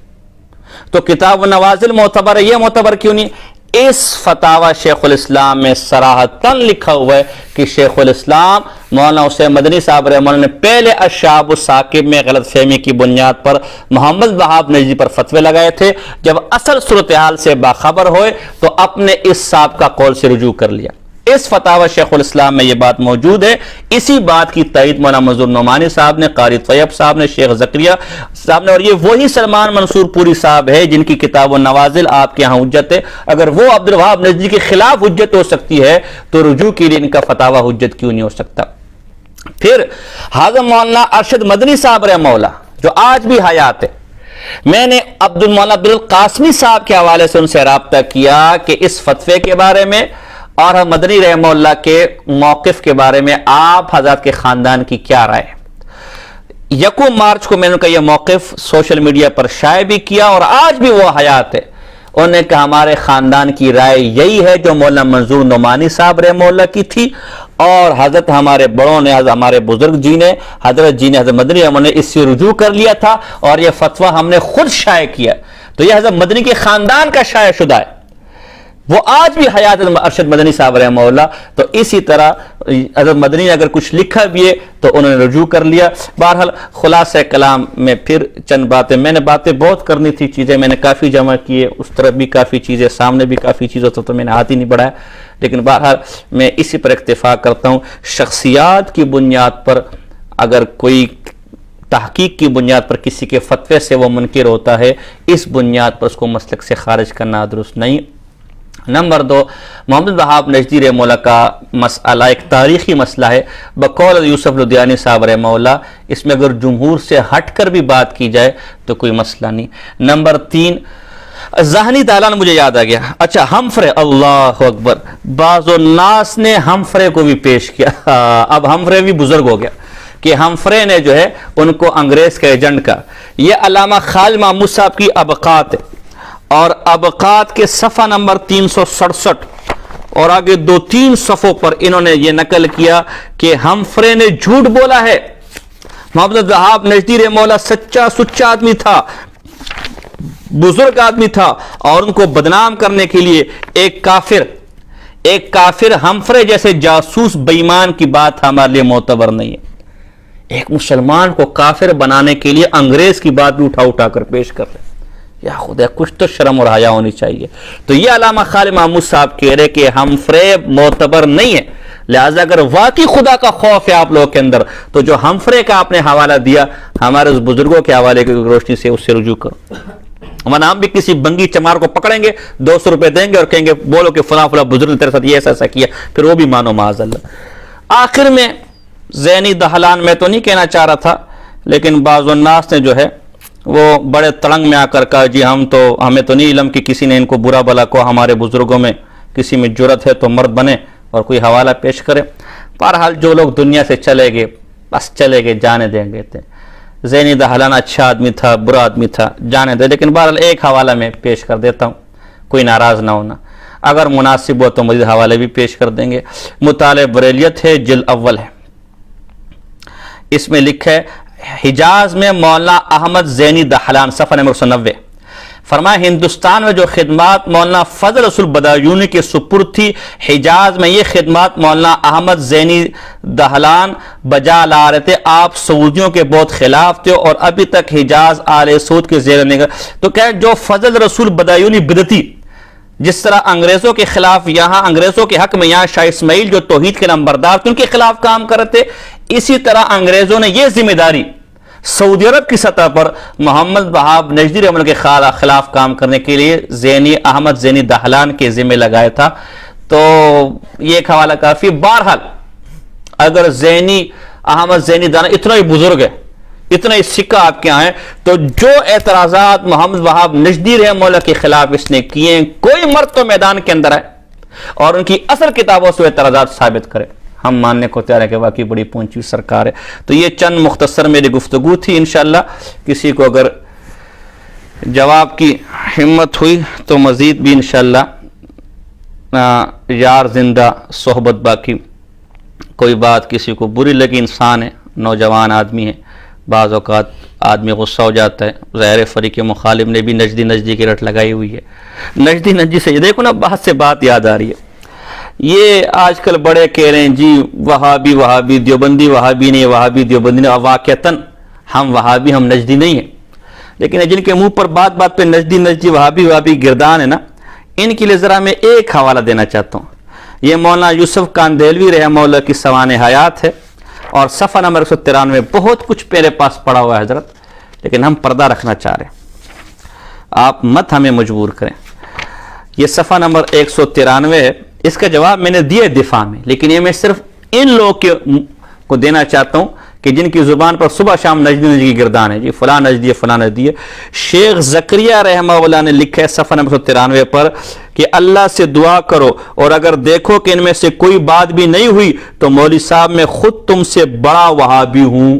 تو کتاب النوازل معتبر ہے، یہ معتبر کیوں نہیں؟ اس فتاوی شیخ الاسلام میں صراحتاً لکھا ہوا ہے کہ شیخ الاسلام مولانا حسین مدنی صاحب رحمہ اللہ نے پہلے الشہاب الثاقب میں غلط فہمی کی بنیاد پر محمد وہاب نجدی پر فتوے لگائے تھے، جب اصل صورتحال سے باخبر ہوئے تو اپنے اس صاحب کا قول سے رجوع کر لیا۔ اس فتاوی شیخ الاسلام میں یہ بات موجود ہے۔ اسی بات کی تائید مولانا منظور نعمانی صاحب نے، قاری طیب صاحب نے، شیخ زکریا صاحب نے، اور یہ وہی سلمان منصور پوری صاحب ہے جن کی کتاب النوازل آپ کے ہاں حجت ہے۔ اگر وہ عبدالوہاب نجدی کے خلاف حجت ہو سکتی ہے تو رجوع کے لیے ان کا فتاوی حجت کیوں نہیں ہو سکتا؟ پھر حضرت مولانا ارشد مدنی صاحب رحمہ اللہ جو آج بھی حیات ہے، میں نے مولانا عبدالقاسمی صاحب کے حوالے سے ان سے رابطہ کیا کہ اس فتوے کے بارے میں اور مدنی رحمہ اللہ کے موقف کے بارے میں آپ حضرات کے خاندان کی کیا رائے ہے۔ 1 مارچ کو میں نے ان کا یہ موقف سوشل میڈیا پر شائع بھی کیا، اور آج بھی وہ حیات ہے۔ انہوں نے کہا ہمارے خاندان کی رائے یہی ہے جو مولانا منظور نعمانی صاحب رحمہ اللہ کی تھی، اور حضرت ہمارے بڑوں نے، ہمارے بزرگ جی نے، حضرت جی نے، حضرت مدنی رحمہ اللہ نے اس سے رجوع کر لیا تھا، اور یہ فتویٰ ہم نے خود شائع کیا۔ تو یہ حضرت مدنی کے خاندان کا شائع شدہ ہے، وہ آج بھی حیات ارشد مدنی صاحب رحمہ اللہ۔ تو اسی طرح حضرت مدنی نے اگر کچھ لکھا بھی ہے تو انہوں نے رجوع کر لیا۔ بہرحال خلاصہ کلام میں پھر چند باتیں، میں نے باتیں بہت کرنی تھی، چیزیں میں نے کافی جمع کیے، اس طرف بھی کافی چیزیں، سامنے بھی کافی چیزیں تو میں نے ہاتھ ہی نہیں بڑھایا، لیکن بہرحال میں اسی پر اکتفا کرتا ہوں۔ شخصیات کی بنیاد پر اگر کوئی تحقیق کی بنیاد پر کسی کے فتوے سے وہ منکر ہوتا ہے، اس بنیاد پر اس کو مسلک سے خارج کرنا درست نہیں۔ نمبر 2، محمد وہاب نجدی رحمہ اللہ کا مسئلہ ایک تاریخی مسئلہ ہے، بقول یوسف لدھیانی صاحب رحمہ اللہ، اس میں اگر جمہور سے ہٹ کر بھی بات کی جائے تو کوئی مسئلہ نہیں۔ نمبر 3، ذہنی دالان مجھے یاد آ گیا، اچھا ہمفرے، اللہ اکبر، بعض الناس نے ہمفرے کو بھی پیش کیا۔ اب ہمفرے بھی بزرگ ہو گیا کہ ہمفرے نے جو ہے ان کو انگریز کا ایجنٹ کا، یہ علامہ خالد محمود صاحب کی ابقات ہے، اور ابقات کے صفحہ نمبر 367 اور آگے 2-3 صفحوں پر انہوں نے یہ نقل کیا کہ ہمفرے نے جھوٹ بولا ہے، محمد وہاب نجدی رحمہ اللہ سچا سچا آدمی تھا، بزرگ آدمی تھا، اور ان کو بدنام کرنے کے لیے ایک کافر ہمفرے جیسے جاسوس بےایمان کی بات ہمارے لیے معتبر نہیں ہے۔ ایک مسلمان کو کافر بنانے کے لیے انگریز کی بات بھی اٹھا کر پیش کر رہے، یا خدا کچھ تو شرم اور حیا ہونی چاہیے۔ تو یہ علامہ خالد محمود صاحب کہہ رہے کہ ہم فریب معتبر نہیں ہے، لہٰذا اگر واقعی خدا کا خوف ہے آپ لوگوں کے اندر تو جو ہم فرے کا آپ نے حوالہ دیا ہمارے اس بزرگوں کے حوالے کی روشنی سے اس سے رجوع کرو، ورنہ ہم بھی کسی بنگی چمار کو پکڑیں گے، 200 روپے دیں گے اور کہیں گے بولو کہ فلاں فلاں بزرگ نے تیرے ساتھ یہ ایسا کیا، پھر وہ بھی مانو معاذ اللہ۔ آخر میں ذہنی دہلان میں تو نہیں کہنا چاہ رہا تھا، لیکن بعض الناس نے جو ہے وہ بڑے تڑنگ میں آ کر کہا جی ہمیں تو نہیں علم کہ کسی نے ان کو برا بلا کو، ہمارے بزرگوں میں کسی میں جرت ہے تو مرد بنے اور کوئی حوالہ پیش کرے۔ بہرحال جو لوگ دنیا سے چلے گئے بس چلے گئے، جانے دیں گے۔ ذہنی دہلان اچھا آدمی تھا، برا آدمی تھا، جانے دے، لیکن بہرحال ایک حوالہ میں پیش کر دیتا ہوں، کوئی ناراض نہ ہونا، اگر مناسب ہو تو مزید حوالے بھی پیش کر دیں گے۔ مطالعہ بریلیت ہے، جلد اول ہے، اس میں لکھا ہے حجاز میں مولانا احمد زینی دہلان، صفحہ نمبر 190، فرمایا ہندوستان میں جو خدمات مولانا فضل رسول بدایونی کے سپرد تھی، حجاز میں یہ خدمات مولانا احمد زینی دہلان بجا لا رہے تھے، آپ سعودیوں کے بہت خلاف تھے اور ابھی تک حجاز آل سعود کے زیر نگاہ۔ تو کہ جو فضل رسول بدایونی بدعتی جس طرح انگریزوں کے خلاف یہاں انگریزوں کے حق میں یہاں شاہ اسماعیل جو توحید کے نمبردار تھے ان کے خلاف کام کر رہے تھے، اسی طرح انگریزوں نے یہ ذمہ داری سعودی عرب کی سطح پر محمد وہاب نجدی رحمہ اللہ کے خلاف کام کرنے کے لیے احمد زینی دہلان کے ذمہ لگایا تھا۔ تو یہ ایک حوالہ کافی۔ بہرحال اگر احمد زینی دہلان اتنا ہی بزرگ ہے، اتنا ہی سکہ آپ کے یہاں ہے، تو جو اعتراضات محمد وہاب نجدی رحمہ اللہ کے خلاف اس نے کیے ہیں، کوئی مرد تو میدان کے اندر ہے اور ان کی اصل کتابوں سے اعتراضات ثابت کرے، ہم ماننے کو تیار ہے کہ واقعی بڑی پہنچی سرکار ہے۔ تو یہ چند مختصر میری گفتگو تھی، انشاءاللہ کسی کو اگر جواب کی ہمت ہوئی تو مزید بھی انشاءاللہ یار زندہ صحبت باقی۔ کوئی بات کسی کو بری لگی، انسان ہے، نوجوان آدمی ہے، بعض اوقات آدمی غصہ ہو جاتا ہے، ظاہر فریق مخالف نے بھی نجدی کی رٹ لگائی ہوئی ہے، نجدی سے دیکھو نا، بحث سے بات یاد آ رہی ہے، یہ آج کل بڑے کہہ رہے ہیں جی وہابی دیوبندی وہابی نہیں، وہابی دیوبندی نہیں، واقعتاً ہم وہابی ہم نجدی نہیں ہیں، لیکن جن کے منہ پر بات پہ نجدی وہابی گردان ہے نا، ان کے لیے ذرا میں ایک حوالہ دینا چاہتا ہوں۔ یہ مولانا یوسف کاندیلوی رحمہ اللہ کی سوانح حیات ہے اور صفحہ نمبر 193 بہت کچھ میرے پاس پڑا ہوا ہے حضرت، لیکن ہم پردہ رکھنا چاہ رہے ہیں، آپ مت ہمیں مجبور کریں۔ یہ صفحہ نمبر 193 ہے، اس کا جواب میں نے دیا دفاع میں، لیکن یہ میں صرف ان لوگوں کو دینا چاہتا ہوں کہ جن کی زبان پر صبح شام نجدی کی گردان ہے، جی فلاں نجدی ہے فلاں نجدی ہے۔ شیخ زکریہ رحمہ اللہ نے لکھا ہے صفحہ نمبر 193 پر کہ اللہ سے دعا کرو اور اگر دیکھو کہ ان میں سے کوئی بات بھی نہیں ہوئی تو مولوی صاحب میں خود تم سے بڑا وہابی ہوں۔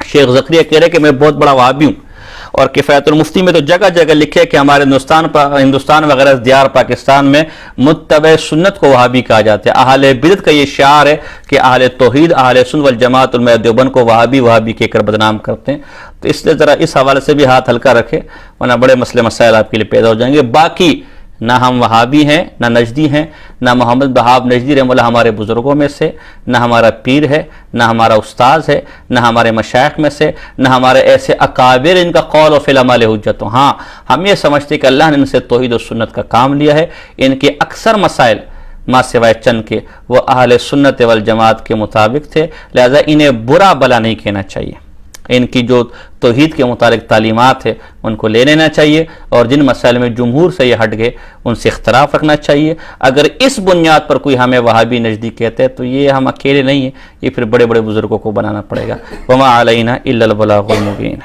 شیخ زکریہ کہہ رہے کہ میں بہت بڑا وہابی ہوں، اور کفایت المفتی میں تو جگہ جگہ لکھے کہ ہمارے ہندوستان وغیرہ دیار پاکستان میں متبع سنت کو وہابی کہا جاتا ہے۔ اہل بدعت کا یہ شعار ہے کہ اہل توحید اہل سنت والجماعت علماء دیوبند کو وہابی کہہ کر بدنام کرتے ہیں۔ تو اس لیے ذرا اس حوالے سے بھی ہاتھ ہلکا رکھے، ورنہ بڑے مسئلے مسائل آپ کے لیے پیدا ہو جائیں گے۔ باقی نہ ہم وہابی ہیں نہ نجدی ہیں، نہ محمد وہاب نجدی رحمہ اللہ ہمارے بزرگوں میں سے، نہ ہمارا پیر ہے، نہ ہمارا استاذ ہے، نہ ہمارے مشائخ میں سے، نہ ہمارے ایسے اکابر ان کا قول و فعل عمل حجت ہو۔ ہاں ہم یہ سمجھتے کہ اللہ نے ان سے توحید و سنت کا کام لیا ہے، ان کے اکثر مسائل ما سوائے چند کے وہ اہل سنت والجماعت کے مطابق تھے، لہذا انہیں برا بلا نہیں کہنا چاہیے۔ ان کی جو توحید کے متعلق تعلیمات ہے ان کو لے لینا چاہیے، اور جن مسائل میں جمہور سے یہ ہٹ گئے ان سے اختلاف رکھنا چاہیے۔ اگر اس بنیاد پر کوئی ہمیں وہابی نجدی کہتے ہیں تو یہ ہم اکیلے نہیں ہیں، یہ پھر بڑے بڑے بزرگوں کو بنانا پڑے گا۔ وما علینا الا البلاغ المبین۔